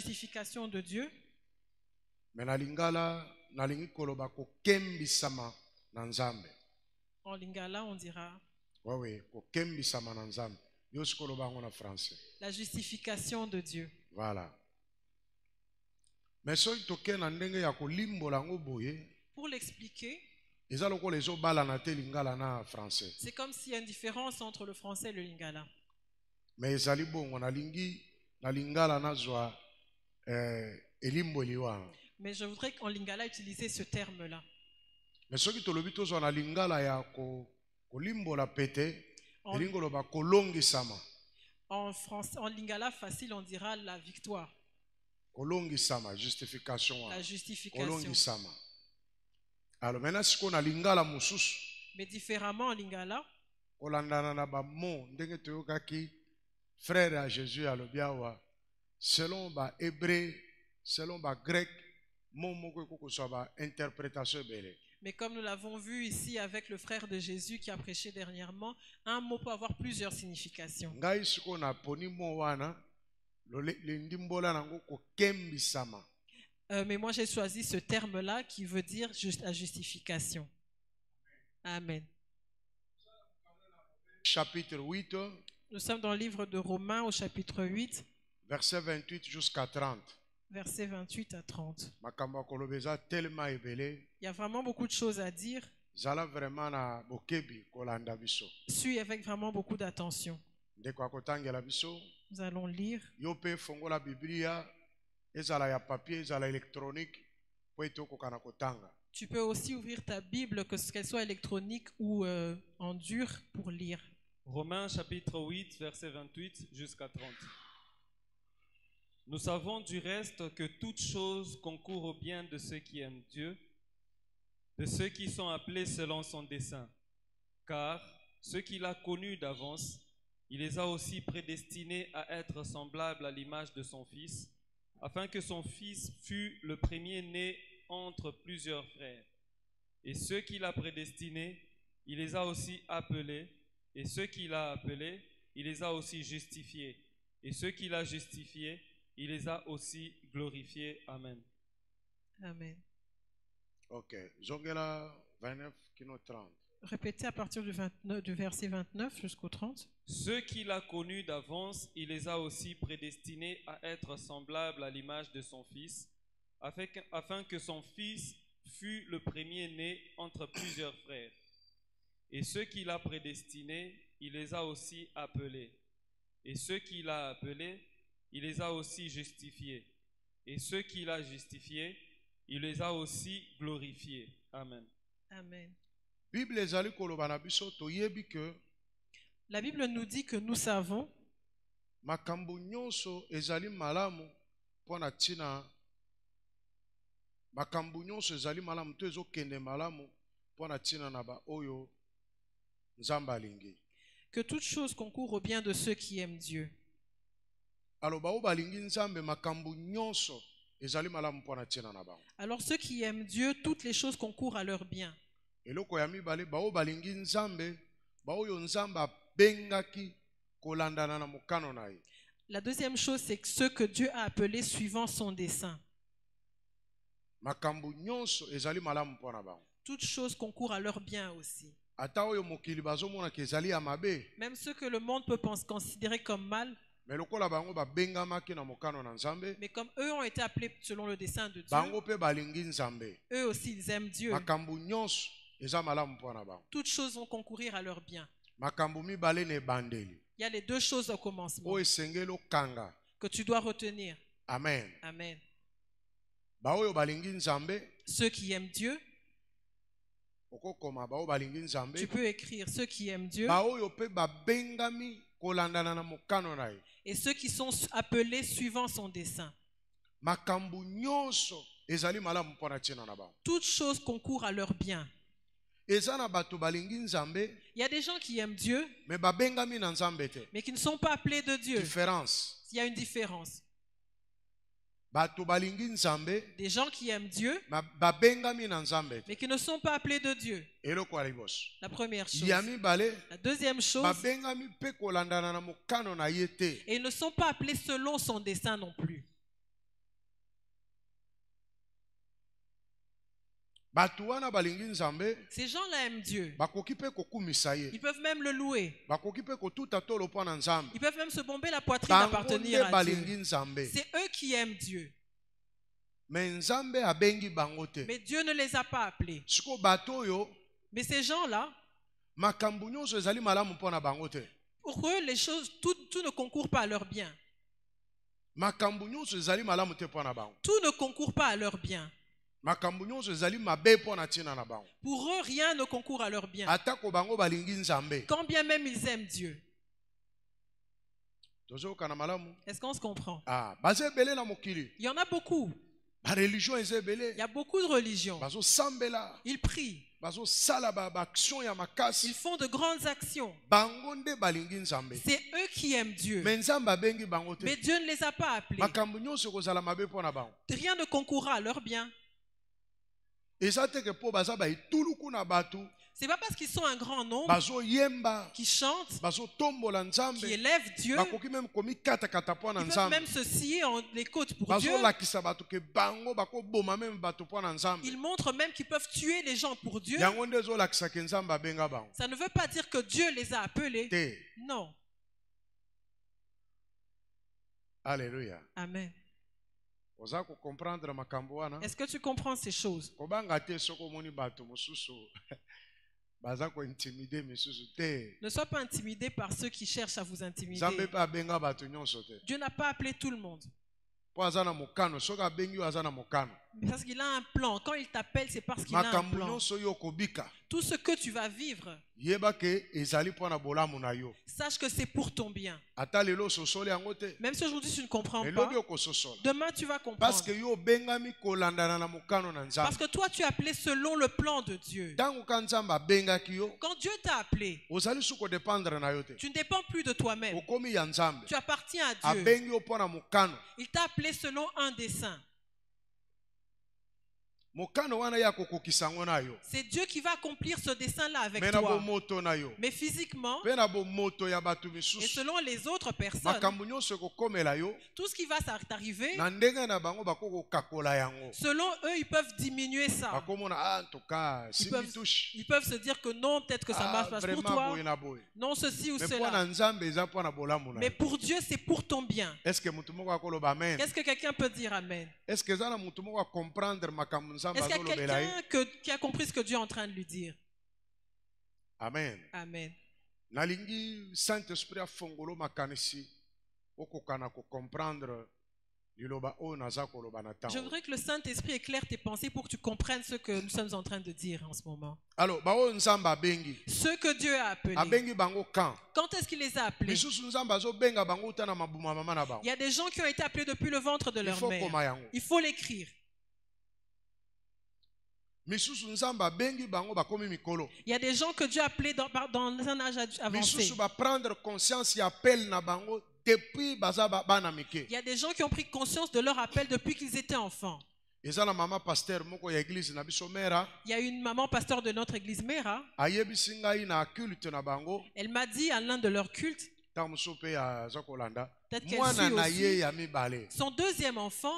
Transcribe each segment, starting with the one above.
justification de Dieu. Mais na lingala nalingi koloba kokembisama na Nzambe. En lingala, on dira Oui, kokembisama na Nzambe. Yo sikoloba ngo na français. la justification de Dieu. Voilà. Mais soki toke na ndenge ya kolimbola ngo boye, Pour l'expliquer, eza lokola ezobala na te lingala na français. c'est comme s'il y a une différence entre le français et le lingala. Mais ezali bongo nalingi na lingala nazwa elimboli wana. Mais je voudrais qu'en lingala utiliser ce terme-là. Mais soki tolobi tozwa na lingala ya kolimbola pete, En, elingo ba kolongisama. en français, en lingala facile, on dira la victoire, Kolongisama, justification la wana. justification. Kolongisama. Alors maintenant siko na lingala mususu, Mais différemment en lingala, kolandana na ba mo ndenge toyokaki frère à Jésus alobi awa, selon ba hébreu, selon ba grec, mo moko ekokozwa ba interprétation ebele. mais comme nous l'avons vu ici avec le frère de Jésus qui a prêché dernièrement, un mot peut avoir plusieurs significations. Ngai siko na poni mo wana le ndimbola nango kokembisama. Mais moi j'ai choisi ce terme-là qui veut dire juste la justification. Amen. Chapitre 8, Nous sommes dans le livre de Romains au chapitre 8, verset 28 jusqu'à 30. versets 28 à 30. Makambo kolobeza tellement ebele, Il y a vraiment beaucoup de choses à dire. zala vraiment na bokebi kolanda biso. Suis avec vraiment beaucoup d'attention. Ndeko akotangela biso, Nous allons lire. yo pe fongola Biblia, ezala ya papier, ezala électronique, po ete okokana kotanga. Tu peux aussi ouvrir ta Bible, qu'elle soit électronique ou en dur, pour lire. Romains chapitre 8, verset 28 jusqu'à 30. Nous savons du reste que toute chose concourt au bien de ceux qui aiment Dieu, de ceux qui sont appelés selon son dessein. Car ceux qu'il a connus d'avance, il les a aussi prédestinés à être semblables à l'image de son Fils, afin que son Fils fût le premier-né entre plusieurs frères. Et ceux qu'il a prédestinés, il les a aussi appelés, et ceux qu'il a appelés, il les a aussi justifiés, et ceux qu'il a justifiés, il les a aussi glorifiés. Amen. Amen. Ok, zongela 29 kino 30. Répétez à partir du verset 29 jusqu'au 30. Ceux qu'il a connus d'avance, il les a aussi prédestinés à être semblables à l'image de son Fils, afin que son Fils fût le premier-né entre plusieurs frères. Et ceux qu'il a prédestinés, il les a aussi appelés. Et ceux qu'il a appelés, il les a aussi justifiés. Et ceux qu'il a justifiés, il les a aussi glorifiés. Amen. Amen. Bible ezali koloba na biso toyebi que La Bible nous dit que nous savons makambo nyonso ezali malamu pona tina, makambo nyonso ezali malamu to ezokende malamu pona tina na ba oyo Nzambe alingi. que toute chose concourt au bien de ceux qui aiment Dieu. Alors ba o balingi Nzambe makambo nyonso ezali malamu pona tina na bango. Alors ceux qui aiment Dieu, toutes les choses concourent à leur bien. Eloko ya mibale ba o balingi Nzambe, ba oyo Nzambe abengaki kolandana na mokano na ye. La deuxième chose, c'est que ceux que Dieu a appelés suivant son dessein. Makambo nyonso ezali malamu pona bango. Toutes choses concourent à leur bien aussi. Ata oyo mokili bazomona ke ezali ya mabe, Même ceux que le monde peut considérer comme mal, mais lokola bango babengamaki na mokano na Nzambe, mais comme eux ont été appelés selon le dessein de Dieu, bango pe balingi Nzambe. eux aussi ils aiment Dieu. Makambo nyonso eza malamu pona bango. Toutes choses vont concourir à leur bien. Makambo mibale na ebandeli Il y a les deux choses au commencement oyo esengeli okanga. que tu dois retenir. Amen. Amen. Baoyo balingi Nzambe, Ceux qui aiment Dieu, okokoma bao balingi Nzambe, tu peux écrire ceux qui aiment Dieu, baoyo pe babengami kolandana na mokano na ye. et ceux qui sont appelés suivant son dessein. Makambo nyonso ezali malamu pona tina na bango. Toutes choses concourent à leur bien. Eza na bato balingi Nzambe, Il y a des gens qui aiment Dieu, mais babengami na Nzambe te. mais qui ne sont pas appelés de Dieu. Différence. Il y a une différence. Bato balingi Nzambe, Des gens qui aiment Dieu, babengami na Nzambe te. mais qui ne sont pas appelés de Dieu. Eloko ya liboso. La première chose. Ya mibale, La deuxième chose, babengami pe kolandana na mokano na ye te. et ils ne sont pas appelés selon son dessein non plus. Batu wana balingi nzambe Ces gens-là aiment Dieu. bakoki mpe kokumisa ye. Ils peuvent même le louer. Bakoki mpe kotuta tolo mpo na nzambe. Ils peuvent même se bomber la poitrine Bango d'appartenir nde à balingi Dieu. nzambe. C'est eux qui aiment Dieu. Mais nzambe abengi bango te. Mais Dieu ne les a pas appelés. Siko bato oyo Mais ces gens-là, makambo nyonso ezali malamu mpo na bango te. pour eux, les choses, tout ne concourt pas à leur bien. Makambo nyonso ezali malamu te mpo na bango. Tout ne concourt pas à leur bien. Makambo nyonso ezali mabe mpo na ntina na bango. Pour eux, rien ne concourt à leur bien. Atako bango balingi nzambe. Quand bien même ils aiment Dieu. Tozoyoka na malamu. Est-ce qu'on se comprend? Ah, baza ebele na mokili. Il y en a beaucoup. Ba religion eza Il ebele. y a beaucoup de religions. Bazo sambela. Ils prient. Bazo sala ba action ya Ils makasi. font de grandes actions. Bango nde balingi nzambe. C'est eux qui aiment Dieu. Mais nzambe abengi bango te. Mais Dieu ne les a pas appelés. Makambo nyonso kozala mabe mpo na bango. Rien ne concourra à leur bien. Eza te ke po baza ba ituluku na batu. C'est pas parce qu'ils sont un grand nombre, Bazo yemba. qui chantent, Bazo tombola qui nzambe. élèvent Dieu. Bakoki même komi kata kata mpo na Ils peuvent nzambe. même se scier en les côtes pour Dieu. Bazo lakisa batu ke bango bako boma même batu mpo na nzambe. Ils montrent même qu'ils peuvent tuer les gens pour Dieu. Yango nde zo lakisa ke nzambe abenga bango. Ça ne veut pas dire que Dieu les a appelés. Te. Non. Alléluia. Amen. Oza ko comprendre makambo wana. Est-ce que tu comprends ces choses? Kobanga te soko moni batu mosusu. Baza ko intimider misusu te. Ne sois pas intimidé par ceux qui cherchent à vous intimider. Nzambe pa abenga batu nyonso te. Dieu n'a pas appelé tout le monde. Po aza na mokano, soki abengi yo aza na mokano. Parce qu'il a un plan. Quand il t'appelle, c'est parce qu'il a un Makambo plan. nyonso yo kobika. Tout ce que tu vas vivre, Yeba ke ezali mpo na bolamu na yo. sache que c'est pour ton bien. Ata lelo sosoli yango te. Même si aujourd'hui tu ne comprends pas, Elobi okososola. demain tu vas Parce comprendre. que yo bengami kolandana na mokano na Parce nzambe. que toi tu es appelé selon le plan de Dieu. Tango ka nzambe abengaki yo, Quand Dieu t'a appelé, ozali su kodépendre na yo te. tu ne dépends plus de toi-même. Okomi ya nzambe. Tu appartiens à Dieu. Abengi yo mpo na mokano. Il t'a appelé selon un dessein. Mokano wana ya kokokisa ngo na yo. C'est Dieu qui va accomplir ce dessein-là avec Me na toi. bomoto na yo. Mais physiquement Pe na bomoto ya batu et misusu. selon les autres personnes, Makambo nyonso ekokomela yo. tout ce qui va t'arriver, Na ndenge na bango bako kokakola yango. selon eux, ils peuvent diminuer ça. Bakomona ah en tout cas, si peuvent- touche. Ils peuvent se dire que non, peut-être que ça marche pas pour Vraiment toi. boye na boye. Non, ceci ou Mais mpo cela. na nzambe eza mpo na bolamu na Mais yo. pour Dieu, c'est pour ton bien. Est-ce que mutu moko akoloba amen? Qu'est-ce que quelqu'un peut dire Amen? Est-ce que eza na mutu moko comprendre makambo nzambe Est-ce qu'il y a azolobela ye? quelqu'un qui a compris ce que Dieu est en train de lui dire? Amen. Amen. Nalingi Saint-Esprit afongolo makanisi okokana ko comprendre liloba oyo naza koloba na Je ntango. voudrais que le Saint-Esprit éclaire tes pensées pour que tu comprennes ce que nous sommes en train de dire en ce moment. Alors baoyo nzambe abengi. Ceux que Dieu a appelés. Abengi bango quand? Quand est-ce qu'il les a appelés? Misusu nzambe azobenga bango uta na mabuma mama na bango. Il y a des gens qui ont été appelés depuis le ventre de Il leur faut mère. koma yango. Il faut l'écrire. Misusu nzambe abengi bango bakomi mikolo. Il y a des gens que Dieu a appelés dans un âge avancé. Misusu ba prendre conscience ya appel na bango depuis baza bana mike. Il y a des gens qui ont pris conscience de leur appel depuis qu'ils étaient enfants. Eza na mama pasteur moko ya église na biso mera Il y a une maman pasteur de notre église Mera. ayebisi ngai na culte na bango Elle m'a dit à l'un de leurs cultes, ntango mosusu mpe aza kolanda peut-être qu'elle mwana suit na ye aussi, ya mibale son deuxième enfant,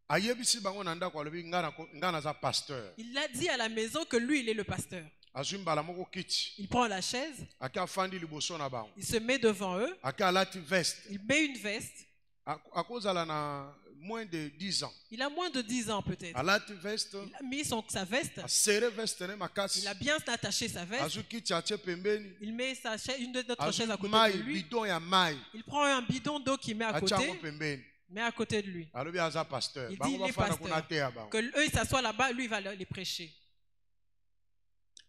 ayebisi bango na ndako alobi nga naza pasteur il a dit à la maison que lui, il est le pasteur. azwi mbala moko kiti Il prend la chaise, ake afandi liboso na bango il se met devant eux, ake alati veste il met une veste. akozala na moins de 10 ans Il a moins de 10 ans peut-être. alati veste Il a mis sa veste, asere veste ne makasi il a bien attaché sa veste, azwi kiti atie pembeni il met une de notre chaise à azwi côté mai de lui, bidon ya mai il prend un bidon d'eau qu'il met à atie côté, yango pembeni met à côté de lui. alobi aza pasteur Il dit, bango il est bafanda kuna pasteur. te ya bango Que eux, ils s'assoient là-bas, lui, il va les prêcher.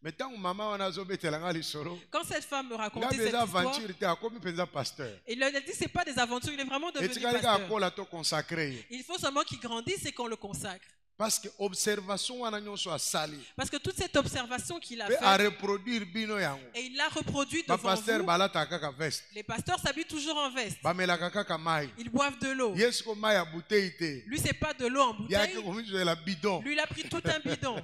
me ntango mama wana azobetela nga lisolo Quand cette femme me nga racontait cette mpenza histoire, aventure te akomi mpenza pasteur il a dit c'est pas des aventures, il est vraiment devenu etikali kaka pasteur. kola to consacre ye Il faut seulement qu'il grandisse et qu'on le consacre. parce que observation wana nyonso asali Parce que toute cette observation qu'il a mpe faite, areproduire bino yango et il l'a reproduit devant bapasteur vous, balataka kaka veste les pasteurs s'habillent toujours en veste. bamelaka kaka mai Ils boivent de l'eau. ye siko mai ya bouteille te Lui, c'est pas de l'eau en yaki bouteille. komizwela bidon Lui, il a pris tout un bidon.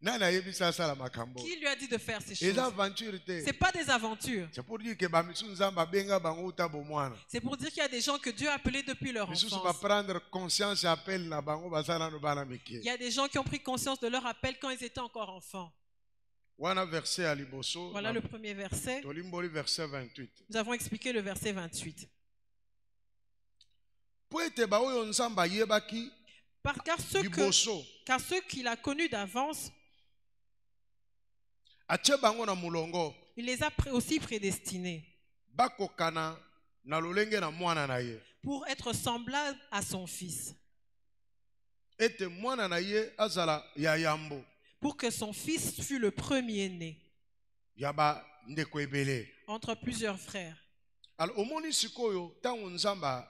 Nani ayebisa asala makambo? Qui lui a dit de faire ces Les choses? aventures Ce n'est te. pas des aventures. C'est pour dire que bamisu nzamba benga bango utabo mwana. C'est pour dire qu'il y a des gens que Dieu a appelés depuis leur Misusu va enfance. prendre conscience et appel na bango basala no bana mike. Il y a des gens qui ont pris conscience de leur appel quand ils étaient encore enfants. Wana verset à liboso. Voilà le premier verset. Tolimboli verset 28. Nous avons expliqué le verset 28. Po ete ba oyo nzamba yebaki Car ceux qu'il a connus d'avance, atie bango na mulongo il les a aussi prédestinés bakokana na lolenge na mwana na ye. pour être semblables à son fils, Ete mwana na ye azala ya yambo pour que son fils fût le premier-né ya ba ndeko ebele. entre plusieurs frères. Alors omoni sikoyo tango nzamba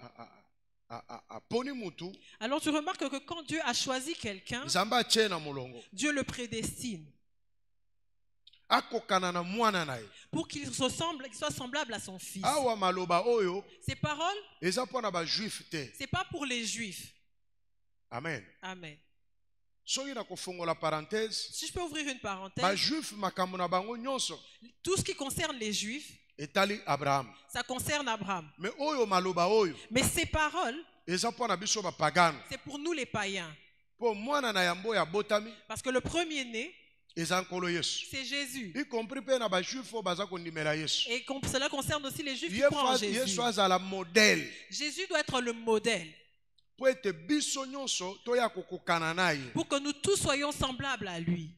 aponi mutu Alors tu remarques que quand Dieu a choisi quelqu'un, nzamba atie na mulongo Dieu le prédestine akokana na mwana na ye. pour qu'il soit semblable à son fils. Awa maloba oyo Ces paroles, eza pona ba juif te. ce n'est pas pour les juifs. Amen. Amen. Soki na kofongola parenthèse, Si je peux ouvrir une ba parenthèse, juif makambo na bango nyonso tout ce qui concerne les juifs, etali Abraham. ça concerne Abraham. Mais oyo maloba oyo Mais ces paroles, eza pona biso ba pagano. c'est pour nous les païens. Po mwana na yambo ya botami Parce que le premier-né, eza nkolo Yesu. c'est Jésus. Y compris pe na ba juif oyo baza kondimela Yesu. Et cela concerne aussi les juifs qui Ye croient en fa Jésus. Yesu azala modèle. Jésus doit être le modèle Po ete biso nyonso toya kokokana na ye. pour que nous tous soyons semblables à lui.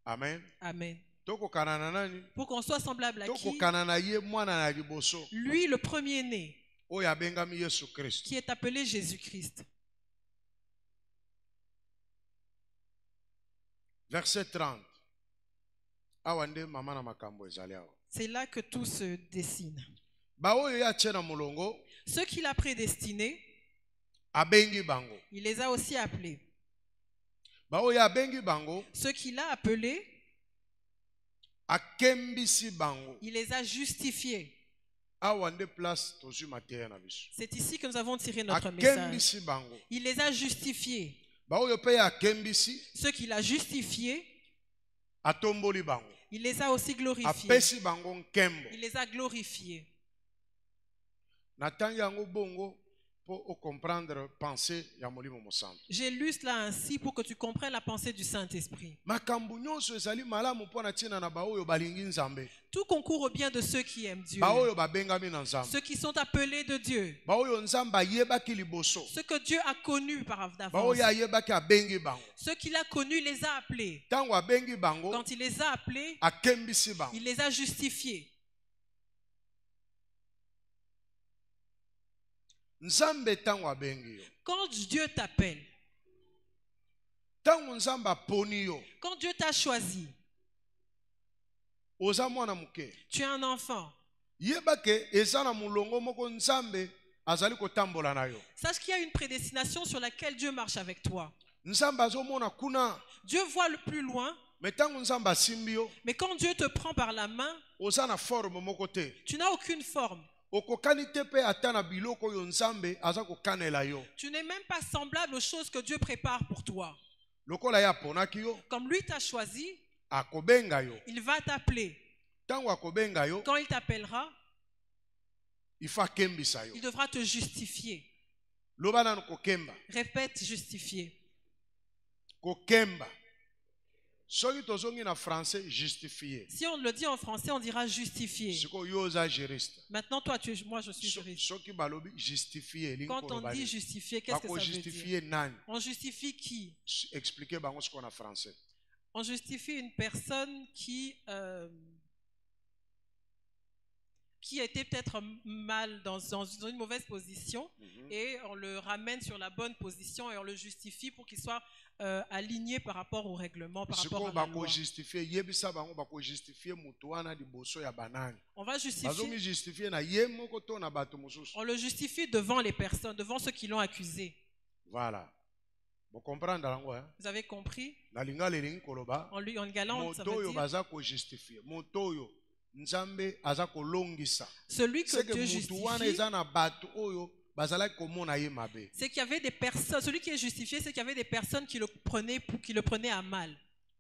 Amen. Amen. Tokokana na nani? Pour qu'on soit semblable à qui? Tokokana na ye mwana na liboso. Lui, le premier-né, Oyo abengami Yesu Christ. qui est appelé Jésus-Christ. Verset 30. Awa nde mama na makambo ezali awa. C'est là que tout se dessine. Ba oyo ya tie na molongo Ceux qu'il a prédestinés, abengi bango. il les a aussi appelés. Ba oyo abengi bango Ceux qu'il a appelés, akembisi bango. il les a justifiés. Awa nde place tozwi mateya na biso. C'est ici que nous avons tiré notre message. Akembisi bango. Il les a justifiés. Ba oyo pe akembisi Ceux qu'il a justifiés, atomboli bango. il les a aussi glorifiés. Apesi bango nkembo. Il les a glorifiés. Natangi yango bongo po comprendre pensée ya molimo mosantu. J'ai lu cela ainsi pour que tu comprennes la pensée du Saint-Esprit. Makambo nyonso ezali malamu pona tina na ba oyo balingi Nzambe. Tout concourt au bien de ceux qui aiment Dieu. Ba oyo babengami na Nzambe. Ceux qui sont appelés de Dieu. Ba oyo Nzambe ayebaki liboso. Ceux que Dieu a connus par Ba d'avance. oyo ayebaki abengi bango. Ceux qu'il a connus, il les a appelés. Tango abengi bango Quand il les a appelés, akembisi bango. il les a justifiés. Nzambe tango abengi yo. Quand Dieu t'appelle, Tango Nzambe aponi yo. quand Dieu t'a choisi, Oza mwana muke. tu es un enfant. Yebake eza na mulongo moko Nzambe azali kotambola na yo. Sache qu'il y a une prédestination sur laquelle Dieu marche avec toi. Nzambe azomona kuna. Dieu voit le plus loin, Mais tango Nzambe asimbi yo, mais quand Dieu te prend par la main, oza na forme moko te. tu n'as aucune forme. Okokani te pe ata na biloko yo Nzambe aza kokanela yo. Tu n'es même pas semblable aux choses que Dieu prépare pour toi. Lokola ya ponaki yo, Comme lui t'a choisi, akobenga yo. il va t'appeler. Tango akobenga yo, Quand il t'appellera, il faut akembisa yo. il devra te justifier. Loba nanu kokemba. Répète, justifier. Kokemba. Soki tozongi na français justifié. Si on le dit en français, on dira justifier. Siko yo oza juriste. Maintenant, moi, je suis juriste. Soki balobi justifié. Quand on dit justifier, qu'est-ce que ça veut dire? Justifier nani? On justifie qui? Expliquez bango ce qu'on a français. On justifie une personne qui était peut-être mal dans une mauvaise position et on le ramène sur la bonne position et on le justifie pour qu'il soit aligné par rapport au règlement, par rapport à la loi. On va justifier. On le justifie devant les personnes, devant ceux qui l'ont accusé. Voilà. Vous comprenez? Vous avez compris? En galant, ça veut dire celui que Dieu justifie, bazalaki komona ye mabe. C'est qu'il y avait des personnes, celui qui est justifié, c'est qu'il y avait des personnes qui le prenaient à mal.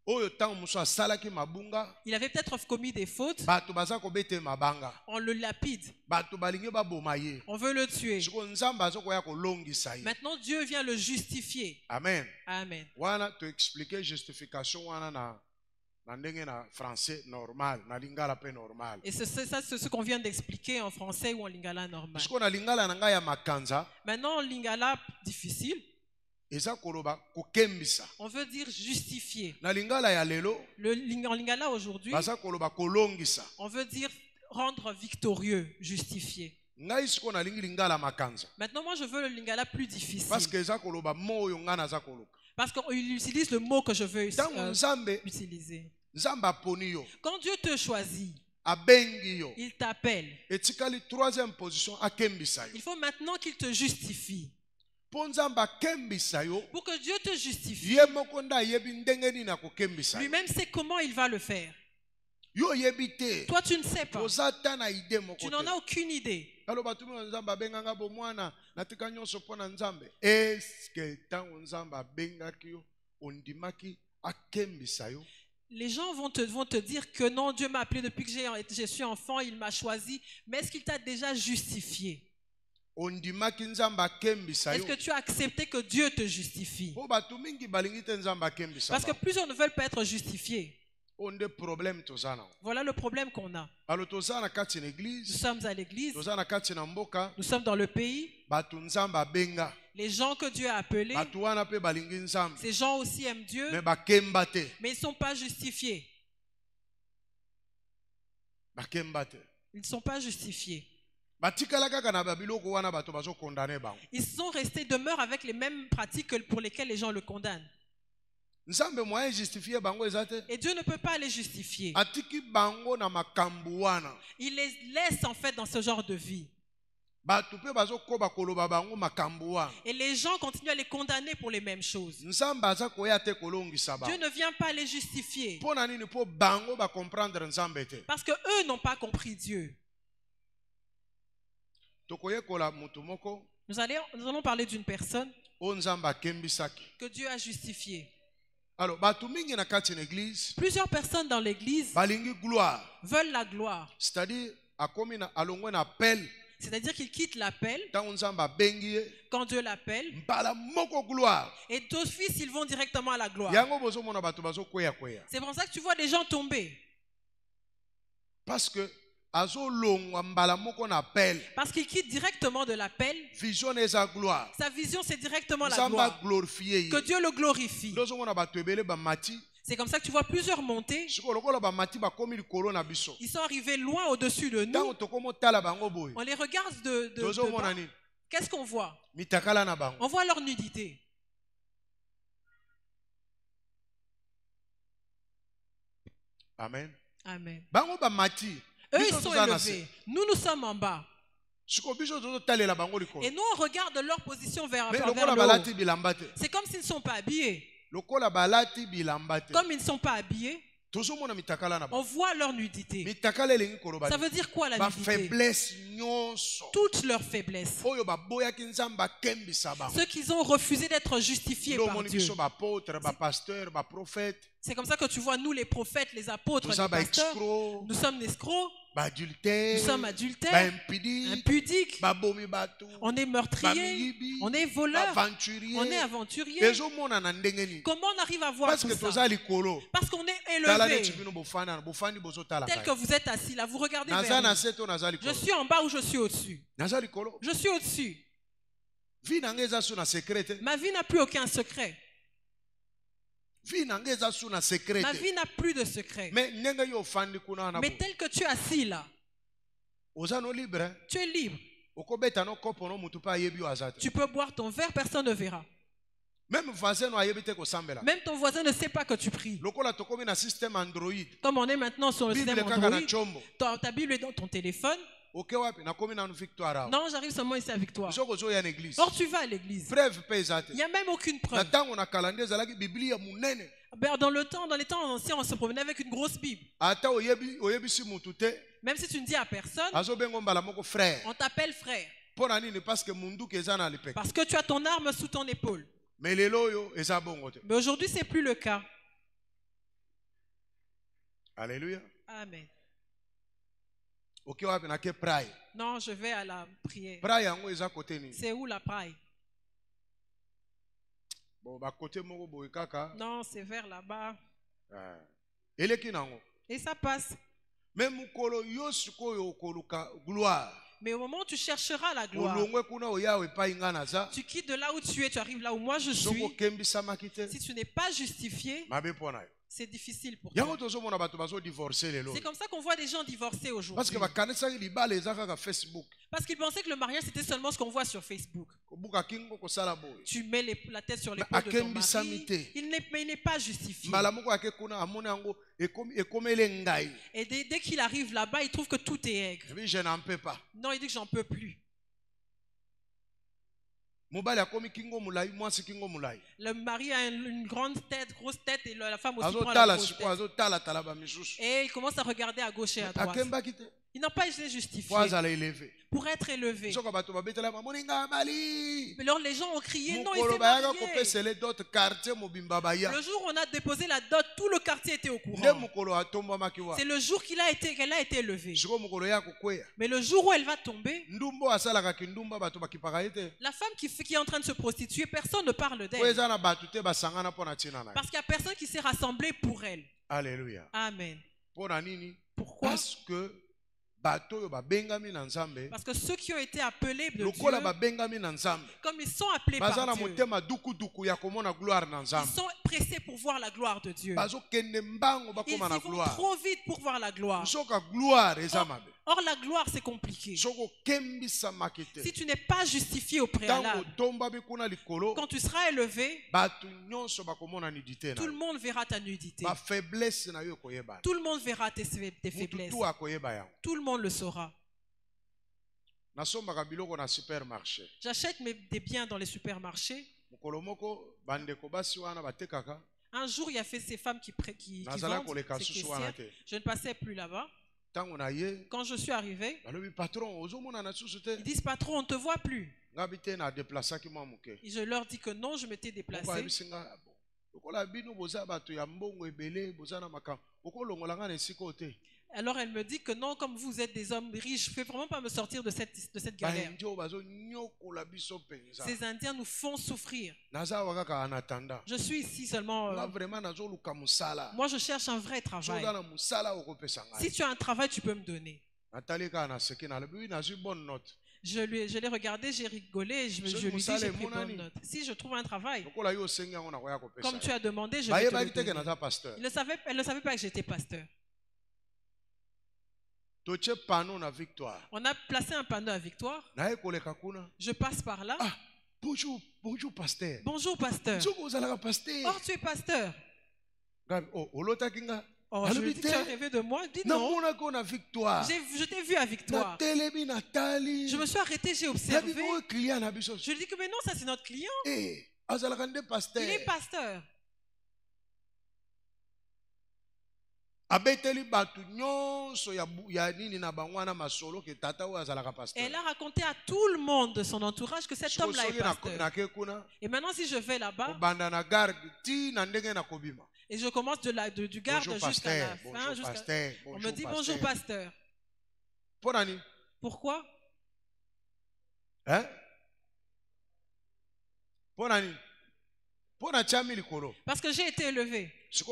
Oyo tango muso asalaki mabunga, Il avait peut-être commis des fautes. bato baza kobete mabanga. On le lapide. Bato balingi baboma ye. On veut le tuer. Siko nzambe azokoya kolongisa ye. Maintenant, Dieu vient le justifier. Amen. Amen. Wana to expliquer justification wana na ndenge na français normal, na lingala pe normal. Et c'est ce qu'on vient d'expliquer en français ou en lingala normal. Siko na lingala na ngai ya makanza, Maintenant, en lingala difficile, eza koloba kokembisa. on veut dire justifier. Na lingala ya lelo, En lingala aujourd'hui, baza koloba kolongisa. on veut dire rendre victorieux, justifier. Ngai siko na lingi lingala makanza. Maintenant, moi, je veux le lingala plus difficile. Parce que eza koloba mo oyo ngana za koloba. Parce qu'il utilise le mot que je veux Tango nzambe, utiliser. nzambe aponi yo, Quand Dieu te choisit, abengi yo. il t'appelle. Etikali troisième position akembisa yo. Il faut maintenant qu'il te justifie. Po nzambe akembisa yo, Pour que Dieu te justifie, ye moko nda yebi ndenge nini na kokembisa yo. lui-même sait comment il va le faire. Yo yebi te. Toi, tu ne sais pas. Oza ta na idée moko Tu n'en te. as aucune idée. Aloba tumi nzambe abenganga bo mwana natika nyonso pona nzambe. Est-ce que tango nzambe abengaki yo ondimaki akembisa yo? Les gens vont te dire que non, Dieu m'a appelé depuis que je suis enfant, il m'a choisi. Mais est-ce qu'il t'a déjà justifié? Ondimaki nzambe akembisa Est-ce yo. que tu as accepté que Dieu te justifie? Po batu mingi balingi te nzambe akembisa. Parce que plusieurs ne veulent pas être justifiés. Onde problème tozana. Voilà le problème qu'on a. Alors tozana kati na Nous église, sommes à l'église, tozana kati na mboka, nous sommes dans le pays. batu nzambe abenga. Les gens que Dieu a appelés, Batu wana pe balingi nzambe. ces gens aussi aiment Dieu, Mais bakemba te. mais ils ne sont pas justifiés. Bakemba te. Ils ne sont pas justifiés. Batikala kaka na babiloko wana bato bazo condamner bango. Ils sont restés, demeurent avec les mêmes pratiques que pour lesquelles les gens le condamnent. Nzambe moyen justifier bango ezate. Et Dieu ne peut pas les justifier. Atiki bango na makambu wana. Il les laisse en fait dans ce genre de vie. Batu pe bazo koba koloba bango makambu wana. Et les gens continuent à les condamner pour les mêmes choses. Nzambe aza koya te kolongisa bango. Dieu ne vient pas les justifier. Pona nini po bango ba comprendre nzambe te. Parce que eux n'ont pas compris Dieu. Tokoye kola mutu moko. Nous allons parler d'une personne O nzambe akembisaki. que Dieu a justifiée. Alors batu mingi na kati na église. Plusieurs personnes dans l'église Balingi gloire. veulent la gloire. C'est-à-dire akomi na alongwe na appel. C'est-à-dire qu'ils quittent l'appel Tango nzambe abengi ye. quand Dieu l'appelle. Mbala moko gloire. Et d'office, ils vont directement à la gloire. Yango bozo mona batu bazo kweya kweya. C'est pour ça que tu vois des gens tomber. Parce que azo longwa mbala moko na appel. Parce qu'ils quittent directement de l'appel. Vision eza gloire. Sa vision, c'est directement la Nzambe gloire. glorifier Que ye. Dieu le glorifie. Lozo mona batu ebele ba mati. C'est comme ça que tu vois plusieurs montées. Siko lokola ba mati ba komi likolo na biso. Ils sont arrivés loin au-dessus de nous. Tango tokomo tala bango boye. On les regarde de Tozo mona bas. nini? Qu'est-ce qu'on voit? Mitakala na bango. On voit leur nudité. Amen. Amen. Bango ba mati. Eux, Biso ils sont toza na se. élevés. Nous sommes en bas. Siko biso tozo talela bango likolo. Et nous, on regarde leur position vers Mais vers lokola le haut. balati bilamba te. C'est comme s'ils ne sont pas habillés. Lokola balati bilamba te. Comme ils ne sont pas habillés, Tozo mona mitakala na on bango. voit leur nudité. Mitakala elengi koloba. Ça veut dire quoi la Ba nudité? faiblesse nyonso. Toutes leurs faiblesses. Oyo ba boyaki nzambe akembisa bango. Ceux qui ont refusé d'être justifiés Lo par moni Dieu. biso ba apôtre, ba pasteur, ba prophète. C'est comme ça que tu vois, nous les prophètes, les apôtres, Toza les ba pasteurs, escroc, nous sommes des escrocs, ba adultère, nous sommes ba adultères, impudique, impudiques, ba bomi batu, on est ba meurtriers, miyibi, on est ba voleurs, aventurier. on est aventuriers. Ezomona na ndenge nini? Comment on arrive à voir Parce tout que ça? toza likolo. Parce qu'on est Tala neti élevé. bino bofana, bofandi bozotala Tel que kai. vous êtes assis là, vous regardez Naza vers na nous. seto naza Je likolo. suis en bas ou je suis au-dessus? Naza likolo. Je suis au-dessus. Vi na ngeza su na secret. Ma vie n'a plus aucun secret. Vi na ngeza su na secret. Ma vie n'a plus de secret. Mais ndenge yo fandi kuna na. Mais tel que tu es assis là, Oza no libre. Hein? tu es libre. Okobeta no kopo no mutu pa ayebi o azate. Tu peux boire ton verre, personne ne verra. Même voisin no ayebi te ko sambela. Même ton voisin ne sait pas que tu pries. Lokola tokomi na système Android. Comme on est maintenant sur le Bible système kaka na Android, chombo. ta Bible est dans ton téléphone. Ok wapi na komi na victoire. Non, j'arrive seulement ici avec toi. Soko zo ya na église. Or, tu vas à l'église. Preuve pe ezate. Il n'y a même aucune Na preuve. tango na calendrier zalaki Biblia munene. Ben, dans les temps anciens, on se promenait avec une grosse Bible. Ata oyebi si mutu te. Même si tu ne dis à personne, Azo bengo mbala moko frère. on t'appelle frère. Pour nini parce que munduki eza na lipeka. Parce que tu as ton arme sous ton épaule. Mais lelo yo eza bongo te. Mais aujourd'hui, ce n'est plus le cas. Alléluia. Amen. Ok, wapi na ke praye. Non, je vais à la prière. Praye yango eza côté nini? C'est où la praille? Bon, ba côté moko boye kaka. Non, c'est vers là-bas. Eleki nango. Et ça passe. Même mukolo yo sikoyo okoluka gloire. Mais au moment où tu chercheras la gloire, tu quittes de là où tu es, tu arrives là où moi je suis. Si tu n'es pas justifié, c'est difficile pour toi. C'est comme ça qu'on voit des gens divorcer aujourd'hui. Parce qu'ils pensaient que le mariage c'était seulement ce qu'on voit sur Facebook. Tu mets la tête sur l'épaule de ton mari, il n'est pas justifié. Et dès qu'il arrive là-bas, il trouve que tout est aigre. Je n'en peux pas. Non, il dit que j'en peux plus. Le mari a une grande tête, grosse tête, et la femme aussi prend la grosse tête. Et il commence à regarder à gauche et à droite. Il n'a pas été justifié pour être élevé. Mais alors les gens ont crié, non, il s'est marié. Le jour où on a déposé la dot, tout le quartier était au courant. C'est le jour qu'elle a été élevée. Mais le jour où elle va tomber, la femme qui est en train de se prostituer, personne ne parle d'elle. Parce qu'il n'y a personne qui s'est rassemblé pour elle. Alléluia. Amen. Pourquoi? Parce que ceux qui ont été appelés de Dieu, comme ils sont appelés par Dieu, ils sont pressés pour voir la gloire de Dieu. Ils vont trop vite pour voir la gloire. Or la gloire c'est compliqué. Si tu n'es pas justifié au préalable, quand tu seras élevé, tout le monde verra ta nudité. Tout le monde verra tes faiblesses. Tout le monde le saura. J'achète des biens dans les supermarchés. Un jour, il y a fait ces femmes qui vendent, ces caissières. Je ne passais plus là-bas. Quand je suis arrivé, ils disent, patron, on ne te voit plus. Et je leur dis que non, je m'étais déplacé. Alors elle me dit que non, comme vous êtes des hommes riches, je ne peux vraiment pas me sortir de cette galère. Ces Indiens nous font souffrir. Je suis ici seulement. Moi je cherche un vrai travail. Si tu as un travail, tu peux me donner. Je l'ai regardé, j'ai rigolé et je lui ai dit j'ai pris bonne note. Si je trouve un travail, comme tu as demandé, je vais te le donner. Elle ne savait pas que j'étais pasteur. On a placé un panneau à Victoire. Je passe par là. Ah, bonjour pasteur. Bonjour pasteur. Oh, tu es pasteur. Oh, je lui dis que tu as rêvé de moi. Dis non. Je t'ai vu à Victoire. Je me suis arrêté, j'ai observé. Je lui dis que mais non, ça c'est notre client. Il est pasteur. Elle a raconté à tout le monde de son entourage que cet homme-là est pasteur. Et maintenant, si je vais là-bas, et je commence du garde jusqu'à la fin, on me dit bonjour pasteur. Pourquoi? Hein? Parce que j'ai été élevé. Est-ce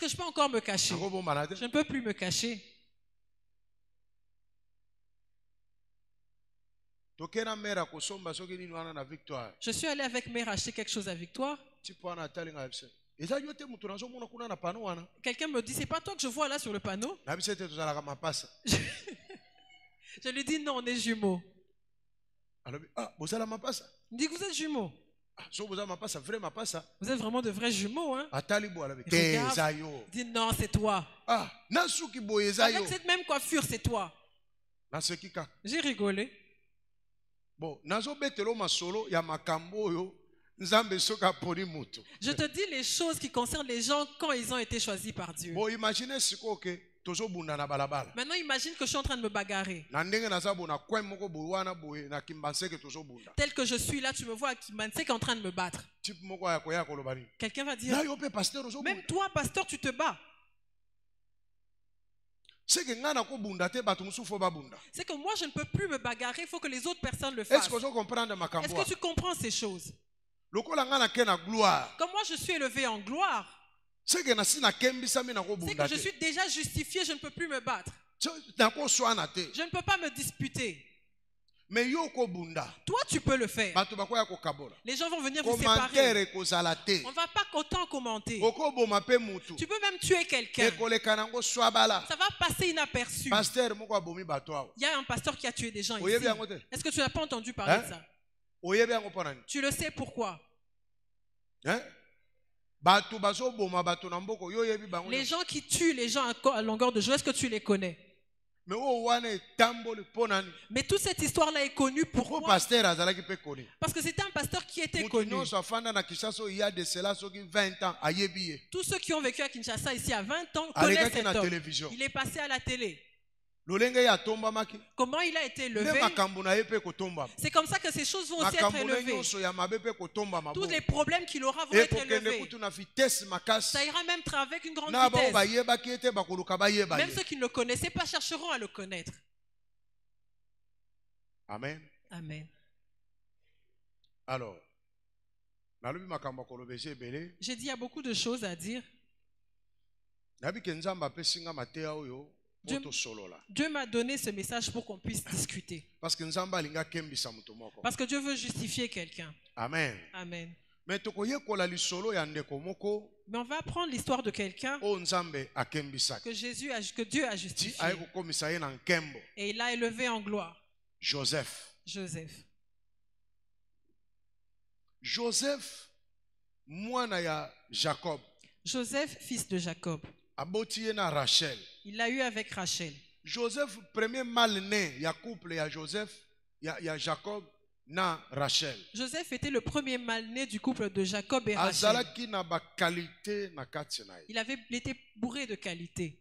que je peux encore me cacher? Je ne peux plus me cacher. Je suis allé avec mère acheter quelque chose à Victoire. Quelqu'un me dit, c'est pas toi que je vois là sur le panneau? Je lui dis non, on est jumeaux. Il dit que vous êtes jumeaux. Vous êtes vraiment de vrais jumeaux, hein? Regarde, dit non, c'est toi. Avec cette même coiffure, c'est toi. J'ai rigolé. Je te dis les choses qui concernent les gens quand ils ont été choisis par Dieu. Imaginez tozobunda na balabala. Maintenant, imagine que je suis en train de me bagarrer. Na ndenge naza bona coin moko bowana boye na Kimbanseke tozobunda. Tel que je suis là, tu me vois à Kimbanseke en train de me battre. Type moko ya koya koloba nini? Quelqu'un va dire, Na yo pe pasteur ozobunda. même toi, pasteur, tu te bats. C'est que ngana ko bunda te bato musufu fo babunda. C'est que moi, je ne peux plus me bagarrer, il faut que les autres personnes le Est-ce fassent. que vous comprenez makambo? Est-ce que tu comprends ces choses? Lokola ngana ke na gloire. Comme moi, je suis élevé en gloire. C'est que na si na kembisa mi na ko C'est bunda que je te. suis déjà justifié, je ne peux plus me battre. Na ko swana te. Je ne peux pas me disputer. Mais yo ko bunda. Toi, tu peux le faire. Bato bakoya ko kabola. Les gens vont venir vous Commentaire séparer. ko zala te. On ne va pas autant commenter. Oko boma pe mutu. Tu peux même tuer quelqu'un. Ekoleka nango swabala. Ça va passer inaperçu. Pasteur moko abomi bato awa. Il y a un pasteur qui a tué des gens ici. Oyebi yango te? Est-ce que tu n'as pas entendu parler de ça? Oyebi yango pona ni? Tu le sais pourquoi? Hein? Bato baso boma bato na mboko yo yebi bango. Les gens qui tuent les gens à longueur de jour, est-ce que tu les connais? Mais o wana tamboli ponani. Mais toute cette histoire-là est connue Pour pourquoi? pasteur azalaki pe koni. Parce que c'était un pasteur qui était Mutu connu. nyonso afanda na Kinshasa il y a de cela soki 20 ans ayebi ye. Tous ceux qui ont vécu à Kinshasa ici à 20 ans Alekaki connaissent cet na homme. télévision. Il est passé à la télé. Lolenge ya tombamaki. Comment il a été Ne élevé? makambo na ye pe kotomba. C'est comme ça que ces choses vont aussi être Makambo na élevées. nyonso ya mabe pe kotomba Tous mabo. les problèmes qu'il aura vont être Ekokende élevés. kutu na vitesse makasi. Ça ira même avec une grande Na bao vitesse. bayebaki ete bakoluka bayeba Même ye. ceux qui ne le connaissaient pas chercheront à le connaître. Amen. Amen. Alors, nalobi makambo kolobese ebele. J'ai dit, il y a beaucoup de choses à dire. Nabi ke Nzambe apesinga mateya oyo Dieu- poto solola. Dieu m'a donné ce message pour qu'on puisse discuter. Parce que Nzambe alinga kembisa mutu moko. Parce que Dieu veut justifier quelqu'un. Amen. Amen. Mais tokoyekola lisolo ya ndeko moko Mais on va apprendre l'histoire de quelqu'un o Nzambe akembisaki. que Dieu a Ti justifié. aye kokomisa ye na nkembo. Et il l'a élevé en gloire. Joseph. Joseph. Joseph mwana ya Jacob. Joseph, fils de Jacob. Aboti ye na Rachel. Il l'a eu avec Rachel. Joseph premier mal né ya couple ya Joseph ya Jacob na Rachel. Joseph était le premier mâle-né du couple de Jacob et Rachel. Azalaki na ba qualité na kati na ye. Il était bourré de qualité.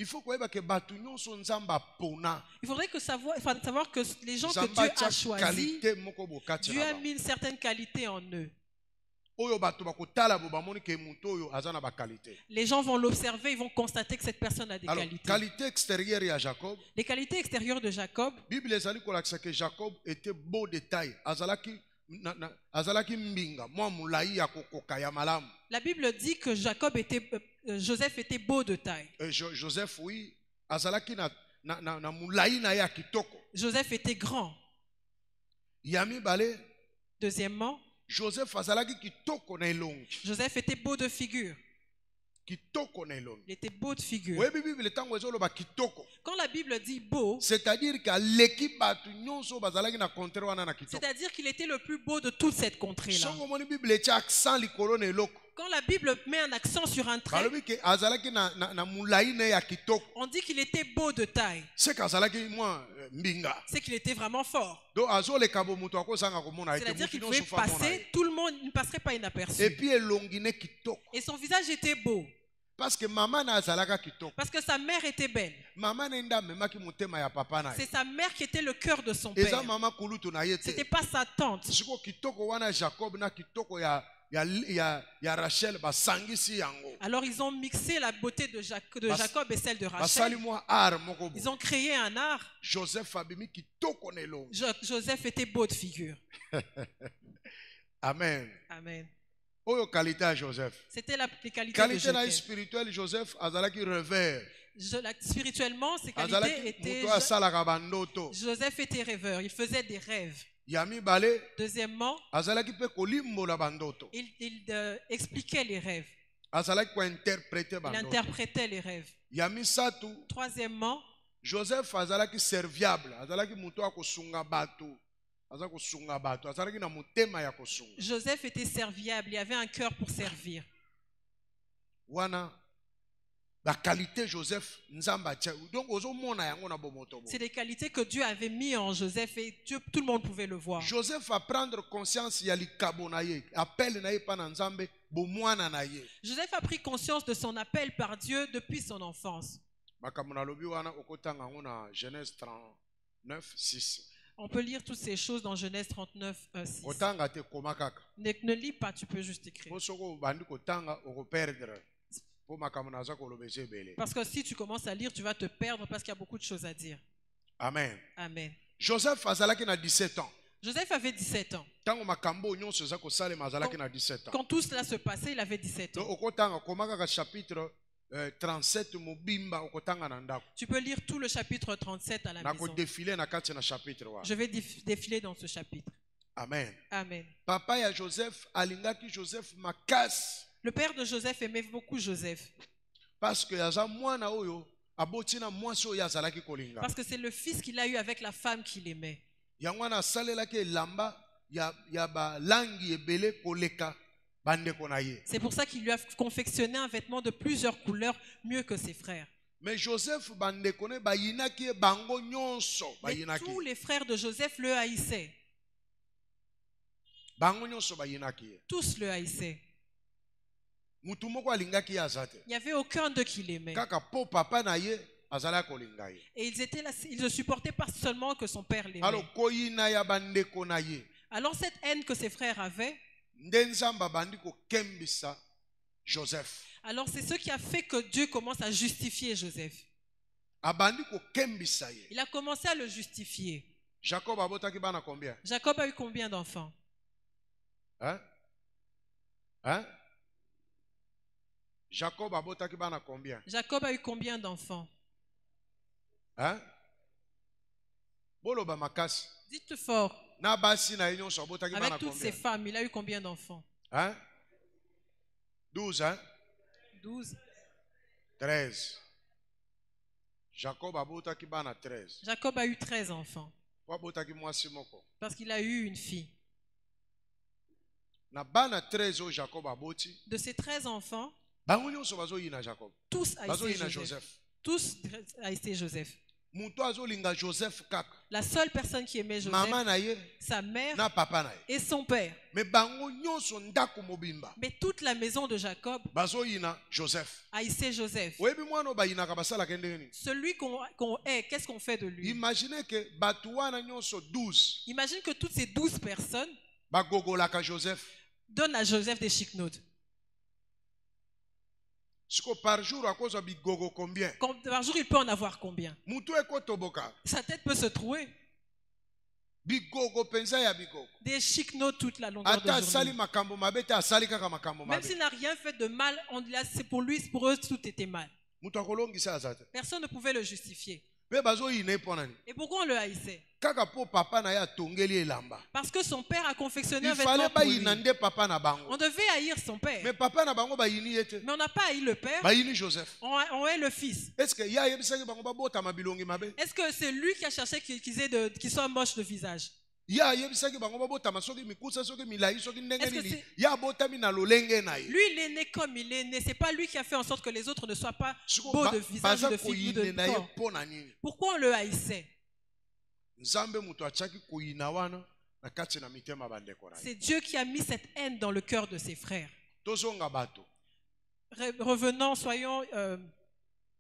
Il faut koyeba ke batu nyonso Nzambe apona. Il faudrait savoir que les gens que Nzambe Dieu a atia choisis, qualité moko bo kati Dieu na a bango. mis une certaine qualité en eux. Oyo batu bakotala bo bamoni ke mutu oyo aza na ba qualité. Les gens vont l'observer, ils vont constater que cette personne a des Alors, qualités. qualité extérieure ya Jacob. Les qualités extérieures de Jacob, Bible ezali kolakisa ke Jacob était beau de taille. Azalaki mbinga mwa mulai ya kokoka ya malamu. la Bible dit que Joseph était beau de taille. Joseph oui, azalaki na mulai na ya kitoko. Joseph était grand. Yami bale, Deuxièmement, Joseph azalaki kitoko na elongi. Joseph était beau de figure. Kitoko na elongi. Il était beau de figure. Oyebi Bible tango ezoloba kitoko. Quand la Bible dit beau, C'est-à-dire qu'aleki batu nyonso bazalaki na contraire wana na kitoko. c'est-à-dire qu'il était le plus beau de toute cette contrée-là. Songo moni Bible etia accent likolo na eloko. Quand la Bible met un accent sur un trait, Balobi ke azalaki na mulai na ya kitoko. on dit qu'il était beau de taille. C'est qu'azalaki mwa mbinga. C'est qu'il était vraiment fort. Donc azoleka bo mutu akozanga komona ete C'est-à-dire mutu qu'il pouvait nyonso fa mona passer, ye. tout le monde ne passerait pas Et inaperçu. puis elongi ne kitoko. Et son visage était beau, Parce que maman na azalaka kitoko. parce que sa mère était belle. Maman nenda memaki mutema ya papa na ye. C'est sa mère qui était le cœur de son Eza père. mama kulutu na ye te. C'était pas sa tante. Siko kitoko wana Jacob na kitoko ya Rachel basangisi yango. Alors ils ont mixé la beauté de Jacob et celle de Basali Rachel. mwa art moko bo. Ils ont créé un art. Joseph abimi kitoko na elongi. Joseph était beau de figure. Amen. Amen. Oyo qualité à Joseph. C'était les qualités de Qualité na Joseph. spirituelle Joseph azalaki revers. Spirituellement, ses qualités Azalaki étaient... mutu asalaka bandoto. Joseph était rêveur. Il faisait des rêves. Yami bale Deuxièmement, azalaki pe kolimbola bandoto. il expliquait les rêves. Azalaki ko interpréter Il bandoto. interprétait les rêves. Yami satu Troisièmement, Joseph azalaki serviable. Azalaki mutu akosunga bato. Azalaki kosunga bato. Azalaki na motema ya kosunga. Joseph était serviable. Il avait un cœur pour servir. Wana la qualité Joseph nzamba tia. Donc ozomona yango na bomoto. C'est des qualités que Dieu avait mis en Joseph et tout le monde pouvait le voir. Joseph va prendre conscience ya likabo na ye. Appel na ye pa na nzambe bomwana na ye. Joseph a pris conscience de son appel par Dieu depuis son enfance. makambo nalobi wana okotanga ngo na Genèse 39 6. On peut lire toutes ces choses dans Genèse 39, 6. Kotanga te koma kaka. Ne lis pas, tu peux juste écrire. Posoko bandi kotanga okoperdre. Po makambo naza kolobese ebele. Parce que si tu commences à lire, tu vas te perdre parce qu'il y a beaucoup de choses à dire. Amen. Amen. Joseph azalaki na 17 ans. Joseph avait 17 ans. Tango makambo nyonso za kosalema azalaki na 17 ans. Quand tout cela se passait, il avait 17 Donc ans. okotanga koma kaka chapitre 37 mobimba okotanga na ndako. Tu peux lire tout le chapitre 37 à la Na maison. ko défiler na kati na chapitre wa. Je vais défiler dans ce chapitre. Amen. Amen. Papa ya Joseph alingaki Joseph makasi. Le père de Joseph aimait beaucoup Joseph. Parce que yaza mwana oyo abotina mwasi oyo azalaki kolinga. Parce que c'est le fils qu'il a eu avec la femme qu'il aimait. Yango wana asalelaki elamba ya ba langi ebele koleka bandeko na ye. C'est pour ça qu'il lui a confectionné un vêtement de plusieurs couleurs mieux que ses frères. Mais Joseph bandeko ne bayinaki bango nyonso Mais bayinaki. tous les frères de Joseph le haïssaient. Bango nyonso bayinaki. Tous le haïssaient. Mutu moko alingaki ye aza te. Il n'y avait aucun d'eux qui l'aimait. Kaka po papa na ye azalaki kolinga ye. Et ils étaient là, ils ne supportaient pas seulement que son père l'aimait. Alors koyina ya bandeko na ye. Alors cette haine que ses frères avaient, Nde Nzamba bandi kokembisa Joseph. alors c'est ce qui a fait que Dieu commence à justifier Joseph. Abandi kokembisa ye. Il a commencé à le justifier. Jacob abotaki bana combien? Jacob a eu combien d'enfants? Hein? Hein? Jacob abotaki bana combien? Jacob a eu combien d'enfants? Hein? Boloba makasi. Dites fort. Na basi na nyonso abotaki bana Avec toutes combien? ses femmes, il a eu combien d'enfants? Hein? 12, hein? 12. 13. Jacob abotaki bana 13. Jacob a eu 13 enfants. Wabotaki mwasi moko. Parce qu'il a eu une fille. Na bana 13 o Jacob aboti. De ces 13 enfants, Bango nyonso bazoyina Jacob. tous haïssaient Bazoyina Joseph. Joseph. Tous haïssaient Joseph. Muto azolinga Joseph kaka. La seule personne qui aimait Joseph, Maman na ye sa mère na papa na ye. et son père. Mais bango nyonso ndako mobimba. Mais toute la maison de Jacob Bazoyina Joseph. haïssait Joseph. Oyebi mwana bayinaka basalaka ndenge nini? Celui qu'on hait, qu'est-ce qu'on fait de lui? Imaginez que batu wana nyonso 12 Imagine que toutes ces 12 personnes bagogolaka Joseph. donnent à Joseph des chiquenotes. Siko par jour akozwa bigogo combien? Par jour, il peut en avoir combien? Mutu ekotoboka. Sa tête peut se trouer. Bigogo penza ya bigogo. Des chiquenotes toute la longueur de Ata sali journée. makambo mabe te asali kaka makambo Même mabe. s'il n'a rien fait de mal, c'est pour lui, pour eux, tout était mal. Mutu akolongisa aza te. Personne ne pouvait le justifier. Pe bazoyina mpo nani? Et pourquoi on le haïssait? Kaka po papa na ye atongeli elamba. Parce que son père a confectionné un Il vêtement fallait pour lui. bayina nde papa na bango. On devait haïr son père. Mais papa na bango bayini ye te. Mais on n'a pas haï le père, Bayini Joseph. on hait le fils. Est-ce que ya yebisaki bango babotama bilongi mabe? Est-ce que c'est lui qui a cherché qu'ils soient moches de visage? Ya yebisaki bango babotama soki mikusa soki milai soki ndenge Est-ce que nini? c'est- Ya botami na lolenge na ye. Lui, il est né comme il est né. C'est pas lui qui a fait en sorte que les autres ne soient pas Siko beaux de visage ou baza de figure koyine de na ye corps. mpo na nini? Pourquoi on le haïssait? Nzambe mutu atiaki koyina wana na kati na mitema bandeko na ye. C'est Dieu qui a mis cette haine dans le cœur de ses frères. Tozonga bato Revenons, soyons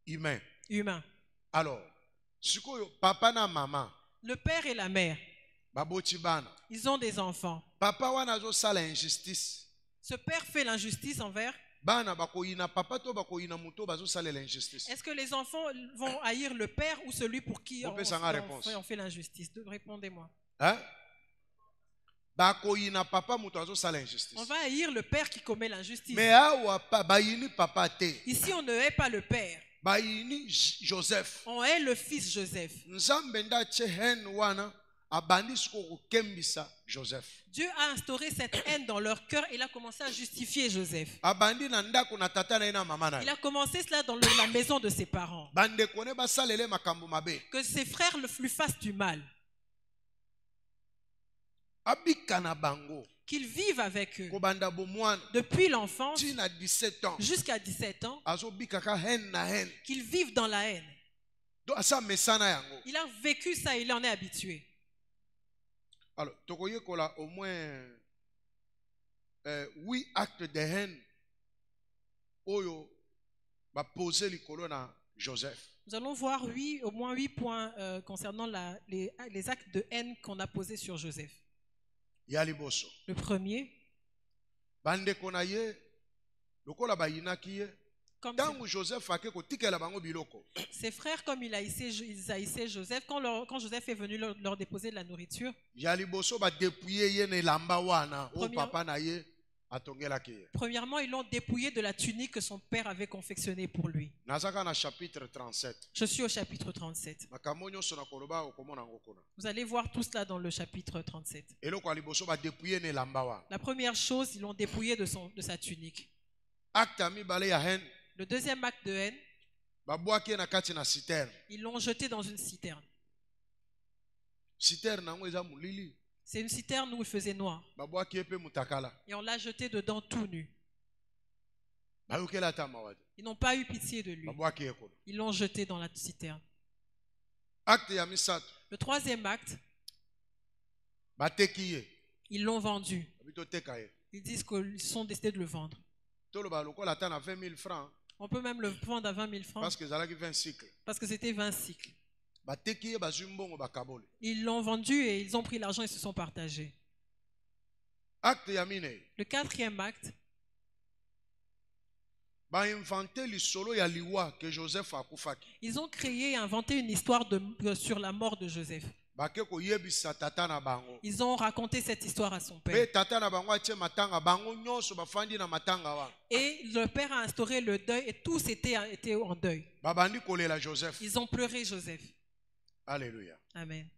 humain. humains. Alors, sikoyo papa na mama Le père et la mère, baboti bana. ils ont des enfants. Papa wana azosala injustice. Ce père fait l'injustice envers. Bana bakoyina papa to bakoyina muto bazosalela injustice. Est-ce que les enfants vont haïr le père ou celui pour qui On peut s'en réponse. on fait l'injustice? Répondez-moi. Hein? Bakoyina papa muto azosala injustice. On va haïr le père qui commet l'injustice. Mais awa pa bayini papa te. Ici, on ne hait pas le père. Bayini Joseph. On hait le fils Joseph. Nzambe nda hen wana abandi siko kokembisa Joseph. Dieu a instauré cette haine dans leur cœur et il a commencé à justifier Joseph. Abandi na ndako na tata na ye na mama na Il ye. a commencé cela dans la maison de ses parents. Bandeko ne basalele makambo mabe. Que ses frères lui fassent du mal. Abika na bango. Qu'ils vivent avec eux. Kobanda bomwana. Depuis l'enfance Tina 17 ans. jusqu'à 17 ans. Azobika ka hen na hen. Qu'ils vivent dans la haine. Do asa mesana yango. Il a vécu ça, il en est habitué. Alors, tokoye kola au moins 8 actes de haine oyo ba poser likolo na Joseph. Nous allons voir au moins 8 points concernant les actes de haine qu'on a posés sur Joseph. Ya liboso. Le premier, Bandeko na ye lokola bayinaki ye. comme Tangu Joseph ake kotikela bango biloko. ses frères, comme ils haïssaient Joseph, quand Joseph est venu leur déposer de la nourriture, Ya liboso ba dépouiller ye ne lamba wana o papa na ye atongelaki ye. premièrement, ils l'ont dépouillé de la tunique que son père avait confectionnée pour lui. Nazaka na chapitre 37. Je suis au chapitre 37. Makambo nyonso na koloba okomona ngo kuna. Vous allez voir tout cela dans le chapitre 37. Eloko liboso ba dépouiller ne lamba wa. La première chose, ils l'ont dépouillé de sa tunique. Acte mibale ya haine. Le deuxième acte de haine, Babwaki na kati na citerne. ils l'ont jeté dans une citerne. Citerne nango eza mulili. C'est une citerne où il faisait noir. Babwaki epe mutakala. Et on l'a jeté dedans tout nu. Bayokela ta mawadi. Ils n'ont pas eu pitié de lui. Babwaki ekolo. Ils l'ont jeté dans la citerne. Acte ya misato. Le troisième acte, Bateki ye. ils l'ont vendu. Bito teka ye. Ils disent qu'ils sont décidés de le vendre. Toloba lokola ta na 20 000 francs. On peut même le vendre à 20 000 francs Parce que zalaki 20 cycles. parce que c'était 20 cycles. Bateki ye bazwi mbongo bakabole. Ils l'ont vendu et ils ont pris l'argent et se sont partagés. Acte ya mine. Le quatrième acte, Ba inventé lisolo ya liwa que Joseph akufaki. ils ont créé et inventé une histoire sur la mort de Joseph. Bake ko yebisa tata na bango. Ils ont raconté cette histoire à son Pe père. tata na bango atie matanga bango nyonso bafandi na matanga wa. Et le père a instauré le deuil et tous étaient en deuil. Babandi kolela Joseph. Ils ont pleuré Joseph. Alléluia. Amen.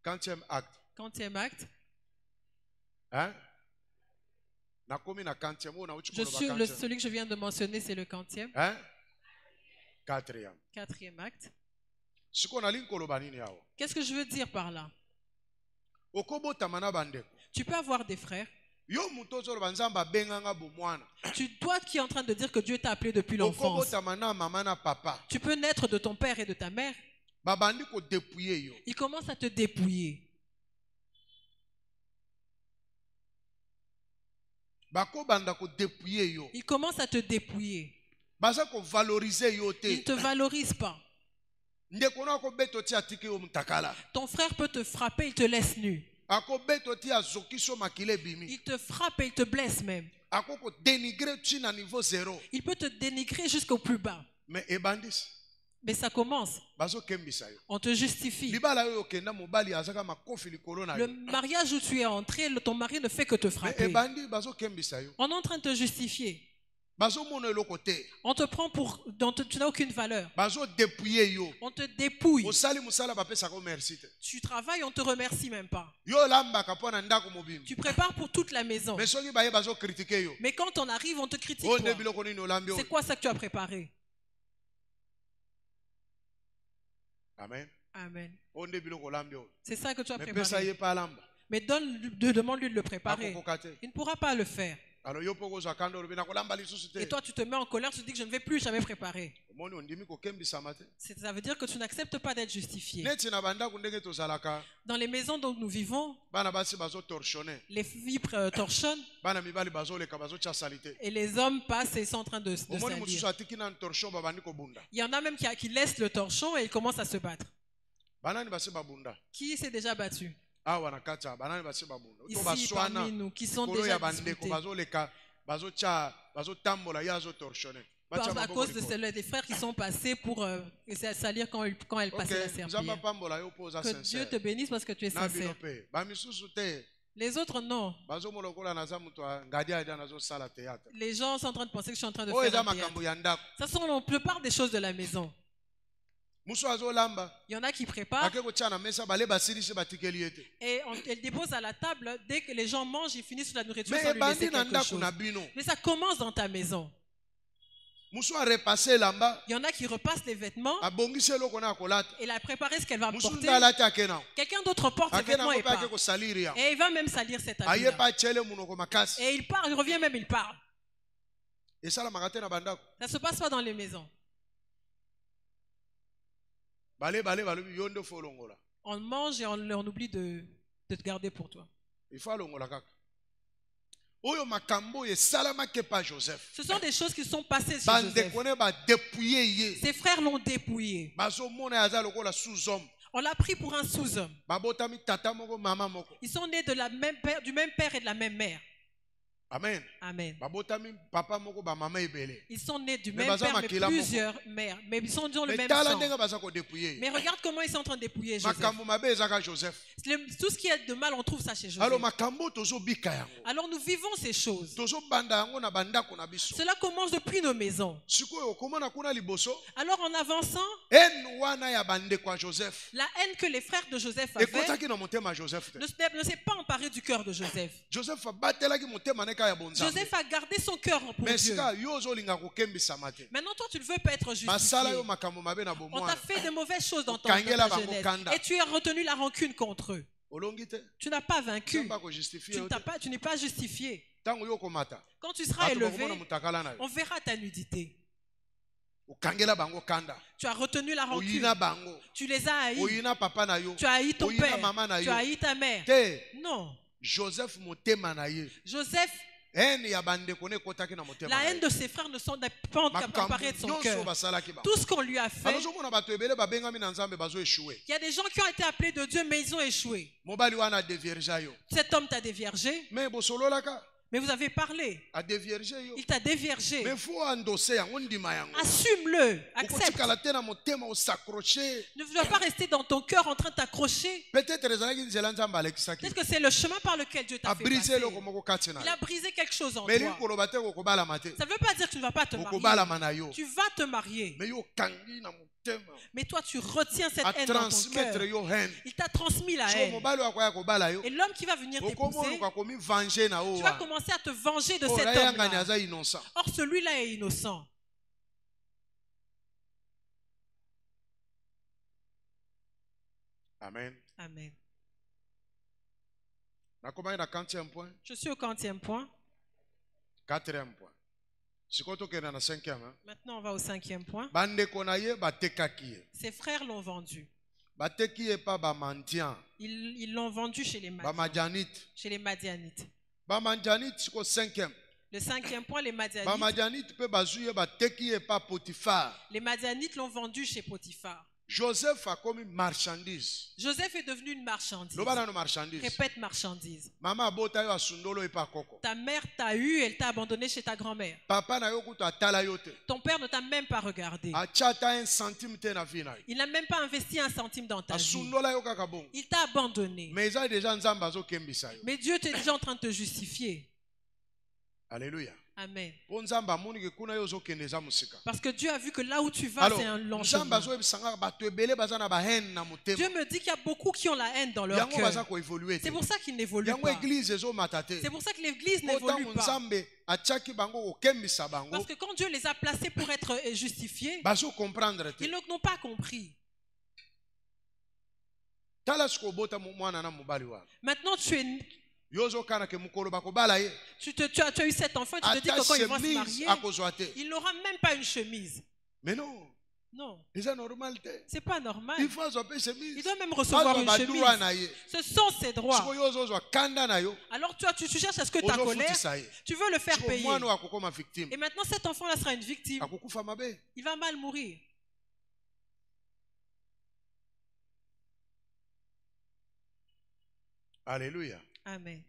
40e acte. 40e acte. Hein? Nakomi na 40e ou na uchi Je kono suis ba 40e. celui que je viens de mentionner, c'est le 40e. Hein? 4e. 4e acte. Siko na linkolo banini yao. Qu'est-ce que je veux dire par là? Okobota mana bandeko. Tu peux avoir des frères. Yo mutozo banzamba benganga bomwana. Toi qui es en train de dire que Dieu t'a appelé depuis l'enfance, Okobota mana mama na papa. tu peux naître de ton père et de ta mère. Babandi ko dépouiller yo. Ils commencent à te dépouiller. Bako banda ko dépouiller yo. Ils commencent à te dépouiller. Baza ko valoriser yo Ils ne te. te valorisent pas. Ndeko na ko beto ti atiki yo mutakala. Ton frère peut te frapper, il te laisse nu. Ako beto ti azokiso makile bimi. Il te frappe et il te blesse même. Ako ko dénigrer tu na niveau 0. Il peut te dénigrer jusqu'au plus bas. Mais ebandis. Mais ça commence. Bazo kembisa yo. On te justifie. Libala yo kenda mobali azaka makofi likolo na Le yo. mariage où tu es entré, ton mari ne fait que te Mais frapper. ebandi bazo kembisa yo. On est en train de te justifier. Bazo mono eloko te. On te prend pour... tu n'as aucune valeur. Bazo dépouiller yo. On te dépouille. Osali musala bapesa ko merci te. Tu travailles, on te remercie même pas. Yo lamba kapona ndako mobimba. Tu prépares pour toute la maison. Mais soki baye bazo critiquer yo. Mais quand on arrive, on te critique. O Toi. nde biloko nini olambi C'est o. quoi ça que tu as préparé? Amen. Amen. O nde biloko olambi o. C'est ça que tu as Mais pesa préparé. ye pa lamba. Mais demande-lui de le préparer. Akokoka te. Il ne pourra pas le faire. Alors yo poko zo kando rubina ko lamba lisusu te. Et toi, tu te mets en colère, tu te dis que je ne vais plus jamais préparer. Omoni ondimi ko kembisa mate. Ça veut dire que tu n'acceptes pas d'être justifié. Neti na banda ku ndenge tozalaka. Dans les maisons dont nous vivons, Bana basi bazo torchonner. les filles torchonnent Bana mibali bazo leka bazo tia salite. et les hommes passent et sont en train de Omoni mususu salir. atiki na torchon babandi ko bunda. Il y en a même qui laissent le torchon et ils commencent à se battre. Banani basi babunda. Qui s'est déjà battu? Awa na kata banani basi babunda. To Ici baswana. parmi nous, qui sont Kolo déjà ya bandeko disputés. bazo leka bazo tia bazo tambola ya zo torchonner. À cause de des frères qui sont passés pour salir quand elle passait la serpillière. Que Dieu te bénisse parce que tu es sincère. Les autres, non. Les gens sont en train de penser que je suis en train de faire un théâtre. Ça sont la plupart des choses de la maison. Il y en a qui préparent et elle dépose à la table. Dès que les gens mangent, ils finissent sur la nourriture sans lui laisser quelque chose. Mais ça commence dans ta maison. Il y en a qui repassent les vêtements. Elle a préparé ce qu'elle va porter. Quelqu'un d'autre porte ses vêtements et part. Et il va même salir cet habit. Et il part, il revient même, il part. Ça ne se passe pas dans les maisons. On mange et on oublie de te garder pour toi. Oyo makambo esalamaki pa Joseph. Ce sont des choses qui sont passées chez Bande Joseph. kone ba dépouiller ye. Ses frères l'ont dépouillé. Bazo mona yaza lokola sous-homme. On l'a pris pour un sous-homme. Babotami tata moko mama moko. Ils sont nés de la même père, du même père et de la même mère. Amen. Amen. Babotami papa moko ba mama ebele. Ils sont nés du Mais même baza père, mais makila plusieurs mères. Mais ils sont dans le Mais même tala sang. ndenga baza ko dépouiller. Mais regarde comment ils sont en train de dépouiller Joseph. Makambo mabe ezaka Joseph. Tout ce qui est de mal, on trouve ça chez Joseph. Alors makambo tozo bika yango. Alors nous vivons ces choses. Tozo banda yango na bandako na biso. Cela commence depuis nos maisons. Sikoyo komona kuna liboso. Alors en avançant, En wana ya bande kwa Joseph. la haine que les frères de Joseph avaient Ekotaki na motema Joseph. ne s'est pas emparée du cœur de Joseph. Joseph abatelaki motema neka ya bonzambe. Joseph a gardé son cœur pour Mais Dieu. sika yo ozolinga kokembisa mate. Maintenant, toi, tu ne veux pas être Basala yo justifié. makambo mabe na On bomwana. t'a fait de mauvaises choses dans ta Okangela bango jeunesse. kanda. Et tu as retenu la rancune contre eux. Olongi te. Tu n'as pas vaincu. Samba ko justifier. Tu n'es pas justifié. Tango yo komata. Quand tu seras Bato élevé, bakomona mutakala na yo. on verra ta nudité. Okangela bango kanda. Tu as retenu la rancune. Oyina bango. Tu les as haïs. Oyina papa na yo. Tu as haï ton Oyina père. mama na Tu yo. as haï ta mère. Te. Non. Joseph motema na ye. Joseph, En ya bande kone kotaki na motema. la haine de ses frères ne sont pas emparée de son cœur. Tout ce qu'on lui a fait, Bazomona bato ebele babengami na Nzambe bazo échouer. il y a des gens qui ont été appelés de Dieu, mais ils ont échoué. Mobali wana dévierge yo. Cet homme t'a déviergé, Mais bosololaka mais vous avez parlé. a dévierge yo. Il t'a déviergé. Mais faut endosser yango ndima yango. Assume-le. Accepte. Okotikala te na motema osakrocher. Ne dois pas rester dans ton cœur en train de t'accrocher. Peut-être ezalaki nzela Nzambe alekisaki. Peut-être que c'est le chemin par lequel Dieu t'a A fait brisé passer. loko moko kati na. Il a brisé quelque chose en Mais toi. likoloba te kokobala mate. Ça ne veut pas dire que tu ne vas pas te Kokobala marier. mana yo. Tu vas te marier. Mais yo kangi na motema. Mais toi, tu retiens cette A haine dans ton transmettre cœur. yo haine. Il t'a transmis la So haine. mobali akoya kobala yo. Et l'homme qui va venir t'épouser, Okomoluka komi venger na tu o. vas commencer à te venger de Oh, cet là, yanga homme-là. aza innocent. Or, celui-là est innocent. Amen. Amen. Nakomai na 40e point. Je suis au 40e point. 4e point. Sikoyo tokenda na 5e. Maintenant, on va au 5e point. Bandeko na ye batekaki ye. Ses frères l'ont vendu. Bateki ye pa bamandian. Ils l'ont vendu chez les Madianites. Bamadianite. Chez les Madianites. Bamadianite siko 5e. Le 5e point, les Madianites. Bamadianite pe bazu ye bateki ye pa Potiphar. Les Madianites l'ont vendu chez Potiphar. Joseph a commis marchandise. Joseph est devenu une marchandise. Loba nano marchandise. Répète marchandise. Mama abota yo asundolo epa koko. Ta mère t'a eu, elle t'a abandonné chez ta grand-mère. Papa na yo kutu atala yo te. Ton père ne t'a même pas regardé. Achata 1 centime te na vie na yo. Il n'a même pas investi un centime dans ta vie. Asundola yo kaka bongo. Il t'a abandonné. Mais eza déjà Nzambe azokembisa yo. Mais Dieu t'est déjà en train de te justifier. Alléluia. Amen. Po Nzambe amoni ke kuna yo ozokende eza musika. Parce que Dieu a vu que là où tu vas, c'est un long Nzambe chemin. azoyebisanga bato ebele baza na bahene na motema. Dieu me dit qu'il y a beaucoup qui ont la haine dans leur Yango baza cœur. ko évoluer te. C'est pour ça qu'ils n'évoluent Yango pas. église ezomata te. C'est pour ça que l'église Po n'évolue tango pas. Nzambe atiaki bango kokembisa bango. Parce que quand Dieu les a placés pour être justifiés, Bazo comprendre te. ils n'ont pas compris. Tala siko obota mwana na mobali wa. Maintenant, Yozo kana ke mukolo bakobala ye. tu as eu cet enfant et tu te dis que quand il va se chemise marier, akozwa te. il n'aura même pas une chemise. Mais non. Non, Eza normal te. c'est pas normal. Il faut azwa pe chemise. Il doit même recevoir une chemise. chemise. Ce sont ses droits. Siko yozo ozwa kanda na yo. Alors toi, tu cherches à ce que ta colère, tu veux le faire Siko payer. mwana akokoma victime. Et maintenant, cet enfant-là sera une victime. Akokufa mabe. Il va mal mourir. Alléluia. Amen.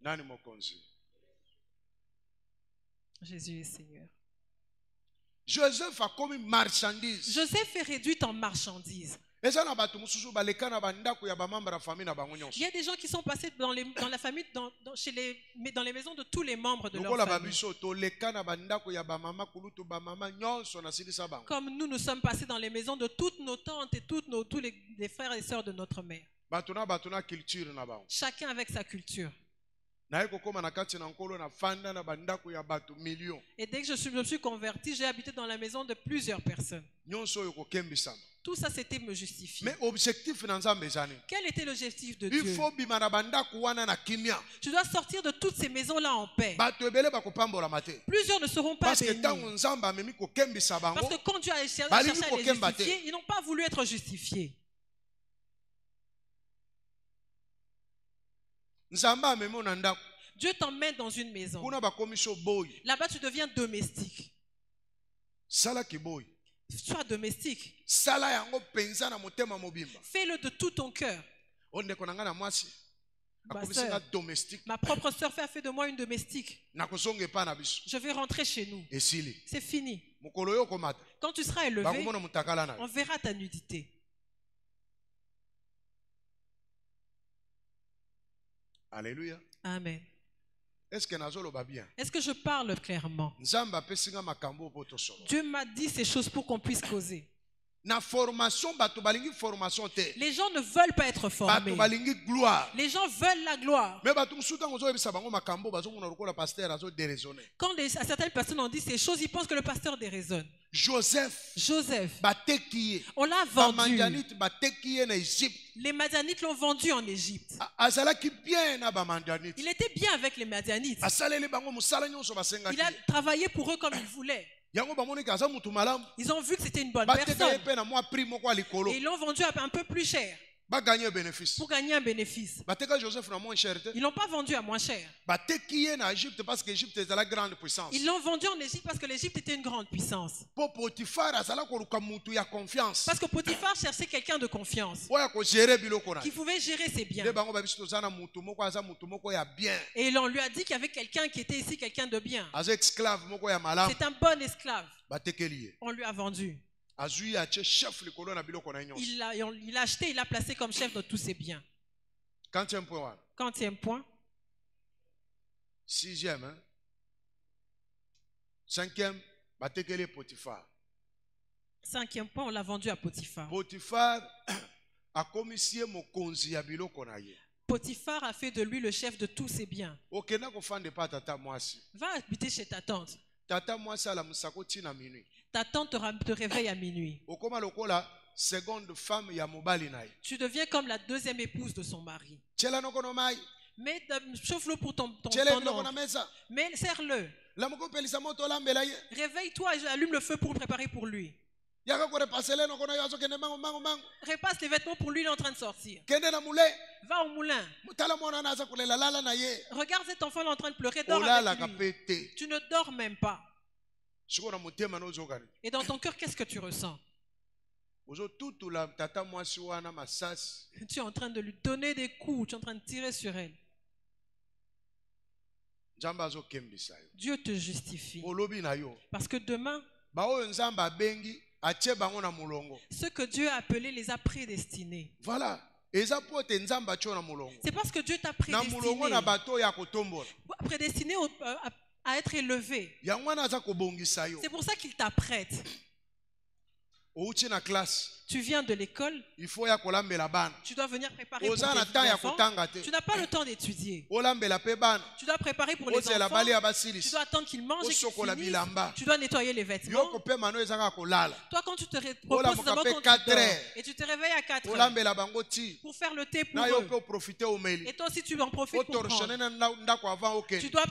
Nani mokonzi. Jésus est Seigneur. Joseph a commis marchandise. Joseph est réduit en marchandise. Il y a des gens qui sont passés dans la famille, dans les maisons de tous les membres de leur famille. Comme nous sommes passés dans les maisons de toutes nos tantes et tous les frères et sœurs de notre mère. Chacun avec sa culture. Et dès que je me suis converti, j'ai habité dans la maison de plusieurs personnes. Tout ça, c'était me justifier. Mais objectif quel était l'objectif de Dieu? Tu dois sortir de toutes ces maisons-là en paix. Plusieurs ne seront pas bénis. Parce que quand Dieu a cherché à les justifier, ils n'ont pas voulu être justifiés. Dieu t'emmène dans une maison. kuna bakomiso boy Là-bas, tu deviens domestique. sala kiboy Sois domestique. sala yango penza na motema mobimba Fais-le de tout ton cœur. ondeko na nga na mwasi Ma akomisinga sœur, domestique ma propre sœur a fait de moi une domestique. nakozonga epa na biso Je vais rentrer chez nous. esili C'est fini. mokolo yo komata Quand tu seras élevé, bakomona mutakala na on verra ta nudité. Alléluia. Amen. Est-ce que nazoloba bien? Est-ce que je parle clairement? Nzambe apesinga makambo po tosolo. Dieu m'a dit ces choses pour qu'on puisse causer. Na formation bato balingi formation te. Les gens ne veulent pas être Bato formés. balingi gloire. Les gens veulent la gloire. Mais bato musuta ngozo ebisa bango makambo bazomona lokola pasteur azo déraisonner. Quand certaines personnes ont dit ces choses, ils pensent que le pasteur déraisonne. Joseph Joseph, batekiye. on l'a Ba vendu. Mandianite batekiye na Égypte. Les Madianites l'ont vendu en Égypte. Azalaki bien na ba Mandianite. Il était bien avec les Madianites. Asaleli bango musala nyonso basengaki. Il a travaillé pour eux comme il voulait. Yango bamoni kaza mutu malamu. Ils ont vu que c'était une bonne Bateka personne. yepe na mwa prix moko alikolo. Et ils l'ont vendu à un peu plus cher Ba gagner bénéfice. pour gagner un bénéfice. Bateka Joseph na moins cher te. Ils l'ont pas vendu à moins cher. Batekiye na Égypte parce que Égypte est la grande puissance. Ils l'ont vendu en Égypte parce que l'Égypte était une grande puissance. Po Potifar azala koluka mutu ya confiance. Parce que Potiphar cherchait quelqu'un de confiance Oya ko gérer biloko na. qui pouvait gérer ses biens. De bango babiso zana mutu moko aza mutu moko ya bien. Et on lui a dit qu'il y avait quelqu'un qui était ici, quelqu'un de bien. Aza esclave moko ya malamu. C'est un bon esclave. Batekeli. On lui a vendu. Azui ache chef likolo na biloko na nyonso. Il a acheté, il a placé comme chef de tous ses biens. Quantième point wana? Quantième point. Sixième, hein? Cinquième, batekeli Potifar. Cinquième point, on l'a vendu à Potiphar. Potifar akomisie mokonzi ya biloko na ye. Potiphar a fait de lui le chef de tous ses biens. Okenda kofanda pa tata mwasi. Va habiter chez ta tante. Tata mwasi ala musako tina minuit. Ta tante te réveille à minuit. Okoma lokola seconde femme ya mobali na ye. Tu deviens comme la deuxième épouse de son mari. Tshela noko no mai. Mais chauffe-le pour ton Tshela biloko na oncle. mesa. Mais serre-le. La moko pelisa moto lambela ye. Réveille-toi et allume le feu pour le préparer pour lui. Yaka ko repasele noko na yo azokende mango mango mango. Repasse les vêtements pour lui, il est en train de sortir. Kende na mule. Va au moulin. Mutala mwana na aza kolela lala na ye. Regarde cet enfant là en train de pleurer. Dors Olala avec lui. kapete. Tu ne dors même pas. Siko na mutema no zokani. Et dans ton cœur, qu'est-ce que tu ressens? Ozo tutula tata mwasi wana masasi. Tu es en train de lui donner des coups. Tu es en train de tirer sur elle. Nzambe azokembisa yo. Dieu te justifie. Olobi na yo. Parce que demain, Ba oyo nzambe abengi atie bango na mulongo. ce que Dieu a appelé les a prédestinés. Voilà. Eza pote nzambe atio na mulongo. C'est parce que Dieu t'a Na mulongo na prédestiné. bato ya kotombola. Prédestiné à être élevé. Yango wana aza kobongisa yo. C'est pour ça qu'il t'apprête. Outi na classe. Tu viens de l'école, Il faut ya kolambela bana. tu dois venir préparer pour Oza na tes temps ya enfants. kotanga te. Tu n'as pas le temps d'étudier. Olambela pe bana. Tu dois préparer pour les Ozela enfants. bali ya Tu basilis. dois attendre qu'ils mangent et qu'ils Osokola finissent. bilamba. Tu dois nettoyer les vêtements. Yoko pe mano ezanga kolala. Toi, quand tu te Ola reposes seulement mokape quand 4 tu dors, heures. et tu te réveilles à 4 heures Olambela bango ti. pour faire le thé pour Na yo eux. pe profiter omeli. Et toi aussi, tu en profites pour Otorshone prendre. na ndako avant OK. Tu dois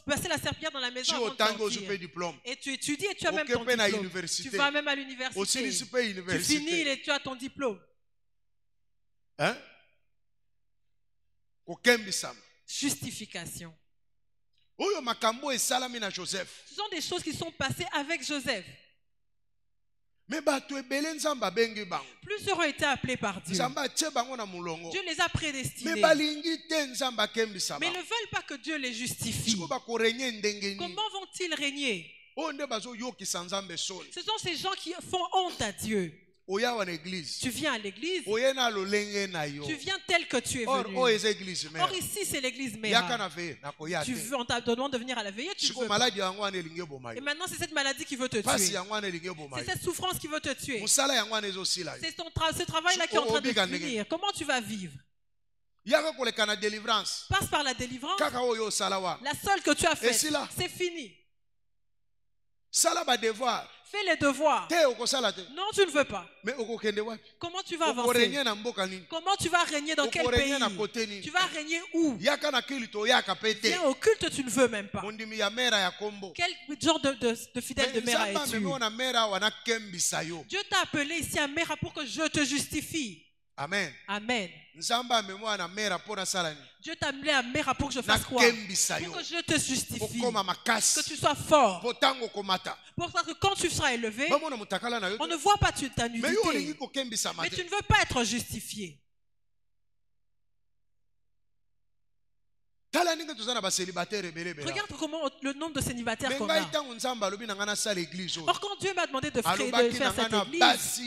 passer la serpillière dans la maison Ti avant de otango ozupe sortir. diplôme. Et tu étudies et tu as même Ok, ton pe na diplôme. université. Tu vas même à l'université. Osilisi pe Tu finis université. et tu as ton diplôme. Hein? Kokembisama. Justification. Oyo makambo esalami na Joseph. Ce sont des choses qui sont passées avec Joseph. Mais bato ebele nzambe abengi bango. Plusieurs ont été appelés par Dieu. Nzambe atie bango na mulongo. Dieu les a prédestinés. Mais balingi te nzambe akembisa Mais ils bango. ne veulent pas que Dieu les justifie. Siko bakorenye ndenge nini? Comment vont-ils régner? Oyo nde bazoyokisa nzambe soni. Ce sont ces gens qui font honte à Dieu. Oya wana église. Tu viens à l'église, Oye na lolenge na yo. tu viens tel que tu es Or venu. oyo eza église mère. Or ici, c'est l'église Yaka Mera. na veye na koya Tu te. veux, on te demande de venir à la veillée, tu Siko veux. maladi yango wana elingi eboma Et yo. maintenant, c'est cette maladie qui veut te Pasi tuer. yango wana elingi eboma C'est yo. cette souffrance qui veut te tuer. Mosala yango wana ezosila yo. C'est ce travail-là qui est en train de Obiga ndenge. finir. Comment tu vas vivre? Yaka koleka na délivrance. Passe par la délivrance. Kaka oyo osala wa. La seule que tu as faite, c'est là. c'est fini. Sala ba devoir. Fais les devoirs. Te okosala te. Non, tu ne veux pas. Mais okokende wapi? Comment tu vas avancer? Okorenye na mboka nini? Comment tu vas régner dans quel Okorenye pays? na kote nini? Tu vas régner où? Yaka na kilito yaka pete. Viens au culte, tu ne veux même pas. Mondimi ya mera ya kombo. Quel genre de fidèle de Mera Nzambe es-tu? amemi wana mera wana kembisa yo. Dieu t'a appelé ici à Mera pour que je te justifie. Amen. Amen. Nzamba mémoire na mera pour salani. Dieu t'a amené à Mera pour que je fasse quoi? Pour que je te justifie. Que tu sois fort. Pour que quand tu seras élevé, on ne voit pas ta nudité. Mais tu ne veux pas être justifié. Regarde comment le nombre de célibataires qu'on a. Or, quand Dieu m'a demandé de faire cette église,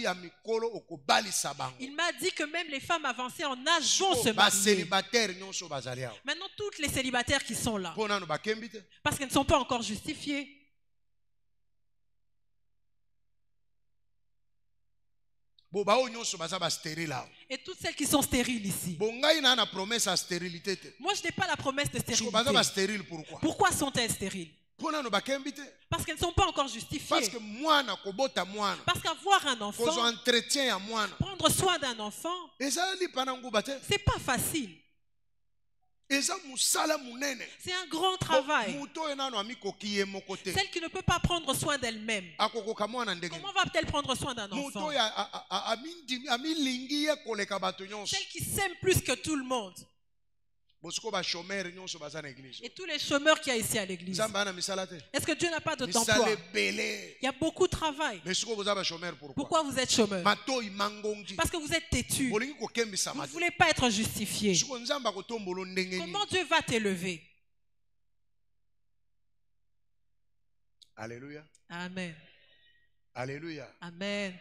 il m'a dit que même les femmes avancées en âge vont se marier. Maintenant, toutes les célibataires qui sont là, parce qu'elles ne sont pas encore justifiées. Et toutes celles qui sont stériles ici. Moi, je n'ai pas la promesse de stérilité. Pourquoi sont-elles stériles? Parce qu'elles ne sont pas encore justifiées. Parce qu'avoir un enfant, prendre soin d'un enfant, c'est pas facile. C'est un grand travail. Celle qui ne peut pas prendre soin d'elle-même, comment va-t-elle prendre soin d'un enfant? Celle qui s'aime plus que tout le monde. Et tous les chômeurs qu'il y a ici à l'église. Est-ce que Dieu n'a pas d'emploi? Il y a beaucoup de travail. Pourquoi vous êtes chômeur? Parce que vous êtes têtu. Vous ne voulez pas être justifié. Comment Dieu va t'élever? Alléluia. Amen. Alléluia. Amen.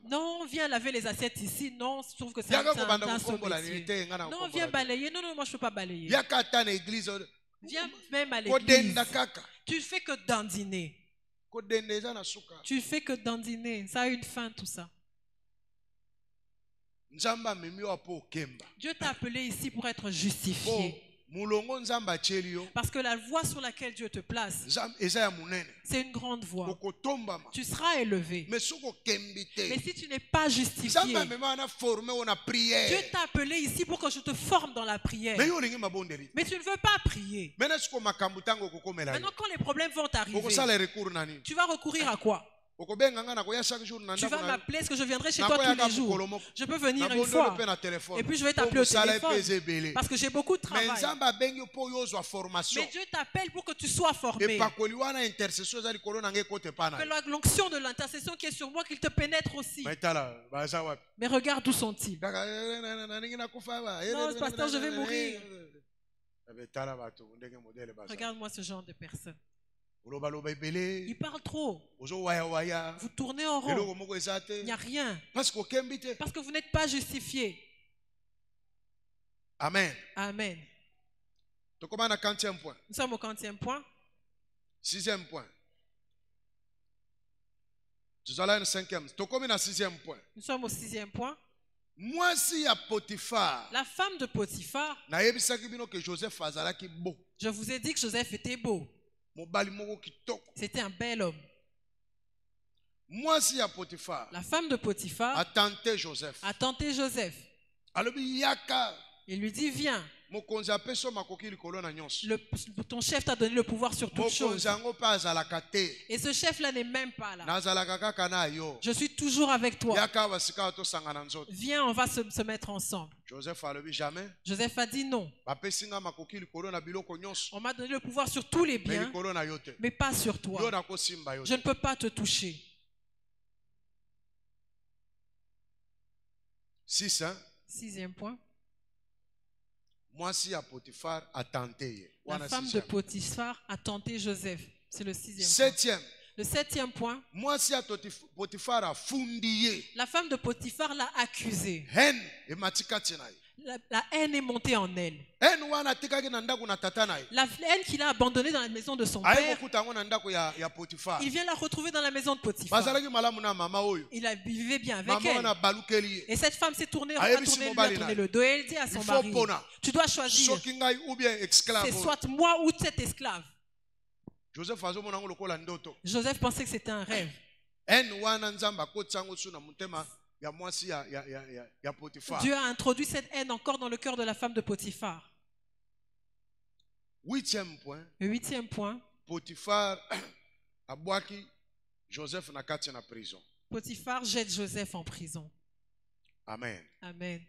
Non, viens laver les assiettes ici. Non, je trouve que c'est un sommetier. Non, viens balayer. Non, moi je ne peux pas balayer. Viens même à l'église. Tu fais que dandiner. Tu fais que dandiner. Ça a une fin, tout ça. Dieu t'a appelé ici pour être justifié. Parce que la voie sur laquelle Dieu te place, c'est une grande voie. Tu seras élevé. Mais si tu n'es pas justifié, Dieu t'a appelé ici pour que je te forme dans la prière. Mais tu ne veux pas prier. Maintenant, quand les problèmes vont arriver, tu vas recourir à quoi? Tu vas m'appeler, est-ce que je viendrai chez toi tous les jours? Je peux venir une fois. Et puis je vais t'appeler au téléphone. Parce que j'ai beaucoup de travail. Mais Dieu t'appelle pour que tu sois formé. Que l'onction de l'intercession qui est sur moi, qu'il te pénètre aussi. Mais regarde, où sont-ils? Non, pasteur, je vais mourir. Regarde-moi ce genre de personnes. Il parle trop. Vous tournez en rond. Il n'y a rien. Parce que vous n'êtes pas justifié. Amen. Amen. Nous sommes au 40e point. 6e point. Nous allons au 5e. Nous sommes au 6e point. La femme de Potiphar. Je vous ai dit que Joseph était beau. C'était un bel homme. La femme de Potiphar a tenté Joseph. Il lui dit, viens. Ton chef t'a donné le pouvoir sur toutes choses. Et ce chef-là n'est même pas là. Je suis toujours avec toi. Viens, on va se mettre ensemble. Joseph a dit non. On m'a donné le pouvoir sur tous les biens, mais pas sur toi. Je ne peux pas te toucher. 6e point. La femme de Potiphar a tenté Joseph. C'est le 6e point. Le 7e point. La femme de Potiphar l'a accusé. La haine est montée en elle. La haine qu'il a abandonnée dans la maison de son père, il vient la retrouver dans la maison de Potiphar. Il vivait bien avec elle. Et cette femme s'est tournée, lui a tourné le dos et elle dit à son mari, tu dois choisir, c'est soit moi ou cet esclave. Joseph pensait que c'était un rêve. Dieu a introduit cette haine encore dans le cœur de la femme de Potiphar. 8e point. Le 8e point. Potiphar a boaki Joseph na kati na prison. Potiphar jette Joseph en prison. Amen. Amen.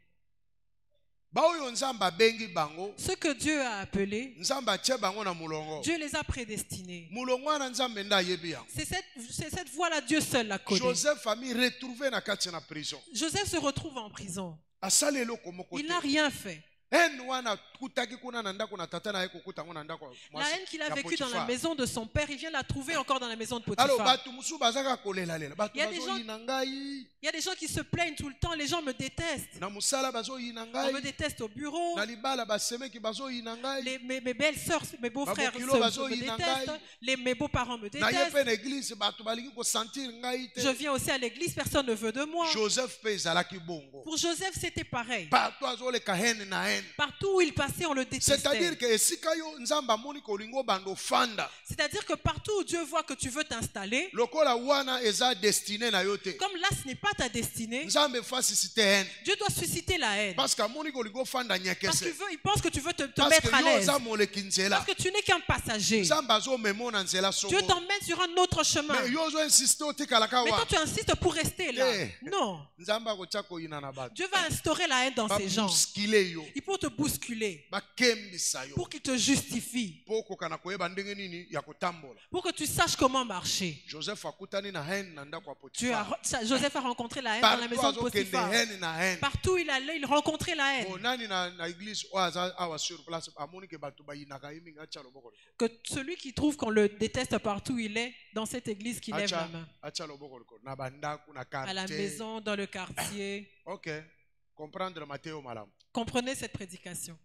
Baoyo nzamba bengi bango. Ce que Dieu a appelé, Nzamba tie bango na mulongo. Dieu les a prédestinés. Mulongo na nzambe nda yebiya. C'est cette voie-là, Dieu seul la connaît. Joseph a mis retrouvé na kati na prison. Joseph se retrouve en prison. Asalelo komoko. Il n'a rien fait. La haine qu'il a vécue dans la maison de son père, il vient la trouver encore dans la maison de Potiphar. Il y a des gens qui se plaignent tout le temps, les gens me détestent. On me déteste au bureau. Mes belles sœurs, mes beaux-frères me détestent. Mes beaux-parents me détestent. Je viens aussi à l'église, personne ne veut de moi. Pour Joseph, c'était pareil. Partout où il passait, on le détestait. C'est-à-dire que partout où Dieu voit que tu veux t'installer, comme là ce n'est pas ta destinée, Dieu doit susciter la haine. Parce qu'il pense que tu veux te mettre à l'aise. Parce que tu n'es qu'un passager. Dieu t'emmène sur un autre chemin. Mais toi tu insistes pour rester là. Non. Dieu va instaurer la haine dans ces gens. Il faut te bousculer pour qu'il te justifie, pour que tu saches comment marcher. Joseph a rencontré la haine dans la maison de Potiphar. Partout où il allait, il rencontrait la haine. Que celui qui trouve qu'on le déteste partout où il est, dans cette église, qui lève la main. À la maison, dans le quartier. Ok. Comprendre Matthieu Malam. Comprenez cette prédication.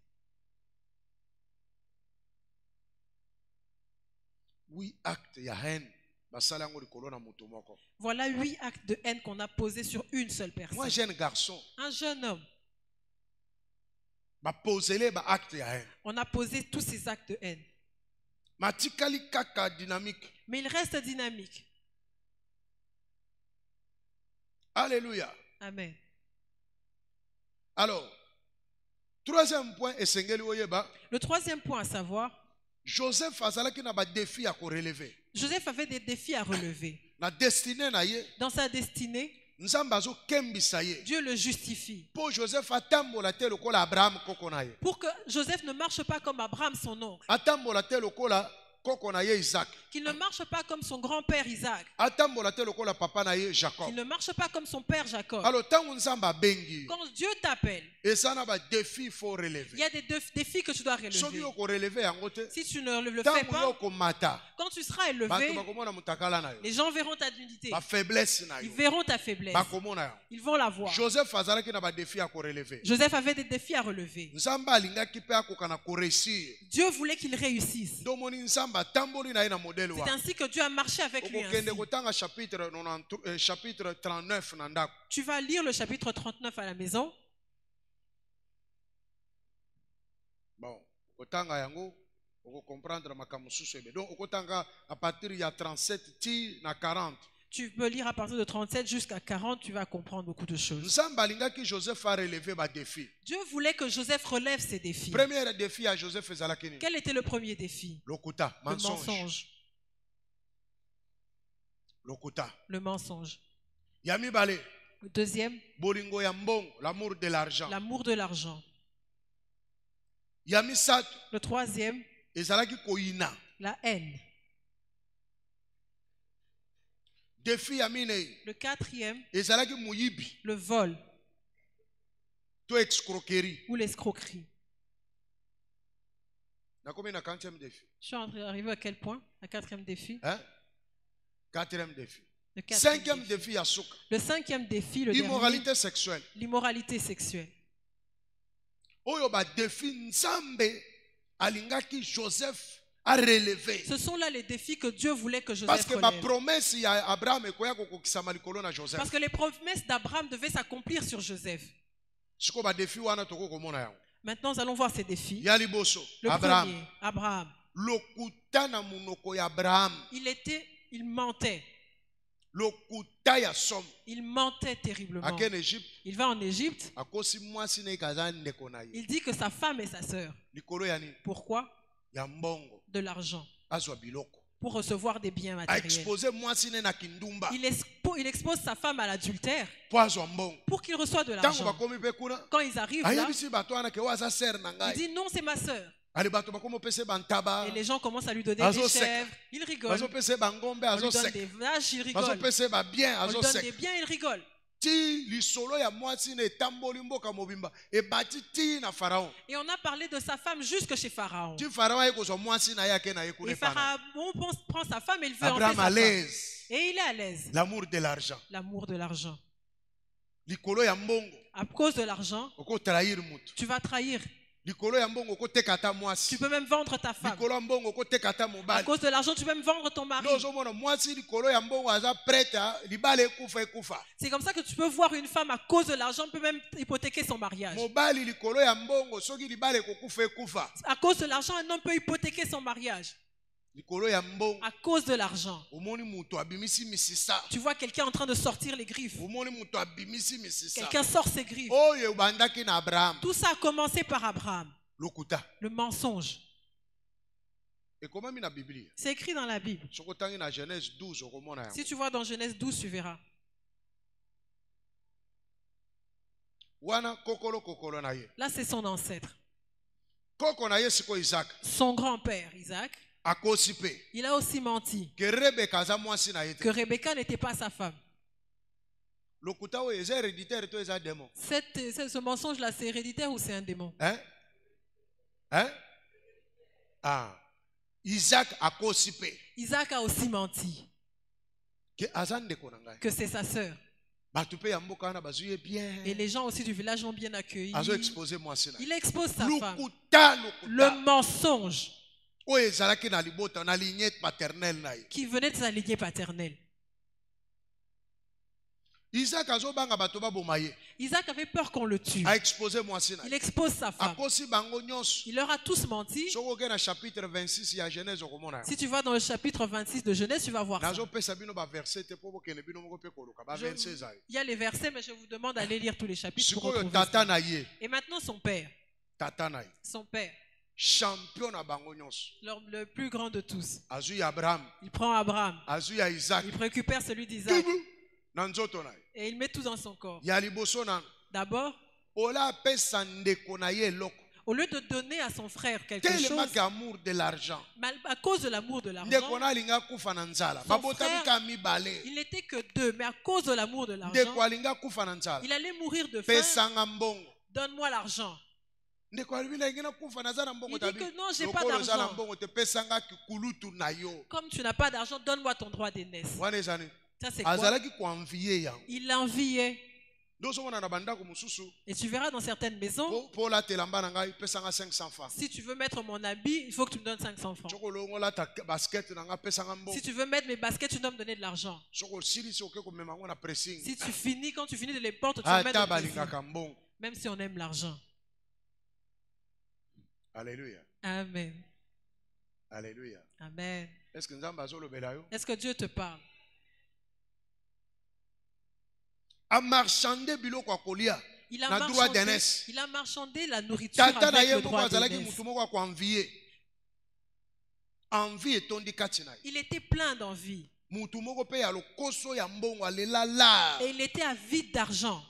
Voilà 8 actes de haine qu'on a posés sur une seule personne. Un jeune garçon. Un jeune homme. On a posé tous ces actes de haine. Mais il reste dynamique. Alléluia. Amen. Alors, troisième point, le troisième point à savoir, Joseph avait des défis à relever. Dans sa destinée, Dieu le justifie. Pour que Joseph ne marche pas comme Abraham, son oncle. Qu'il ne marche pas comme son grand-père Isaac. Qu'il ne marche pas comme son père Jacob. Quand Dieu t'appelle, il y a des défis que tu dois relever. Si tu ne le fais pas, quand tu seras élevé, les gens verront ta dignité. Ils verront ta faiblesse. Ils vont la voir. Joseph avait des défis à relever. Dieu voulait qu'il réussisse. C'est ainsi que Dieu a marché avec lui. Chapitre 39. Tu vas lire le chapitre 39 à la maison. Bon, comprendre donc à partir de 37 à 40. Tu peux lire à partir de 37 jusqu'à 40, tu vas comprendre beaucoup de choses. Dieu voulait que Joseph relève ses défis. Premier défi à Joseph. Quel était le premier défi? Le mensonge. Le mensonge. Le deuxième, l'amour de l'argent. L'amour de l'argent. Le troisième, la haine. Le quatrième, le vol ou l'escroquerie. Je suis arrivé à quel point? Le quatrième défi. Quatrième défi. Cinquième défi, le cinquième défi, l'immoralité sexuelle. L'immoralité sexuelle. Joseph a relevé. Ce sont là les défis que Dieu voulait que Joseph relève. Parce que les promesses d'Abraham devaient s'accomplir sur Joseph. Maintenant, nous allons voir ces défis. Le premier, Abraham. Il mentait. Il mentait terriblement. Il va en Égypte. Il dit que sa femme est sa sœur. Pourquoi? De l'argent. Pour recevoir des biens matériels. il expose sa femme à l'adultère po azwa mbongo. pour qu'il reçoive de Ntango l'argent. bakomi pe kuna Quand ils arrivent là, ayebisi bato wana ke oyo aza sere na il ngai. dit non, c'est ma sœur. Ale bato bakomi opesa bantaba Et les gens commencent à lui donner Azo des sec. chèvres. Il rigole. bazopesa bangombe On lui donne azoseka des vaches, il rigole. bazopesa babien On lui donne des azoseka biens, il rigole. ti lisolo ya mwasi na etamboli mboka mobimba ebati ti na Pharaon. Et on a parlé de sa femme jusque chez Pharaon. Ti Pharaon aye kozwa mwasi na ye ake na ye kuna Et efana. Pharaon prend sa femme et il veut enlever Abraham sa à femme. l'aise. Et il est à l'aise. L'amour de l'argent. L'amour de l'argent. Likolo ya mbongo À cause de l'argent, oko trahir mutu. tu vas trahir. Likolo ya mbongo oko tekata Tu mwasi. peux même vendre ta femme. Likolo ya mbongo oko tekata À mobali. cause de l'argent, tu peux même vendre ton mari. Lozo mona mwasi likolo ya mbongo aza prête libala ekufa. C'est comme ça que tu peux voir une femme à cause de l'argent peut même hypothéquer son mariage. Mobali likolo ya mbongo soki libala ekufa. À cause de l'argent, un homme peut hypothéquer son mariage. Likolo ya mbongo À cause de l'argent. omoni mutu abimisi misisa. Tu vois quelqu'un en train de sortir les griffes. Omoni mutu abimisi misisa. Quelqu'un sort ses griffes. Oyo bandaki na Abraham. Tout ça a commencé par Abraham. Lokuta. Le mensonge. Ekomami na Biblia. C'est écrit dans la Bible. Sokotangi na Genèse 12 okomona yango. Si tu vois dans Genèse 12, tu verras. Wana kokolo na ye. Là, c'est son ancêtre. Koko na ye siko Isaac. Son grand-père, Isaac, Akosi pe. il a aussi menti Que Rebeka aza mwasi na ye te. que Rebecca n'était pas sa femme. Lokuta oyo eza héréditaire to eza démon. Ce mensonge-là, c'est héréditaire ou c'est un démon? Hein? Ah. Isaac akosi pe. Isaac a aussi menti Que aza ndeko na ngai. que c'est sa sœur. Bato pe ya mboka wana bazuye bien. Et les gens aussi du village l'ont bien accueilli. Azo exposer mwasi na ye. Il expose sa femme. Lokuta. Le mensonge Oyo ezalaki na libota na lignée paternelle na ye. qui venait de sa lignée paternelle. Isaac azobanga bato baboma ye. Isaac avait peur qu'on le tue. A exposer mwasi na Il ye. expose sa femme. Akosi bango nyonso. Il leur a tous menti. Soko ke na chapitre 26 ya Genèse okomona. Si tu vas dans le chapitre 26 de Genèse, tu vas voir ça. Nazo pesa bino ba verset te po bokene bino moko pe koluka ba 26 ayo. Il y a les versets, mais je vous demande d'aller lire tous les chapitres pour Sikoyo retrouver tata ça. na ye. Et maintenant, son père. Tata na ye. Son père, Champion na bango nyonso. le plus grand de tous. Azui Abraham, Il prend Abraham. azui Isaac. Il récupère celui d'Isaac. Na nzoto na ye. Et il met tout dans son corps. Ya liboso na D'abord, ola pesa ndeko na ye eloko. au lieu de donner à son frère quelque Tellement chose, qu'amour de l'argent. à cause de l'amour de Ndeko l'argent, na alinga kufa na nzala. Son Babotami frère, ka mibale. il n'était que deux, mais à cause de l'amour de l'argent, Ndeko alinga kufa na nzala. il allait mourir de faim. Pesanga mbongo. Donne-moi l'argent. Ndeko alibina ingena kufa na zala mbongo Il dit tabi. que non, j'ai pas Lokolo zala d'argent. mbongo te pesanga kikulutu na yo. Comme tu n'as pas d'argent, donne-moi ton droit d'aînesse. Wana ezani. Ça, c'est quoi? Azalaki kuenvier yango. Il l'enviait. Ndozomona na bandako mususu. Et tu verras dans certaines maisons, Po la telamba na ngai pesanga 500 francs. si tu veux mettre mon habit, il faut que tu me donnes 500 francs. Soko longola ta basket na nga pesanga mbongo. Si tu veux mettre mes baskets, tu dois me donner de l'argent. Soko silisi oke ko mema ngo na pressing. Si tu finis, quand tu finis de les portes, tu vas mettre Ata le pressing. balingaka mbongo. Même si on aime l'argent. Alléluia. Amen. Alléluia. Amen. Est-ce que nzamba azolobela yo? Est-ce que Dieu te parle? A marchander biloko akolia. Il a, Na droit marchandé, d'aînesse. il a marchandé la nourriture Tata na avec ye le moko droit azalaki d'aînesse. mutu moko akuenvier. Envie etondi kati na ye. Il était plein d'envie. Mutu moko pe ya lokoso ya mbongo alela la. Et il était avide d'argent.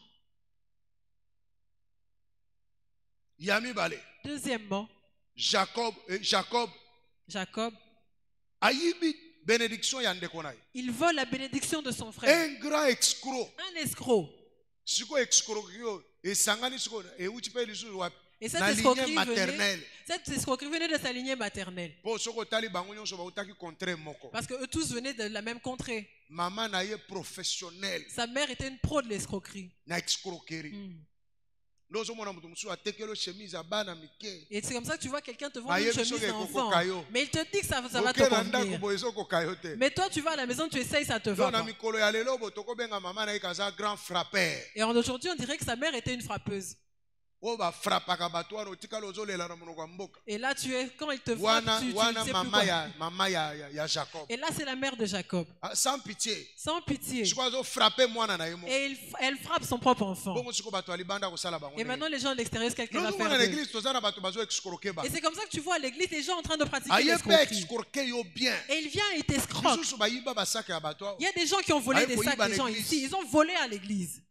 Ya mibale. Deuxièmement, Jacob Jacob, ayibi bénédiction ya ndeko na ye. il vole la bénédiction de son frère. Un grand escroc. Un escroc. Siko escroquerie yo esangani siko euti pe lisusu wapi? Et Na lignée maternelle. cette escroquerie venait de sa lignée maternelle. Po soko tali bango nyonso bautaki contre moko. Parce que eux tous venaient de la même contrée. Maman na ye professionnel Sa mère était une pro de l'escroquerie. na escroquerie. Ndozomona mutu mususu atekelo chemise ya bana mike. Et c'est comme ça que tu vois quelqu'un te vendre Aye une biso chemise ke d'enfant. kokokayo. Mais il te dit que ça va te Oke na ndako convenir. boyo kokayo te. Mais toi, tu vas à la maison, tu essayes, ça te va Donc na pas. mikolo ya lelo bo toko benga maman na ye kaza grand frappeur. Et aujourd'hui, on dirait que sa mère était une frappeuse. Et là, quand il te frappe, tu ne sais plus quoi. Et là, c'est la mère de Jacob. Sans pitié. Sans pitié. Et elle frappe son propre enfant. Et maintenant, les gens de l'extérieur, quelqu'un va faire d'eux. Et c'est comme ça que tu vois à l'église les gens en train de pratiquer l'escroquerie. Et il vient et t'escroque. Il y a des gens qui ont volé des sacs des gens ici. Ils ont volé à l'église.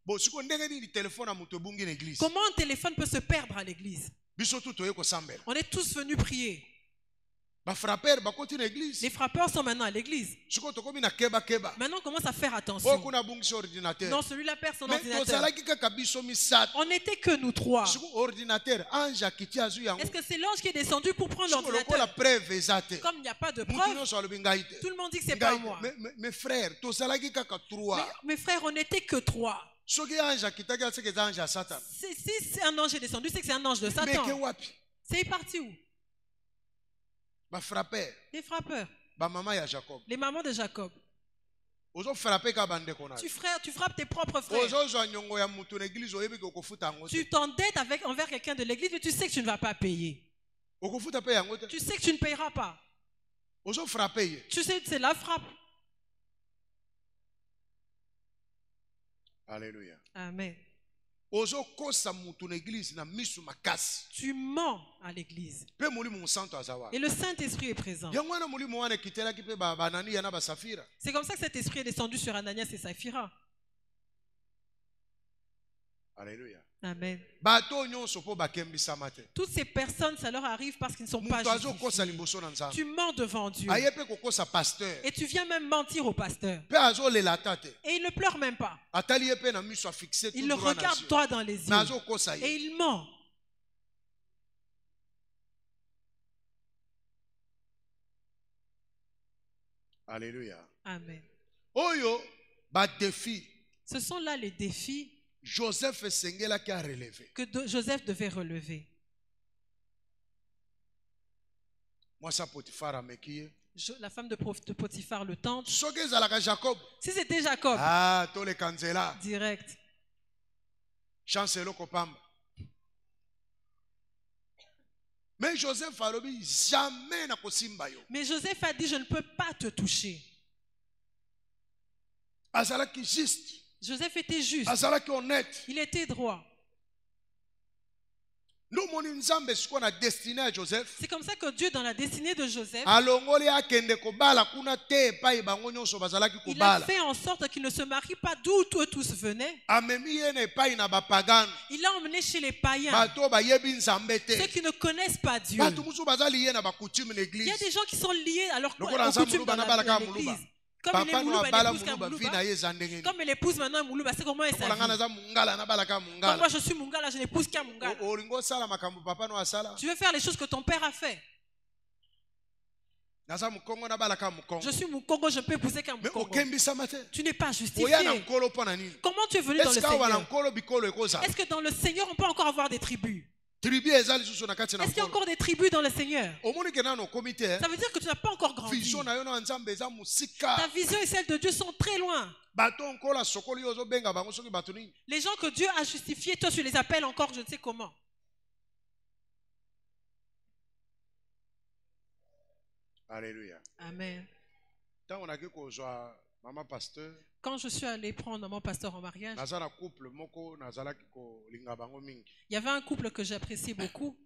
Comment un téléphone peut se perdre à l'église? On est tous venus prier. Les frappeurs sont maintenant à l'église. Maintenant, on commence à faire attention. Non, celui-là perd son ordinateur. On n'était que nous trois. Est-ce que c'est l'ange qui est descendu pour prendre l'ordinateur? Comme il n'y a pas de preuve, tout le monde dit que c'est pas moi. Mes frères, on n'était que trois. Si c'est un ange est descendu, c'est que c'est un ange de Satan. C'est parti où? Les frappeurs. Les mamans de Jacob. Tu frappes tes propres frères. Tu t'endettes envers quelqu'un de l'église, mais tu sais que tu ne vas pas payer. Tu sais que tu ne payeras pas. Tu sais que c'est la frappe. Alléluia. Amen. Tu mens à l'église. Et le Saint-Esprit est présent. C'est comme ça que cet esprit est descendu sur Ananias et Saphira. Alléluia. Amen. Toutes ces personnes, ça leur arrive parce qu'ils ne sont pas justifiés. Tu mens devant Dieu. Et tu viens même mentir au pasteur. Et il ne pleure même pas. Il le regarde toi dans les yeux. Et il ment. Alléluia. Amen. Défi. Ce sont là les défis Joseph Sengela qui a relevé. Que Joseph devait relever. Moi, ça Potiphar a méquillé. La femme de Potiphar le tente. Jacob. Si c'était Jacob. Ah, tous les canzela. Direct. Chancelo Kopamba. Mais Joseph a dit jamais na kosimbayo. Mais Joseph a dit je ne peux pas te toucher. Azala qui juste. Joseph était juste. Il était droit. C'est comme ça que Dieu, dans la destinée de Joseph, il a fait en sorte qu'il ne se marie pas d'où tous venaient. Il l'a emmené chez les païens, ceux qui ne connaissent pas Dieu. Il y a des gens qui sont liés à leur coutume dans l'église. Comme il épouse maintenant Moulouba, c'est comment elle s'appelle. Comme moi je suis Mungala, je n'épouse qu'un Mungala. Tu veux faire les choses que ton père a fait. Je suis Mukongo, je peux épouser qu'un Mukongo. Tu n'es pas justifié. Comment tu es venu dans le Seigneur? Est-ce que dans le Seigneur on peut encore avoir des tribus? Est-ce qu'il y a encore des tribus dans le Seigneur? Ça veut dire que tu n'as pas encore grandi. Ta vision et celle de Dieu sont très loin. Les gens que Dieu a justifiés, toi tu les appelles encore je ne sais comment. Alléluia. Amen. Quand je suis allé prendre maman pasteur en mariage, il y avait un couple que j'appréciais beaucoup.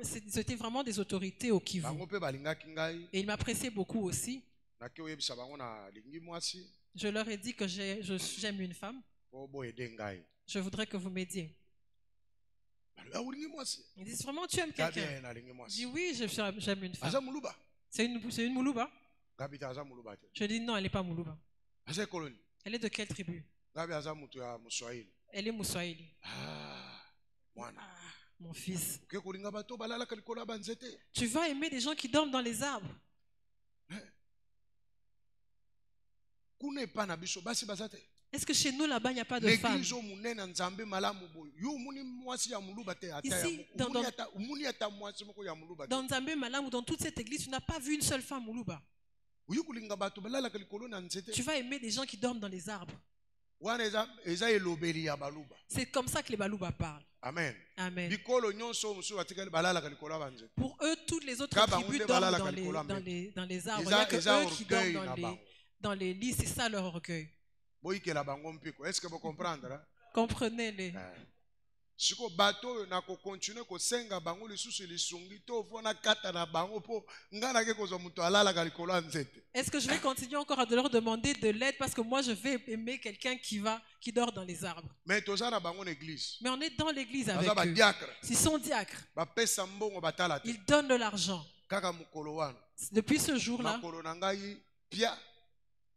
C'était vraiment des autorités au Kivu. Et ils m'appréciaient beaucoup aussi. Je leur ai dit que j'aime une femme. Je voudrais que vous m'aidiez. Ils disent vraiment tu aimes quelqu'un? Je dis oui, j'aime une femme. C'est une Moulouba? Je dis non, elle n'est pas Moulouba. Elle est de quelle tribu? Elle est Moussoaïli. Mon fils. Tu vas aimer des gens qui dorment dans les arbres. Est-ce que chez nous là-bas il n'y a pas de femmes? Ici, dans Nzambé Malam ou dans toute cette église, tu n'as pas vu une seule femme Moulouba. Tu vas aimer des gens qui dorment dans les arbres. C'est comme ça que les Balouba parlent. Amen. Amen. Pour eux, toutes les autres tribus dorment dans les arbres. Il n'y a que eux qui dorment dans les lits. C'est ça leur orgueil. Est-ce que vous comprenez? Comprenez-les. Siko bato na ko continuer ko senga bango lisusu lisungi to fona kata na bango po ngana ke kozo muto alala kalikolo nzete. Est-ce que je vais continuer encore à leur demander de l'aide parce que moi je vais aimer quelqu'un qui dort dans les arbres. Mais toza na bango l'église. Mais on est dans l'église avec eux. Ils sont diacres. Ba pesa mbongo batala te. Ils donnent de l'argent. Kaka mukolo wana. Depuis ce jour-là, makolo na ngai pia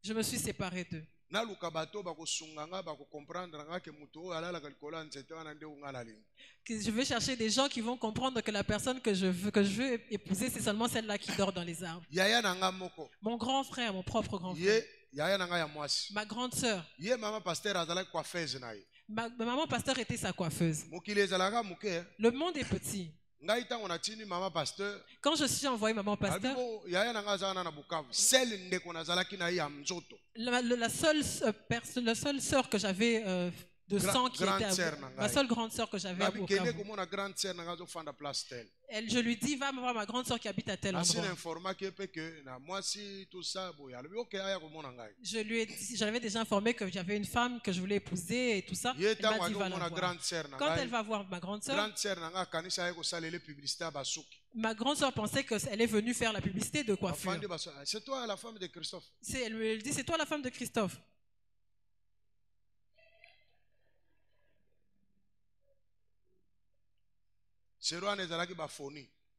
je me suis séparé d'eux. Je vais chercher des gens qui vont comprendre que la personne que je veux épouser, c'est seulement celle-là qui dort dans les arbres. Mon grand frère, mon propre grand frère. Ma grande sœur. Ma maman pasteur était sa coiffeuse. Le monde est petit. Quand je suis envoyé maman pasteur, la seule sœur que j'avais de sang qui était ma seule grande sœur que j'avais à Bukavu. Je lui dis, va voir ma grande sœur qui habite à tel endroit. J'avais déjà informé que j'avais une femme que je voulais épouser et tout ça. Elle m'a dit, va la voir. Quand elle va voir ma grande sœur, ma grande sœur pensait qu'elle est venue faire la publicité de coiffure. C'est toi la femme de Christophe. Elle me dit, c'est toi la femme de Christophe.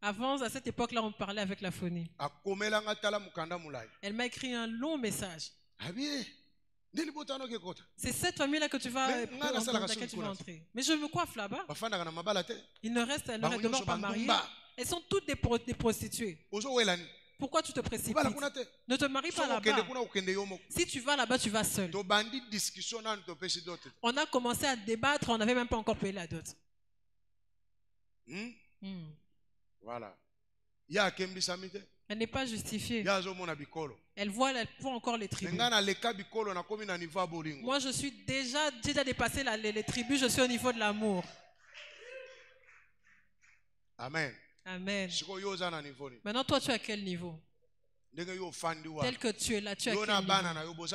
Avant, à cette époque-là, on parlait avec la phonie. Elle m'a écrit un long message. C'est cette famille-là que tu vas dans laquelle tu vas entrer. Mais je me coiffe là-bas. Il ne reste, elles ne demeurent pas mariées. Elles sont toutes des prostituées. Pourquoi tu te précipites? Ne te marie pas là-bas. Si tu vas là-bas, tu vas seul. On a commencé à débattre, on n'avait même pas encore payé la dot. Voilà. Elle n'est pas justifiée. Elle voit encore les tribus. Moi, je suis déjà dépassé les tribus, je suis au niveau de l'amour. Amen. Amen. Maintenant, toi, tu es à quel niveau? Tel que tu es là, tu es à quel niveau?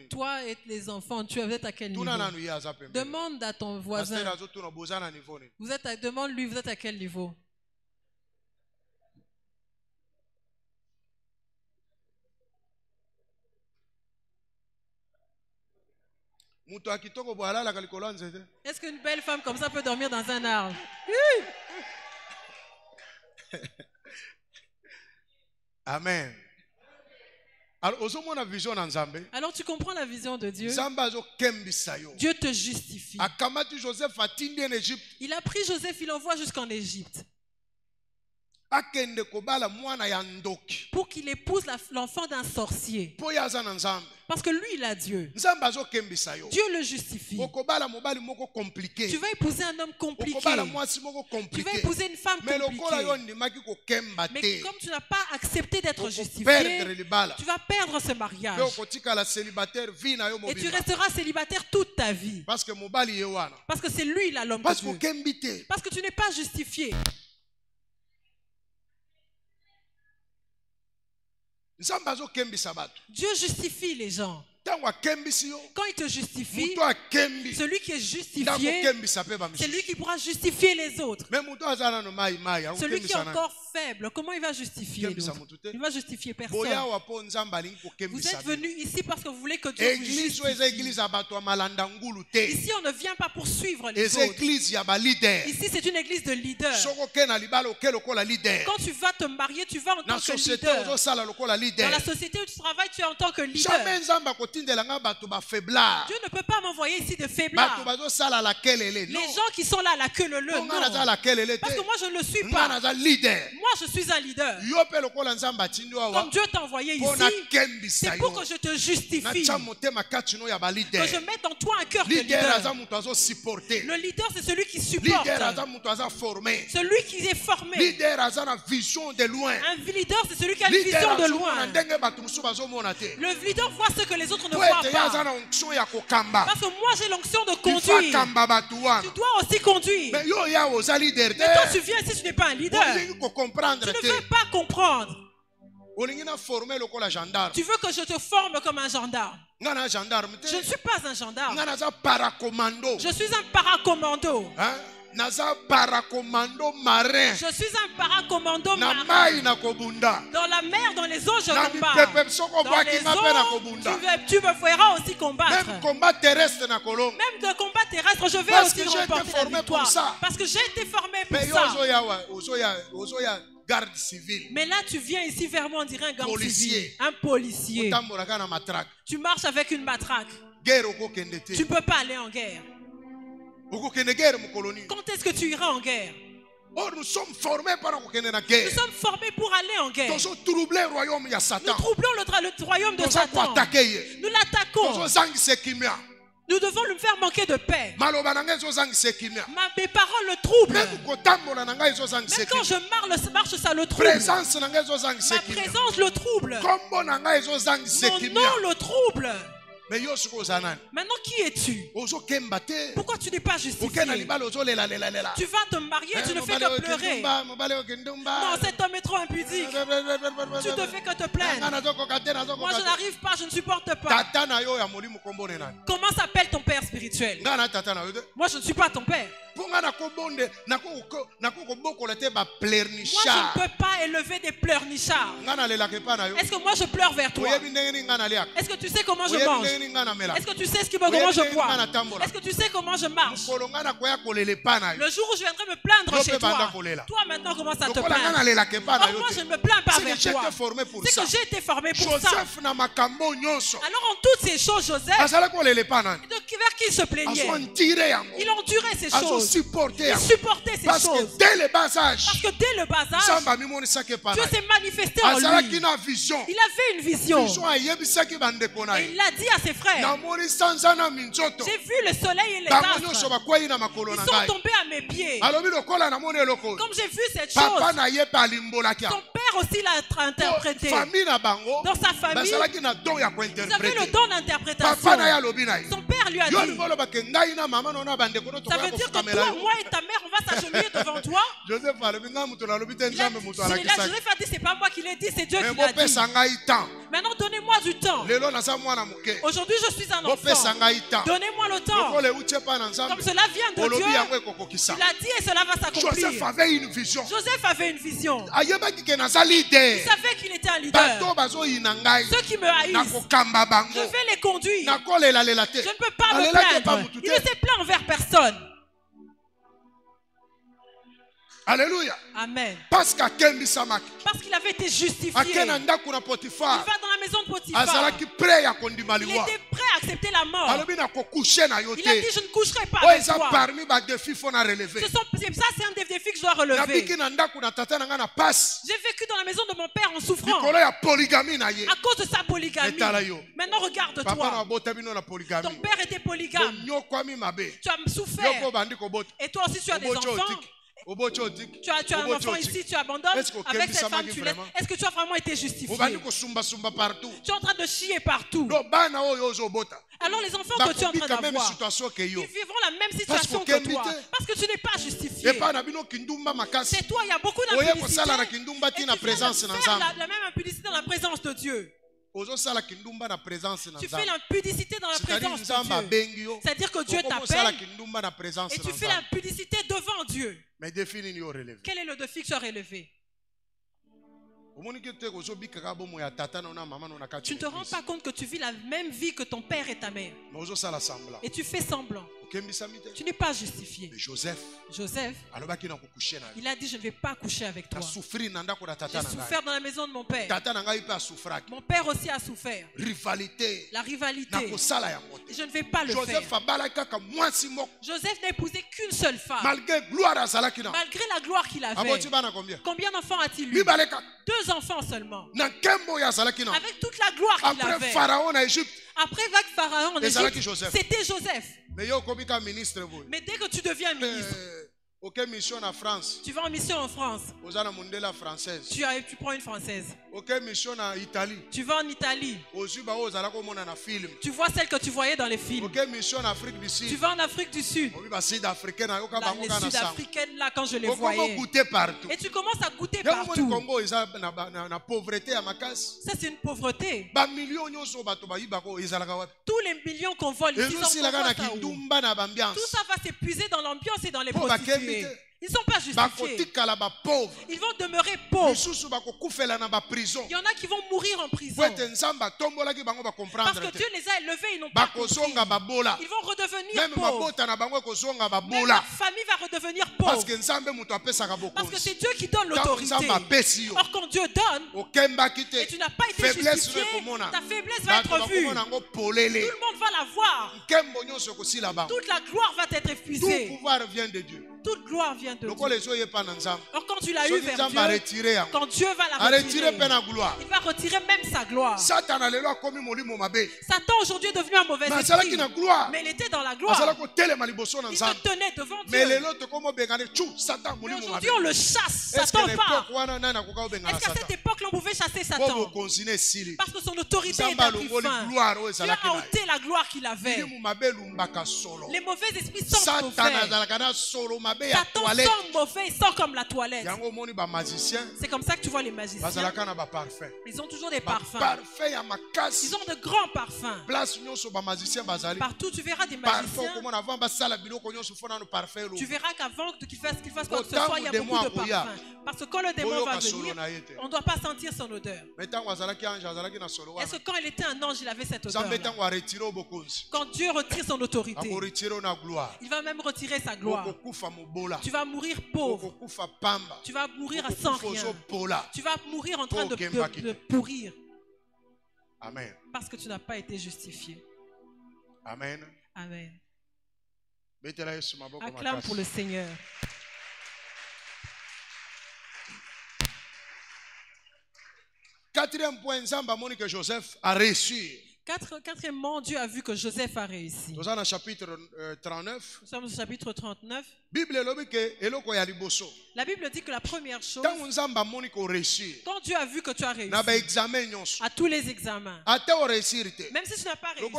Toi et les enfants, vous êtes à quel niveau? Demande à ton voisin. Demande-lui, vous êtes à quel niveau? Est-ce qu'une belle femme comme ça peut dormir dans un arbre? Amen. Alors tu comprends la vision de Dieu. Dieu te justifie. Il a pris Joseph, il l'envoie jusqu'en Égypte. Pour qu'il épouse l'enfant d'un sorcier. Parce que lui, il a Dieu. Dieu le justifie. Tu vas épouser un homme compliqué. Tu vas épouser une femme compliquée. Mais comme tu n'as pas accepté d'être justifié, tu vas perdre ce mariage. Et tu resteras célibataire toute ta vie. Parce que c'est lui là l'homme de Dieu. Parce que tu n'es pas justifié. Dieu justifie les gens. Quand il te justifie, celui qui est justifié, c'est lui qui pourra justifier les autres. Celui qui est encore faible, comment il va justifier l'autre? Il ne va justifier personne. Vous êtes venus ici parce que vous voulez que Dieu vous justifie. Ici, on ne vient pas pour suivre les autres. Ici, c'est une église de leaders. Quand tu vas te marier, tu vas en tant que leader. Dans la société où tu travailles, tu es en tant que leader. Dieu ne peut pas m'envoyer ici de faiblards. Les gens qui sont là à la queue leu. Parce que moi je ne le suis pas. Moi, je suis un leader. Comme Dieu t'a envoyé ici, c'est pour que je te justifie. Que je mette en toi un cœur de leader. Le leader, c'est celui qui supporte. Celui qui est formé. Un leader, c'est celui qui a une vision de loin. Le leader voit ce que les autres ne voient pas. Parce que moi, j'ai l'onction de conduire. Tu dois aussi conduire. Mais toi, tu viens ici, tu n'es pas un leader. Tu ne veux pas comprendre. Tu veux que je te forme comme un gendarme. Je ne suis pas un gendarme. Je suis un paracommando. Je suis un paracommando marin. Dans la mer, dans les eaux, je combats. Dans les eaux, tu me feras aussi combattre. Même de combat terrestre, je vais aussi remporter la victoire. Parce que j'ai été formé pour ça. Garde civil. Mais là, tu viens ici vers moi, on dirait un garde civil. Un policier. Tu marches avec une matraque. Tu ne peux pas aller en guerre. Quand est-ce que tu iras en guerre? Nous sommes formés pour aller en guerre. Nous troublons le royaume de Satan. Nous l'attaquons. Nous devons lui faire manquer de paix. Mes paroles le troublent. Même quand je marche, ça le trouble. Ma présence le trouble. Mon nom le trouble. Maintenant, qui es-tu? Pourquoi tu n'es pas justifié? Tu vas te marier, tu ne fais que pleurer. Non, cet homme est trop impudique. Tu ne fais que te plaindre. Moi, je n'arrive pas, je ne supporte pas. Comment s'appelle ton père spirituel? Moi, je ne suis pas ton père. Moi, je ne peux pas élever des pleurnichards. Est-ce que moi je pleure vers toi? Est-ce que tu sais comment je mange? Est-ce que tu sais comment je bois? Est-ce que tu sais comment je marche? Le jour où je viendrai me plaindre chez toi, toi maintenant commence à te plaindre. Or, moi je ne me plains pas vers toi. C'est que j'ai été formé pour ça. Alors en toutes ces choses, Joseph, vers qui il se plaignait? Il endurait ces choses. Il supportait ces choses. Parce que dès le bas âge, Dieu s'est manifesté en lui. Il avait une vision. Et il l'a dit à ses frères. J'ai vu le soleil et les astres. Ils sont tombés à mes pieds. Comme j'ai vu cette chose, son père aussi l'a interprété. Dans sa famille, ils avaient le don d'interprétation. Son père lui a dit, ça veut dire que toi, moi et ta mère, on va s'agenouiller devant toi. Joseph a dit, c'est pas moi qui l'ai dit, c'est Dieu qui l'a dit. Maintenant, donnez-moi du temps. Aujourd'hui, je suis un enfant. Donnez-moi le temps. Comme cela vient de Dieu, il a dit et cela va s'accomplir. Joseph avait une vision. Il savait qu'il était un leader. Ceux qui me haïssent, je vais les conduire. Je ne peux pas me plaindre. Il ne s'est plaint envers personne. Alléluia. Amen. Parce qu'il avait été justifié. Il va dans la maison de Potiphar. Il était prêt à accepter la mort. Il a dit, je ne coucherai pas avec toi. C'est un des défis que je dois relever. J'ai vécu dans la maison de mon père en souffrant à cause de sa polygamie. Maintenant regarde-toi. Ton père était polygame. Tu as souffert. Et toi aussi tu as des enfants. Tu as un enfant ici, tu abandonnes. Avec cette femme, tu laisses. Est-ce que tu as vraiment été justifié? Tu es en train de chier partout. Alors les enfants que tu es en train d'avoir, ils vivront la même situation que toi. Parce que tu n'es pas justifié. C'est toi, il y a beaucoup d'impudicité. Et tu fais la même impudicité dans la présence de Dieu. Tu fais l'impudicité dans la présence de Dieu. C'est-à-dire que Dieu t'appelle et tu fais l'impudicité devant Dieu. Quel est le défi que tu as relevé? Tu ne te rends pas compte que tu vis la même vie que ton père et ta mère. Et tu fais semblant. Tu n'es pas justifié. Mais Joseph, Joseph, il a dit, je ne vais pas coucher avec toi. J'ai souffert dans la maison de mon père. Mon père aussi a souffert. La rivalité. Je ne vais pas le faire. Joseph n'a épousé qu'une seule femme. Malgré la gloire qu'il avait. Combien d'enfants a-t-il eu? 2 enfants seulement. Avec toute la gloire qu'il avait. Après Pharaon en Égypte, c'était Joseph. Mais dès que tu deviens ministre, mission en France. Tu vas en mission en France. Tu prends une française. Mission en Italie. Tu vas en Italie. Tu vois celle que tu voyais dans les films. Mission en Afrique du Sud. Tu vas en Afrique du Sud. Les Sud-Africaines là quand je les voyais. Et tu commences à goûter partout. Ça c'est une pauvreté. Tous les millions qu'on vole ici, tout ça va s'épuiser dans l'ambiance et dans les prostituées. Ils ne sont pas justifiés. Ils vont demeurer pauvres. Il y en a qui vont mourir en prison. Parce que Dieu les a élevés, ils n'ont pas compris. Ils vont redevenir pauvres. Même leur famille va redevenir pauvre. Parce que c'est Dieu qui donne l'autorité. Or quand Dieu donne, et tu n'as pas été justifié, ta faiblesse va être vue. Tout le monde va la voir. Toute la gloire va être épuisée. Tout pouvoir vient de Dieu. Toute gloire vient de Dieu. Or quand tu l'as eu vers Dieu, quand Dieu va la retirer, il va retirer même sa gloire. Satan aujourd'hui est devenu un mauvais esprit. Mais il était dans la gloire. Il se tenait devant Dieu. Mais aujourd'hui on le chasse. Satan part. Est-ce qu'à cette époque on pouvait chasser Satan? Parce que son autorité est à pris fin. Dieu a ôté la gloire qu'il avait. Les mauvais esprits sont mauvais. Satan sent mauvais, il sent comme la toilette. C'est comme ça que tu vois les magiciens. Ils ont toujours des parfums. Ils ont de grands parfums. Partout tu verras des magiciens. Tu verras qu'avant qu'il fasse quoi que ce soit, il y a beaucoup de parfums. Parce que quand le démon va venir, on ne doit pas sentir son odeur. Est-ce que quand il était un ange, il avait cette odeur? Quand Dieu retire son autorité, il va même retirer sa gloire. Tu vas mourir pauvre. Tu vas mourir sans rien. Tu vas mourir en train de pourrir. Amen. Parce que tu n'as pas été justifié. Amen. Amen. Acclame pour le Seigneur. Quatrième point, Nzamba moni que Joseph a reçu. Quatrièmement, Dieu a vu que Joseph a réussi. Nous sommes au chapitre 39. Nous sommes au chapitre 39. La Bible dit que la première chose, quand Dieu a vu que tu as réussi à tous les examens, même si tu n'as pas réussi,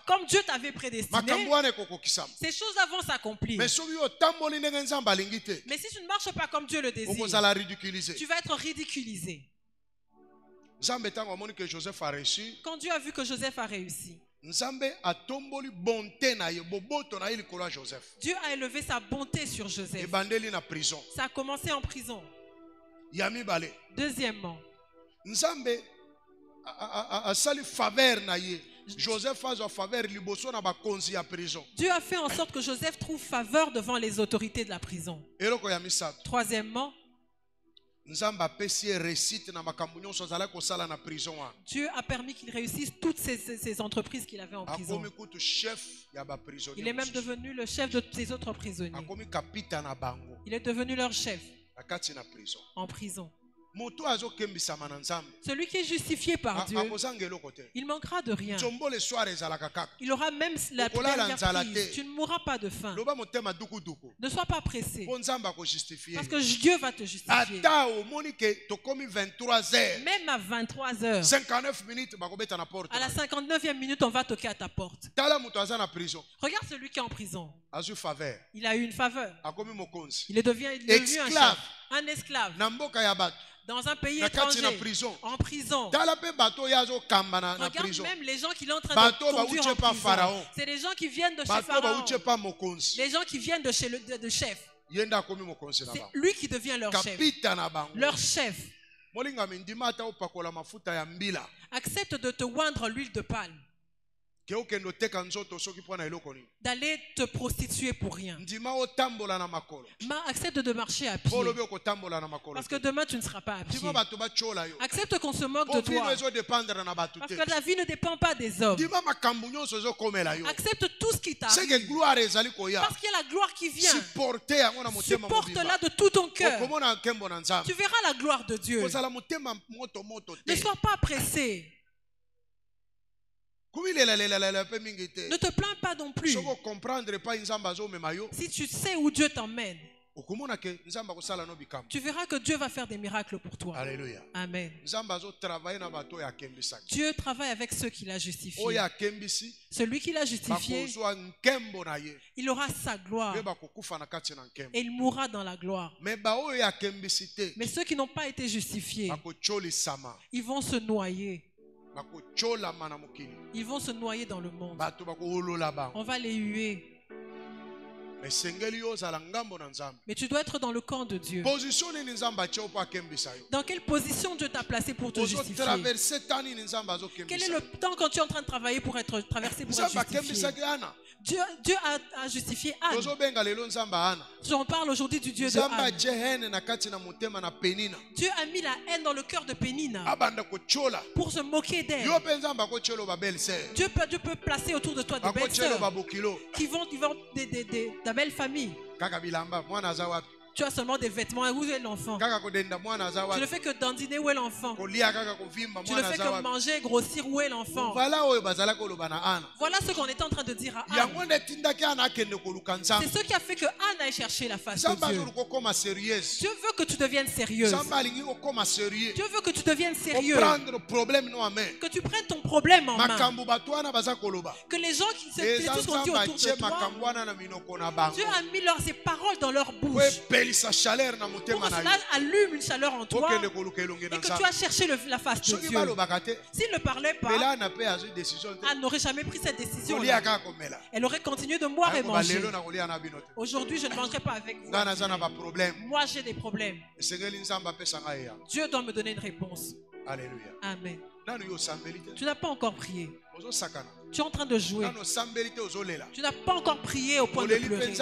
comme Dieu t'avait prédestiné, ces choses-là vont s'accomplir. Mais si tu ne marches pas comme Dieu le désire, tu vas être ridiculisé. Quand Dieu a vu que Joseph a réussi, Dieu a élevé sa bonté sur Joseph. Ça a commencé en prison. Deuxièmement, Dieu a fait en sorte que Joseph trouve faveur devant les autorités de la prison. Troisièmement, Dieu a permis qu'il réussisse toutes ces entreprises qu'il avait en prison. Il est même devenu le chef de ces autres prisonniers. Il est devenu leur chef en prison. Celui qui est justifié par Dieu, il manquera de rien. Il aura même la première prise. Tu ne mourras pas de faim. Ne sois pas pressé. Parce que Dieu va te justifier. Même à 23 heures, 59 minutes, à la 59e minute, on va toquer à ta porte. Regarde celui qui est en prison. Il a eu une faveur. Il est devenu un esclave. Dans un pays étranger, en prison. Regarde même les gens qui l'ont en train de conduire en prison. C'est les gens qui viennent de chez Pharaon. Les gens qui viennent de chez le chef. C'est lui qui devient leur chef. Leur chef. Accepte de te oindre l'huile de palme. d'aller te prostituer pour rien. Accepte de marcher à pied. Parce que demain tu ne seras pas à pied. Accepte qu'on se moque de toi. Parce que la vie ne dépend pas des hommes. Accepte tout ce qui t'arrive. Parce qu'il y a la gloire qui vient. Supporte-la de tout ton cœur. Tu verras la gloire de Dieu. Ne sois pas pressé. Ne te plains pas non plus. Si tu sais où Dieu t'emmène, tu verras que Dieu va faire des miracles pour toi. Alléluia. Amen. Dieu travaille avec ceux qu'il a justifiés. Celui qui l'a justifié, il aura sa gloire et il mourra dans la gloire. Mais ceux qui n'ont pas été justifiés, ils vont se noyer. Ils vont se noyer dans le monde. On va les huer. Mais tu dois être dans le camp de Dieu. Dans quelle position Dieu t'a placé pour te justifier? Quel est le temps quand tu es en train de travailler pour être traversé pour être justifié? Dieu a justifié Anne. J'en parle aujourd'hui du Dieu de Anne. Dieu a mis la haine dans le cœur de Pénina pour se moquer d'elle. Dieu peut placer autour de toi des belles sœurs qui vont ta belle famille. Tu as seulement des vêtements. Où est l'enfant? Tu ne fais que dandiner. Où est l'enfant? Tu ne fais que manger, grossir. Où est l'enfant? Voilà ce qu'on était en train de dire à Anne. C'est ce qui a fait que Anne aille chercher la face de Dieu. Dieu veut que tu deviennes sérieuse. Dieu veut que tu deviennes sérieux. Que tu prennes ton problème en main. Que les gens qui se disent autour de toi, Dieu a mis ses paroles dans leur bouche. Pour que cela allume une chaleur en toi et que tu as cherché la face de Dieu. S'il ne parlait pas, Anne n'aurait jamais pris cette décision. Elle aurait continué de boire et manger. Aujourd'hui, je ne mangerai pas avec vous. Moi, j'ai des problèmes. Dieu doit me donner une réponse. Alléluia. Amen. Tu n'as pas encore prié. Tu es en train de jouer. Tu n'as pas encore prié au point de pleurer.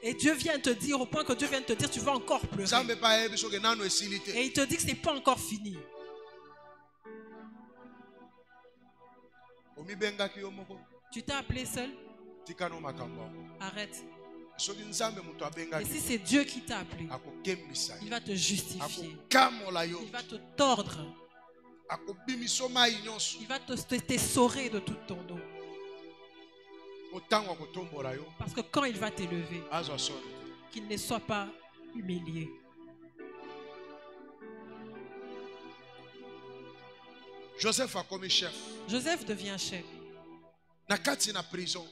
Et Dieu vient te dire, au point que Dieu vient te dire, tu vas encore pleurer. Et il te dit que ce n'est pas encore fini. Tu t'es appelé seul? Arrête. Et si c'est Dieu qui t'a appelé, il va te justifier. Il va te tordre. Il va t'essorer de tout ton dos. Parce que quand il va t'élever, qu'il ne soit pas humilié. Joseph a commis chef. Joseph devient chef.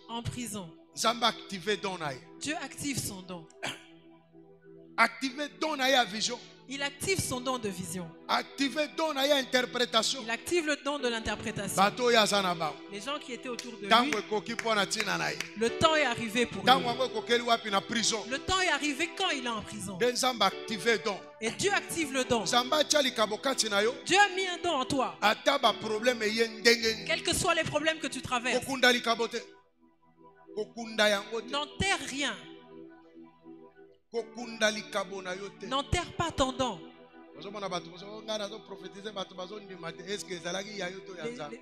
En prison. Dieu active son don. Il active son don de vision. Il active le don de l'interprétation. Les gens qui étaient autour de lui, le temps est arrivé pour lui. Le temps est arrivé quand il est en prison. Et Dieu active le don. Dieu a mis un don en toi. Quels que soient les problèmes que tu traverses, n'enterre rien. N'enterre pas ton don.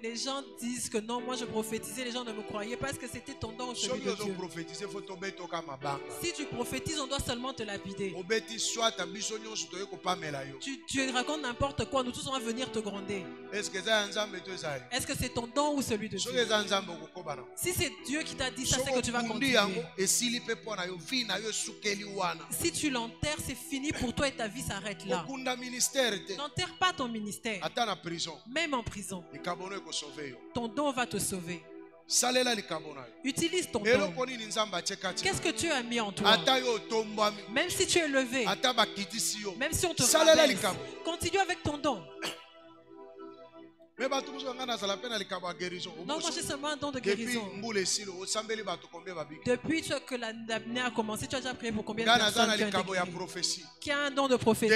Les gens disent que non, moi je prophétisais, les gens ne me croyaient pas. Est-ce que c'était ton don ou celui de Dieu? Si tu prophétises, on doit seulement te lapider. Tu racontes n'importe quoi, nous tous on va venir te gronder. Est-ce que c'est ton don ou celui de Dieu? Si c'est Dieu qui t'a dit ça, c'est que tu vas continuer. Si tu l'enterres, c'est fini pour toi et ta vie s'arrête là. N'enterre pas ton ministère. Même en prison, ton don va te sauver. Utilise ton don. Qu'est-ce que Dieu a mis en toi? Même si tu es levé, même si on te rabaisse, continue avec ton don. Mais bato muso ngana zala pena likaba guérison. Non, moi j'ai seulement un don de guérison. Depuis que l'année a commencé, tu as déjà prié pour combien de personnes qui ont été guéries? Qui a un don de prophétie?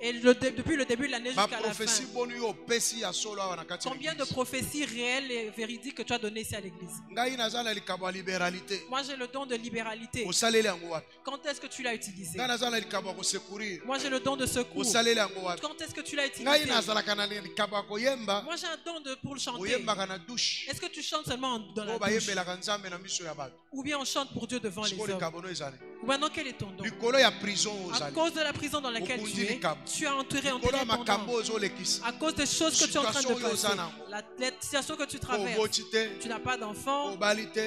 Et depuis le début de l'année jusqu'à la fin. Combien de prophéties réelles et véridiques que tu as données ici à l'église? Moi j'ai le don de libéralité. Quand est-ce que tu l'as utilisé? Moi j'ai le don de secours. Quand est-ce que tu l'as utilisé? Moi j'ai un don pour le chanter. Est-ce que tu chantes seulement dans la douche? Ou bien on chante pour Dieu devant les hommes? Ou maintenant quel est ton don? À cause de la prison dans laquelle tu as enterré ton don. À cause des choses que tu es en train de passer, la situation que tu traverses, tu n'as pas d'enfant,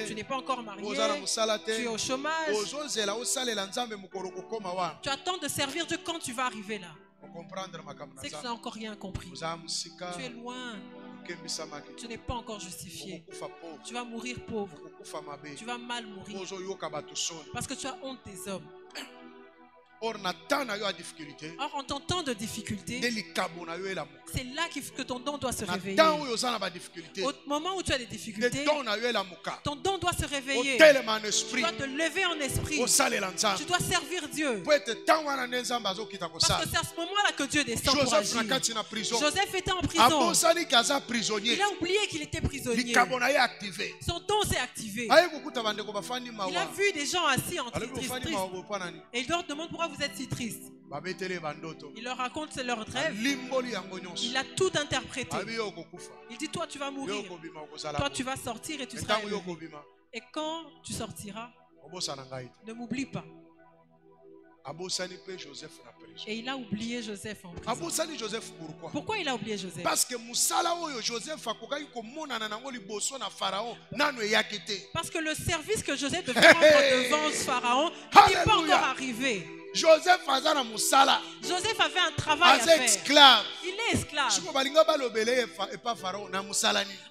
tu n'es pas encore marié, tu es au chômage, tu attends de servir Dieu quand tu vas arriver là. C'est que tu n'as encore rien compris. Tu es loin. Tu n'es pas encore justifié. Tu vas mourir pauvre. Tu vas mal mourir. Parce que tu as honte des hommes. Or, en ton temps de difficulté, c'est là que ton don doit se réveiller. Au moment où tu as des difficultés, ton don doit se réveiller. Tu dois te lever en esprit. Tu dois servir Dieu. Parce que c'est à ce moment-là que Dieu descend pour agir. Joseph était en prison. Il a oublié qu'il était prisonnier. Son don s'est activé. Il a vu des gens assis en tristesse. Et il leur demande pourquoi vous êtes si triste. Il leur raconte leur rêve. Il a tout interprété. Il dit toi tu vas mourir. Toi tu vas sortir et tu seras élevé. Et quand tu sortiras, ne m'oublie pas. Et il a oublié Joseph en prison. Pourquoi il a oublié Joseph? Parce que le service que Joseph devait rendre devant Pharaon n'était pas encore arrivé. Joseph avait un travail à faire. Esclave. Il est esclave.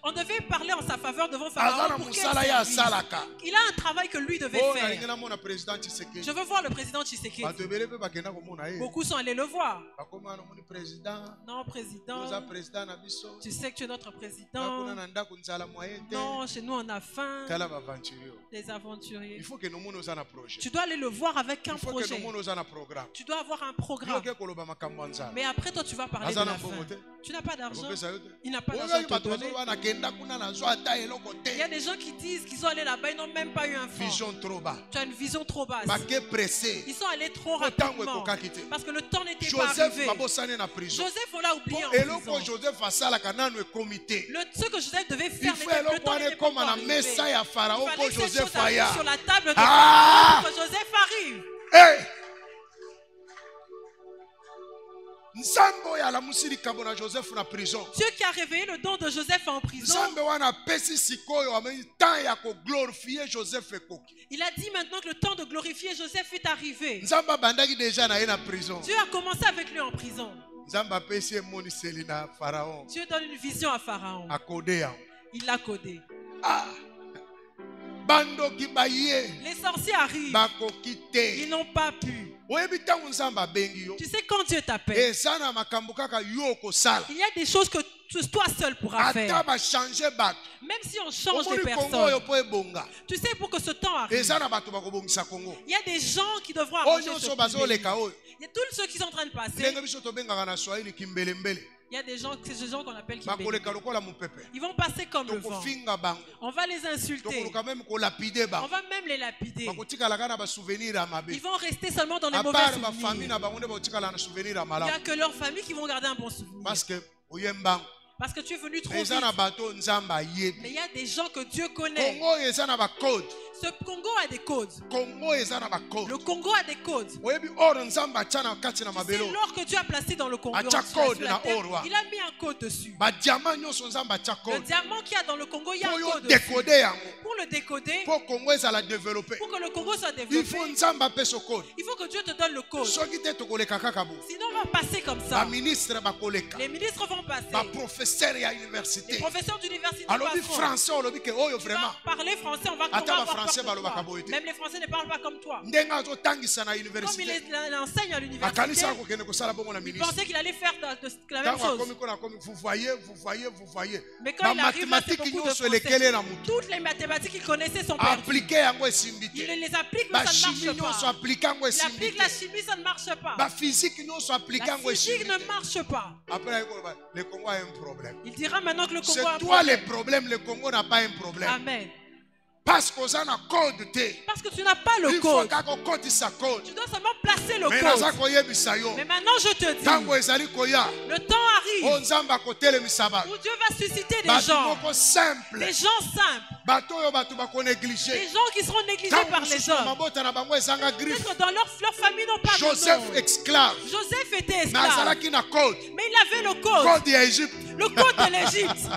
On devait parler en sa faveur devant Pharaon pour quel service. Il a un travail que lui devait faire. Je veux voir le président Tshisekedi. Beaucoup sont allés le voir. Non, président. Tu sais que tu es notre président. Non, chez nous on a faim. Les aventuriers. Tu dois aller le voir avec un projet. Tu dois avoir un programme. Mais après toi tu vas parler de la fin. Tu n'as pas d'argent. Il n'a pas d'argent à te donner. Il y a des gens qui disent qu'ils sont allés là-bas, ils n'ont même pas eu un fonds. Tu as une vision trop basse. Ils sont allés trop rapidement. Parce que le temps n'était pas arrivé. Joseph, on l'a oublié en prison. Ce que Joseph devait faire, le temps n'était pas arrivé. Il fallait que ces choses arrivent sur la table de Pharaon pour que Joseph arrive. Dieu qui a réveillé le don de Joseph en prison. Il a dit maintenant que le temps de glorifier Joseph est arrivé. Dieu a commencé avec lui en prison. Dieu donne une vision à Pharaon. Il l'a codé. Les sorciers arrivent. Ils n'ont pas pu. Tu sais quand Dieu t'appelle, il y a des choses que toi seul pourras faire. Même si on change les personnes. Tu sais pour que ce temps arrive, il y a des gens qui devront arranger ce pays. Il y a tous ceux qui sont en train de passer. Il y a des gens qu'on appelle Kimbeli. Ils vont passer comme le vent. On va les insulter. On va même les lapider. Ils vont rester seulement dans les mauvais souvenirs. Il n'y a que leurs familles qui vont garder un bon souvenir. Parce que tu es venu trop vite. Mais il y a des gens que Dieu connaît. Ce Congo a des codes. Le Congo a des codes. Tu sais, l'or que Dieu a placé dans le Congo, il a mis un code dessus. Le diamant qu'il y a dans le Congo, il y a un code dessus. Pour le décoder, pour que le Congo soit développé, il faut que Dieu te donne le code. Sinon on va passer comme ça. Les ministres vont passer. Les professeurs d'université vont parler français, on va commencer à Français balobaka boye te. Même les Français ne parlent pas comme toi. Ndenga azotangisa na Comme il université. enseigne à l'université, Akanisa kokende kosala bongo na il ministre. pensait qu'il allait faire la même chose. Vous voyez. Mais quand il arrive là, c'est beaucoup de français. Toutes les mathématiques qu'il connaissait sont perdues. Appliquer yango esimbi Il te. les applique, mais ça ne Chimie marche nyonso pas. applique yango Il esimbi applique te. la chimie, ça ne marche pas. Ba physique nyonso applique La yango physique esimbi ne te. marche pas. Après le Congo a un problème. Il dira maintenant que le Congo a un C'est toi le problème. problème, le Congo n'a pas un problème. Amen. Parce qu'on a un code te. Parce que tu n'as pas le Il faut code. qu'on code sa code. Tu dois seulement placer le Mais naza code. koyebisa yo. Mais maintenant je te dis, Tango ezali koya. le temps arrive Onzamba kotelemisa ba. où Dieu va susciter des Batu gens. moko simple. Des gens simples. Bato yo batu ba ko Des négliger. gens qui seront négligés par les hommes. Mabota na bango ezanga griffe. Peut-être dans leur famille n'ont pas de Joseph nom. esclave. Joseph était Mais esclave. azalaki na code. Mais il avait le code. Code ya Égypte. Le code de l'Égypte.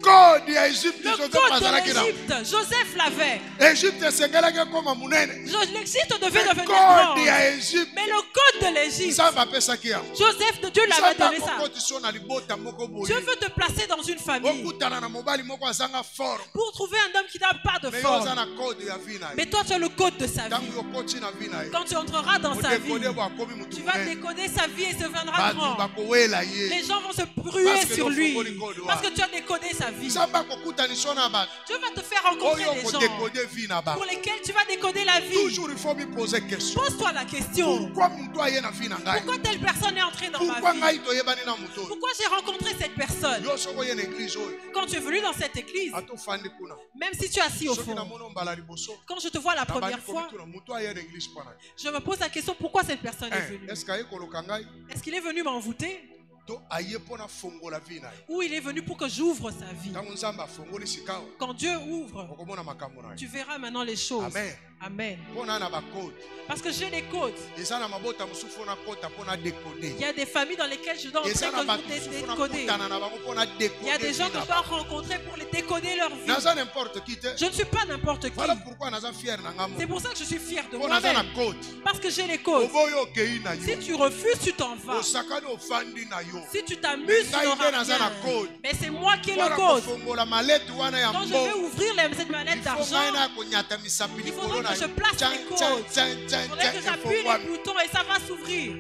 Code ya Égypte. Le Joseph code azalaki de na. l'Égypte. Joseph l'avait. Égypte esengelaki koma munene. L'Égypte devait devenir Code grande. ya Égypte. Mais le code de l'Égypte, Nzambe apesaki yango. Joseph, Dieu l'avait donné ça. Nzambe na libota moko boye. Dieu veut te placer dans une famille Okutana na mobali moko azanga fort. pour trouver un homme qui n'a pas de Mais forme. oza na code ya vie na ye. Mais toi, tu as le code de sa Tango vie. yo koti na vie na ye. Quand tu entreras dans sa vie, Odekode bo akomi mutu tu vas munene. décoder sa vie et se deviendra Batu grand. bakowela ye. Les gens vont se brûler Parce que sur nous lui faut les codes, parce que tu as décodé sa vie. Nzambe akokutaniswa na bato. Dieu va te faire rencontrer Oyo des gens kodekode vie na pour bango. lesquels tu vas décoder la vie. Toujours il faut me poser question. Pose-toi la question. Pourquoi mutu aye na vie na ngai? Pourquoi telle personne est entrée dans Pourquoi ma vie? ngai toyebani na mutu oyo? Pourquoi j'ai rencontré cette personne? Yo soko ye na église oyo. Quand tu es venu dans cette église, Atofandi kuna. même si tu es assis au Soki fond, na mono mbala liboso. quand je te vois la Nabandi première fois, komituna mutu aye na église pana. je me pose la question pourquoi cette personne est venue. Est-ce aye koloka ngai? Est-ce qu'il est venu m'envoûter To aye pona fongola vie na ye. ou il est venu pour que j'ouvre sa vie? Tango Nzambe afongoli sikawa. Quand Dieu ouvre, Okomona makambo na ye. tu verras maintenant les choses. Amen. Amen. Pona na ba code. Parce que j'ai des codes. Eza na mabota musufu na kota pona décoder. Il y a des familles dans lesquelles je dois entrer Eza na ba pour musufu na décoder. kota na bango pona décoder. Il y a des gens que je dois rencontrer pour les décoder leur vie. Naza n'importe qui te. Je ne suis pas n'importe qui. Voilà pourquoi naza fier na ngamo. C'est pour ça que je suis fier de Po naza na moi-même. code. Parce que j'ai les codes. Oboyo okei na Si yo. tu refuses, tu t'en vas. Osakani ofandi na yo. Si tu t'amuses, tu Ngai n'auras nde naza na rien. code. Mais c'est moi qui ai le Wana code. kofongola malete wana ya Quand je vais mbo. ouvrir cette manette Il faut d'argent, ngai na konyata misapi il likolo faudrait na que je yo. place Tchan, les tchan, codes. tchan, Il tchan, faudrait que tchan, j'appuie efongwami. les boutons et ça va s'ouvrir.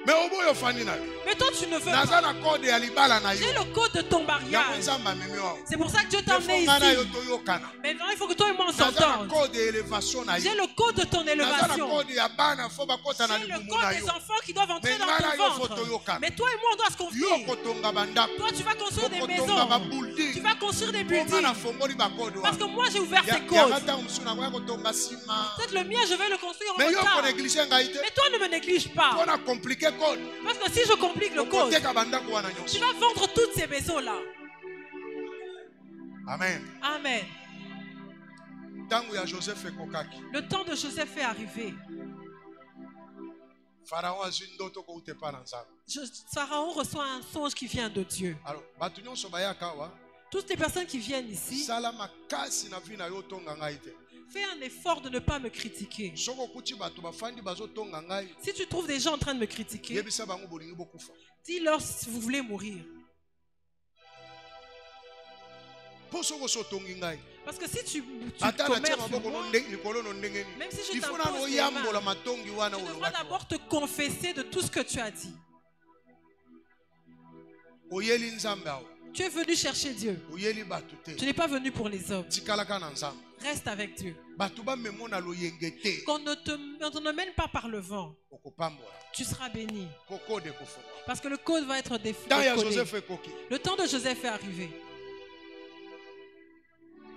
Mais oboyo ofandi na yo. Mais toi, tu ne veux Naza pas. na code ya libala na yo. J'ai le code de ton Yango mariage. Nzambe amemi wao. C'est pour ça que Dieu t'a Il faut emmené ngai na yo ici. toyokana. Maintenant, il faut que toi et moi on Naza na s'entende. code ya élévation na yo. J'ai le code de ton Naza na élévation. code ya bana fo bakota na J'ai le libumu code na des yo. enfants qui doivent entrer Mais dans ngana ton yo ventre. fotoyoka. Mais toi et moi, on doit se Yo confier. kotonga bandako. Toi, tu vas construire des Kotonga ba maisons. building. Tu vas construire des Po ngana buildings. fongoli ba code Parce wa. que moi, j'ai ouvert ces codes. Yangata musu na ngoya kotonga sima. Peut-être le mien, je vais le construire en Mais yo ko retard. négliger ngai te. Mais toi, ne me néglige pas. Pona compliquer code. Parce que si je complique le code, Okoteka bandako wana tu nyonso. vas vendre toutes ces maisons-là. Amen. Amen. Tango ya Joseph ekokaki. Le temps de Joseph est arrivé. Pharaon azwi ndoto ko utepa na Nzambe. Pharaon reçoit un songe qui vient de Dieu. Alors, batu nyonso bayaka wa. Toutes les personnes qui viennent ici, Sala makasi na vi na yo tonga ngai te. fais un effort de ne pas me critiquer. Soko kuti batu bafandi bazotonga ngai. Si tu trouves des gens en train de me critiquer, Yebisa bango bolingi bokufa. dis-leur si vous voulez mourir. Po soko so tongi ngai. Parce que si tu Ata na tia commerces sur maboko moi, no ndenge likolo no ndenge ni. même si je Il faut na t'impose les oyambola mains, matongi wana tu devras olobaki. d'abord te confesser de tout ce que tu as dit. Oyeli Nzambe awo. Tu es venu chercher Dieu. Oyeli batu te. Tu n'es pas venu pour les hommes. Tikalaka na Nzambe. Reste avec Dieu. Batu ba memona loyenge te. Qu'on ne te mène pas par le vent. Okopambola. Tu seras béni. Koko de kofo. Parce que le code va être Tant ya décodé. Joseph ekoki. Le temps de Joseph est arrivé.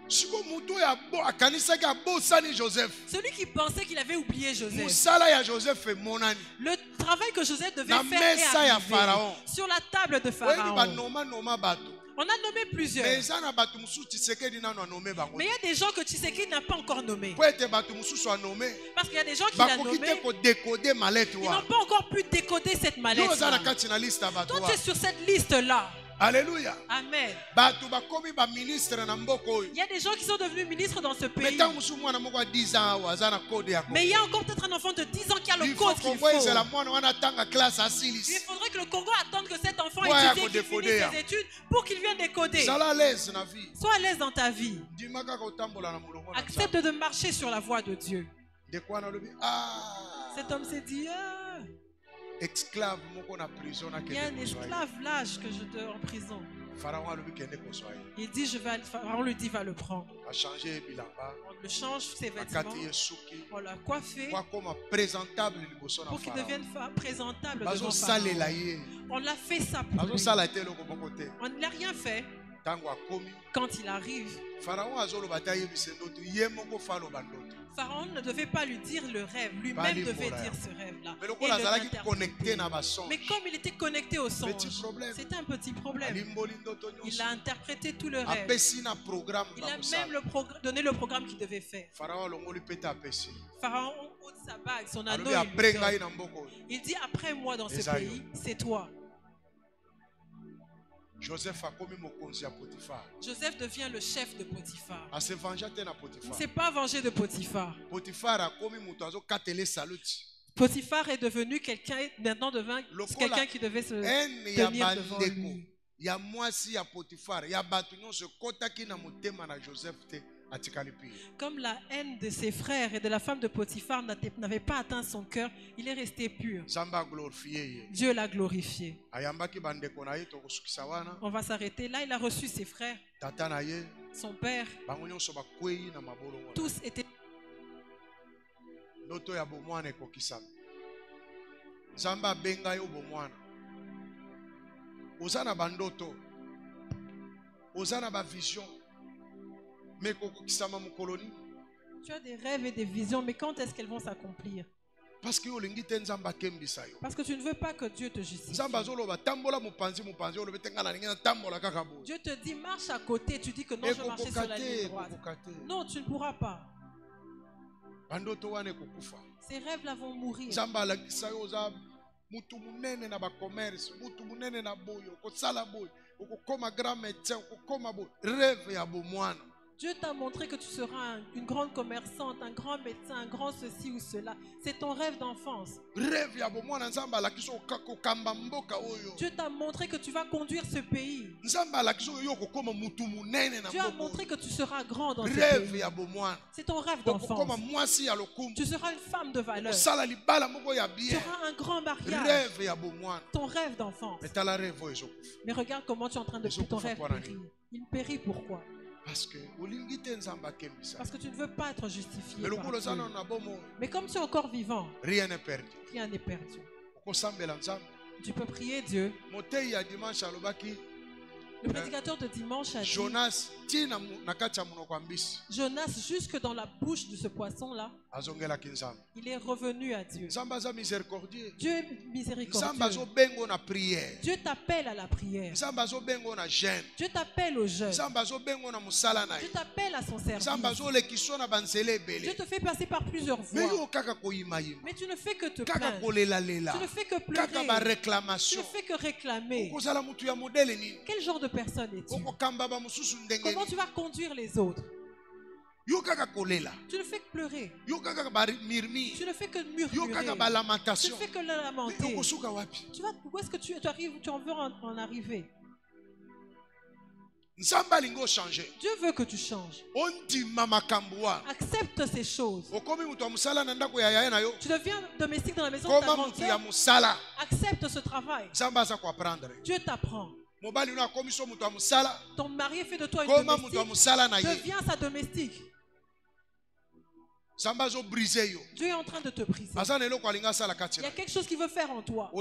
Siko muto ya bo akanisaki abosani Joseph. Celui qui pensait qu'il avait oublié Joseph. Musala ya Joseph emonani. Le travail que Joseph devait Na faire est mesa ya arrivé. Pharaon. Sur la table de Oyeli Pharaon. banoma noma batu. On a nommé plusieurs. Mais eza na batu mususu Tshisekedi nano anome bango. Mais il y a des gens que Tshisekedi n'a pas encore nommés. Po ete batu mususu anome. Parce qu'il y a des gens qui l'ont Bakoki nommé. te ko décoder malette Ils wa. n'ont pas encore pu décoder cette Yo mallette. oza na kati na liste ya batu Toi, wa. tu es sur cette liste-là. Alléluia. Amen. Batu bakomi ba ministre na mboko oyo. Il y a des gens qui sont devenus ministres dans ce pays. Metango musu mwana moko a 10 ans wa za na code ya. Mais il y a encore peut-être un enfant de 10 ans qui a le Il code faut qu'il faut. que la mwana wana tanga classe asilis. Il faudrait que le Congo attende que cet enfant Ouais, étudie, qu'il finisse ses études pour qu'il vienne décoder. Sala à l'aise na vie. Sois à l'aise dans ta vie. Dimaka ko tambola na mulongo na. Accepte de marcher sur la voie de Dieu. De quoi na lobi? Ah. Cet homme s'est dit, ah, esclave moko na prison na. il y a un esclave là que je te en prison. Pharaon a lobi kende ko soye. Il dit, Pharaon lui dit, va le prendre. A changer bilamba. On le change ses vêtements. On l'a coiffé pour qu'il devienne présentable devant Pharaon. On l'a fait ça pour lui. On ne l'a rien fait. Quand il arrive, Pharaon ne devait pas lui dire le rêve, lui-même devait dire ce rêve-là. Mais comme il était connecté au songe, c'était un petit problème. Il a interprété tout le rêve. Il a même donné le programme qu'il devait faire. Pharaon ôte sa bague, son anneau. Il dit, après moi dans ce pays, c'est toi. Joseph devient le chef de Potiphar. Il ne s'est pas vengé de Potiphar. Potiphar est devenu quelqu'un, maintenant devint quelqu'un qui devait se tenir devant lui. Comme la haine de ses frères et de la femme de Potiphar n'avait pas atteint son cœur, il est resté pur. Dieu l'a glorifié. On va s'arrêter là. Il a reçu ses frères, son père. Tous étaient. Tu as des rêves et des visions, mais quand est-ce qu'elles vont s'accomplir? Parce que tu ne veux pas que Dieu te justifie. Dieu te dit marche à côté, tu dis que non, je vais marcher sur la ligne droite. Non, tu ne pourras pas. Ces rêves-là vont mourir. Dieu t'a montré que tu seras une grande commerçante, un grand médecin, un grand ceci ou cela. C'est ton rêve d'enfance. Dieu t'a montré que tu vas conduire ce pays. Dieu a montré que tu seras grand dans ce pays. C'est ton rêve d'enfance. Tu seras une femme de valeur. Tu auras un grand mariage. Ton rêve d'enfance. Mais regarde comment tu es en train de ton rêve périr. Il périt pourquoi? Parce que tu ne veux pas être justifié par Dieu. Mais comme tu es encore vivant, rien n'est perdu. Tu peux prier Dieu. Le prédicateur de dimanche a dit Jonas, jusque dans la bouche de ce poisson-là, il est revenu à Dieu. Dieu est miséricordieux. Dieu t'appelle à la prière. Dieu t'appelle au jeûne. Dieu t'appelle à son service. Dieu te fait passer par plusieurs voies. Mais tu ne fais que te plaindre. Tu ne fais que pleurer. Tu ne fais que réclamer. Quel genre de personne es-tu? Comment tu vas conduire les autres? Tu ne fais que pleurer. Tu ne fais que murmurer. Tu ne fais que lamenter. Tu vas, où est-ce que tu arrives? Tu en veux en arriver? Dieu veut que tu changes. Accepte ces choses. Tu deviens domestique dans la maison de ta mendiante. Accepte ce travail. Dieu t'apprend. Ton mari est fait de toi une domestique. Deviens sa domestique. Dieu est en train de te briser. Il y a quelque chose qu'il veut faire en toi.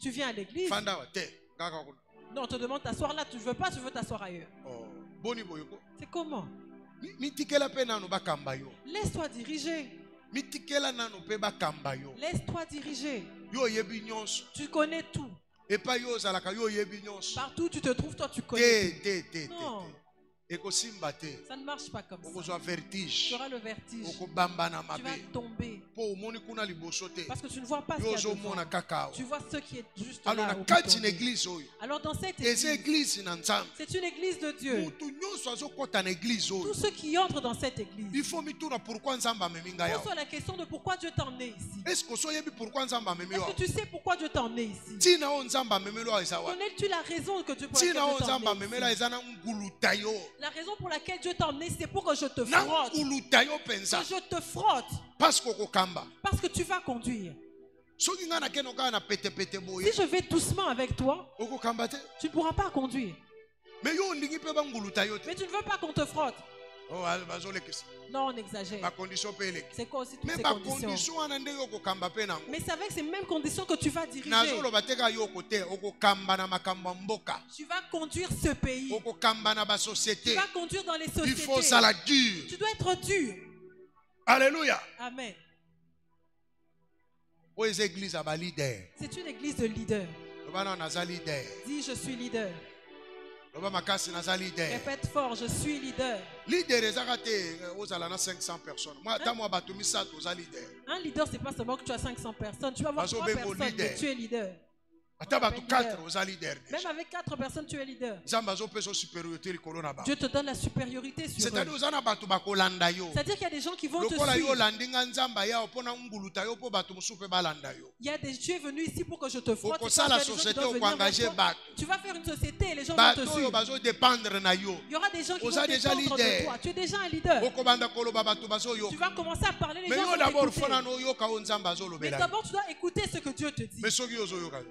Tu viens à l'église. Non, on te demande de t'asseoir là. Tu ne veux pas, tu veux t'asseoir ailleurs. C'est comment? Laisse-toi diriger. Laisse-toi diriger. Tu connais tout. Partout où tu te trouves, toi tu connais tout. Non. Ça ne marche pas comme ça. Tu auras le vertige. Tu vas tomber. Parce que tu ne vois pas ce qu'il y a devant. Tu vois ce qui est juste là. Alors dans cette église, c'est une église de Dieu. Tous ceux qui entrent dans cette église, pose-toi la question de pourquoi Dieu t'a emmené ici. Est-ce que tu sais pourquoi Dieu t'a emmené ici? Connais-tu la raison que Dieu t'a emmené ici? La raison pour laquelle Dieu t'a emmené, c'est pour que je te frotte. Que je te frotte. Parce que tu vas conduire. Si je vais doucement avec toi, tu ne pourras pas conduire. Mais tu ne veux pas qu'on te frotte. Non, on exagère. C'est quoi aussi toutes ces conditions? Mais c'est avec ces mêmes conditions que tu vas diriger. Tu vas conduire ce pays. Tu vas conduire dans les sociétés. Tu dois être dur. Alléluia. Amen. C'est une église de leaders. Dis, je suis leader. Répète fort, je suis leader. Un leader, c'est pas seulement que tu as 500 personnes. Tu vas avoir 3 personnes, mais tu es leader. Même avec 4 personnes, tu es leader. Dieu te donne la supériorité sur eux. C'est-à-dire qu'il y a des gens qui vont te suivre. Tu es venu ici pour que je te frotte. Tu vas faire une société et les gens vont te suivre. Il y aura des gens qui vont dépendre de toi. Tu es déjà un leader. Tu vas commencer à parler, les gens vont t'écouter. Mais d'abord, tu dois écouter ce que Dieu te dit.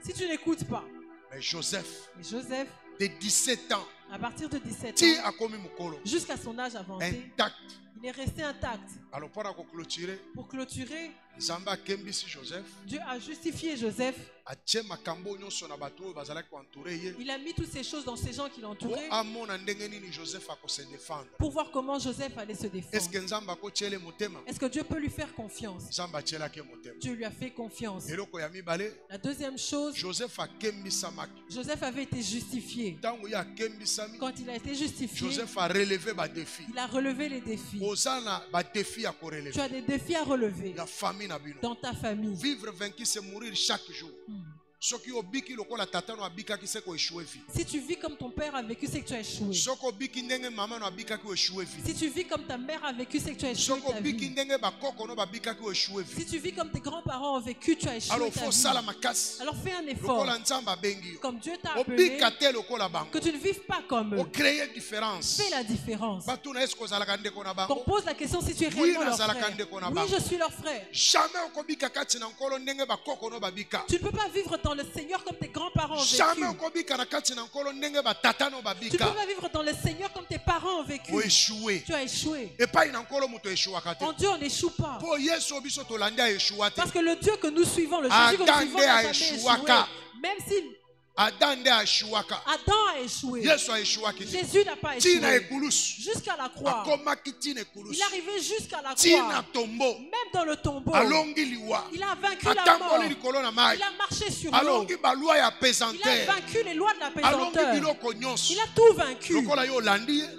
Si tu n'écoutes pas. Mais Joseph, de 17 ans, à partir de 17 ans, jusqu'à son âge avancé, il est resté intact. Alors pour clôturer, Dieu a justifié Joseph. Il a mis toutes ces choses dans ces gens qui l'entouraient pour voir comment Joseph allait se défendre. Est-ce que Dieu peut lui faire confiance? Dieu lui a fait confiance. La deuxième chose, Joseph avait été justifié. Quand il a été justifié, il a relevé les défis. Tu as des défis à relever dans ta famille. Vivre vaincu, c'est mourir chaque jour. Si tu vis comme ton père a vécu, c'est que tu as échoué. Si tu vis comme ta mère a vécu, c'est que tu as échoué ta vie. Si tu vis comme tes grands-parents ont vécu, tu as échoué ta vie. Alors fais un effort. Comme Dieu t'a appelé, que tu ne vives pas comme eux. Fais la différence. Qu'on pose la question si tu es réellement leur frère. Oui, je suis leur frère. Tu ne peux pas vivre dans le Seigneur comme tes grands-parents ont vécu. Tu ne peux pas vivre dans le Seigneur comme tes parents ont vécu. Tu as échoué. En Dieu, on n'échoue pas. Parce que le Dieu que nous suivons, le Jésus que nous suivons, n'a jamais échoué. Même s'il Adam a échoué. Jésus n'a pas échoué. Jusqu'à la croix. Il est arrivé jusqu'à la croix. Même dans le tombeau. Il a vaincu la mort. Il a marché sur l'eau. Il a vaincu les lois de la pesanteur. Il a tout vaincu.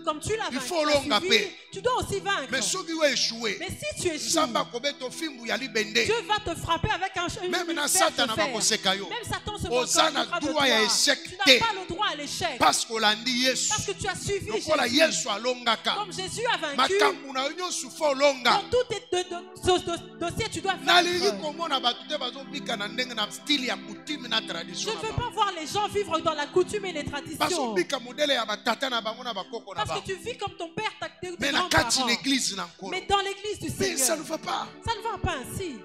Comme tu l'as vaincu, tu dois aussi vaincre. Mais si tu échoues, Dieu va te frapper avec une fer de fer. Même Satan se moquera de toi. Tu n'as pas le droit à l'échec. Parce que tu as suivi Jésus. Comme Jésus a vaincu, dans tous tes dossiers, tu dois vaincre. Je ne veux pas voir les gens vivre dans la coutume et les traditions. Parce que tu vis comme ton père t'a dit. Mais dans l'église du Seigneur, ça ne va pas. Ça ne va pas ainsi.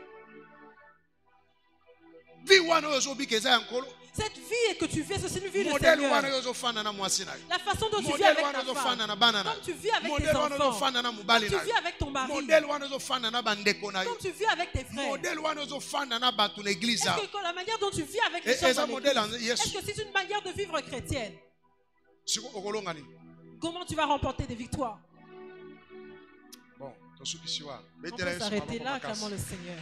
Cette vie que tu vis, c'est une vie de Seigneur. La façon dont tu vis avec ta femme, comme tu vis avec tes enfants, comme tu vis avec ton mari, comme tu vis avec tes frères. Est-ce que la manière dont tu vis avec les gens dans l'église, est-ce que c'est une manière de vivre chrétienne? Comment tu vas remporter des victoires? On peut s'arrêter là, clamons le Seigneur.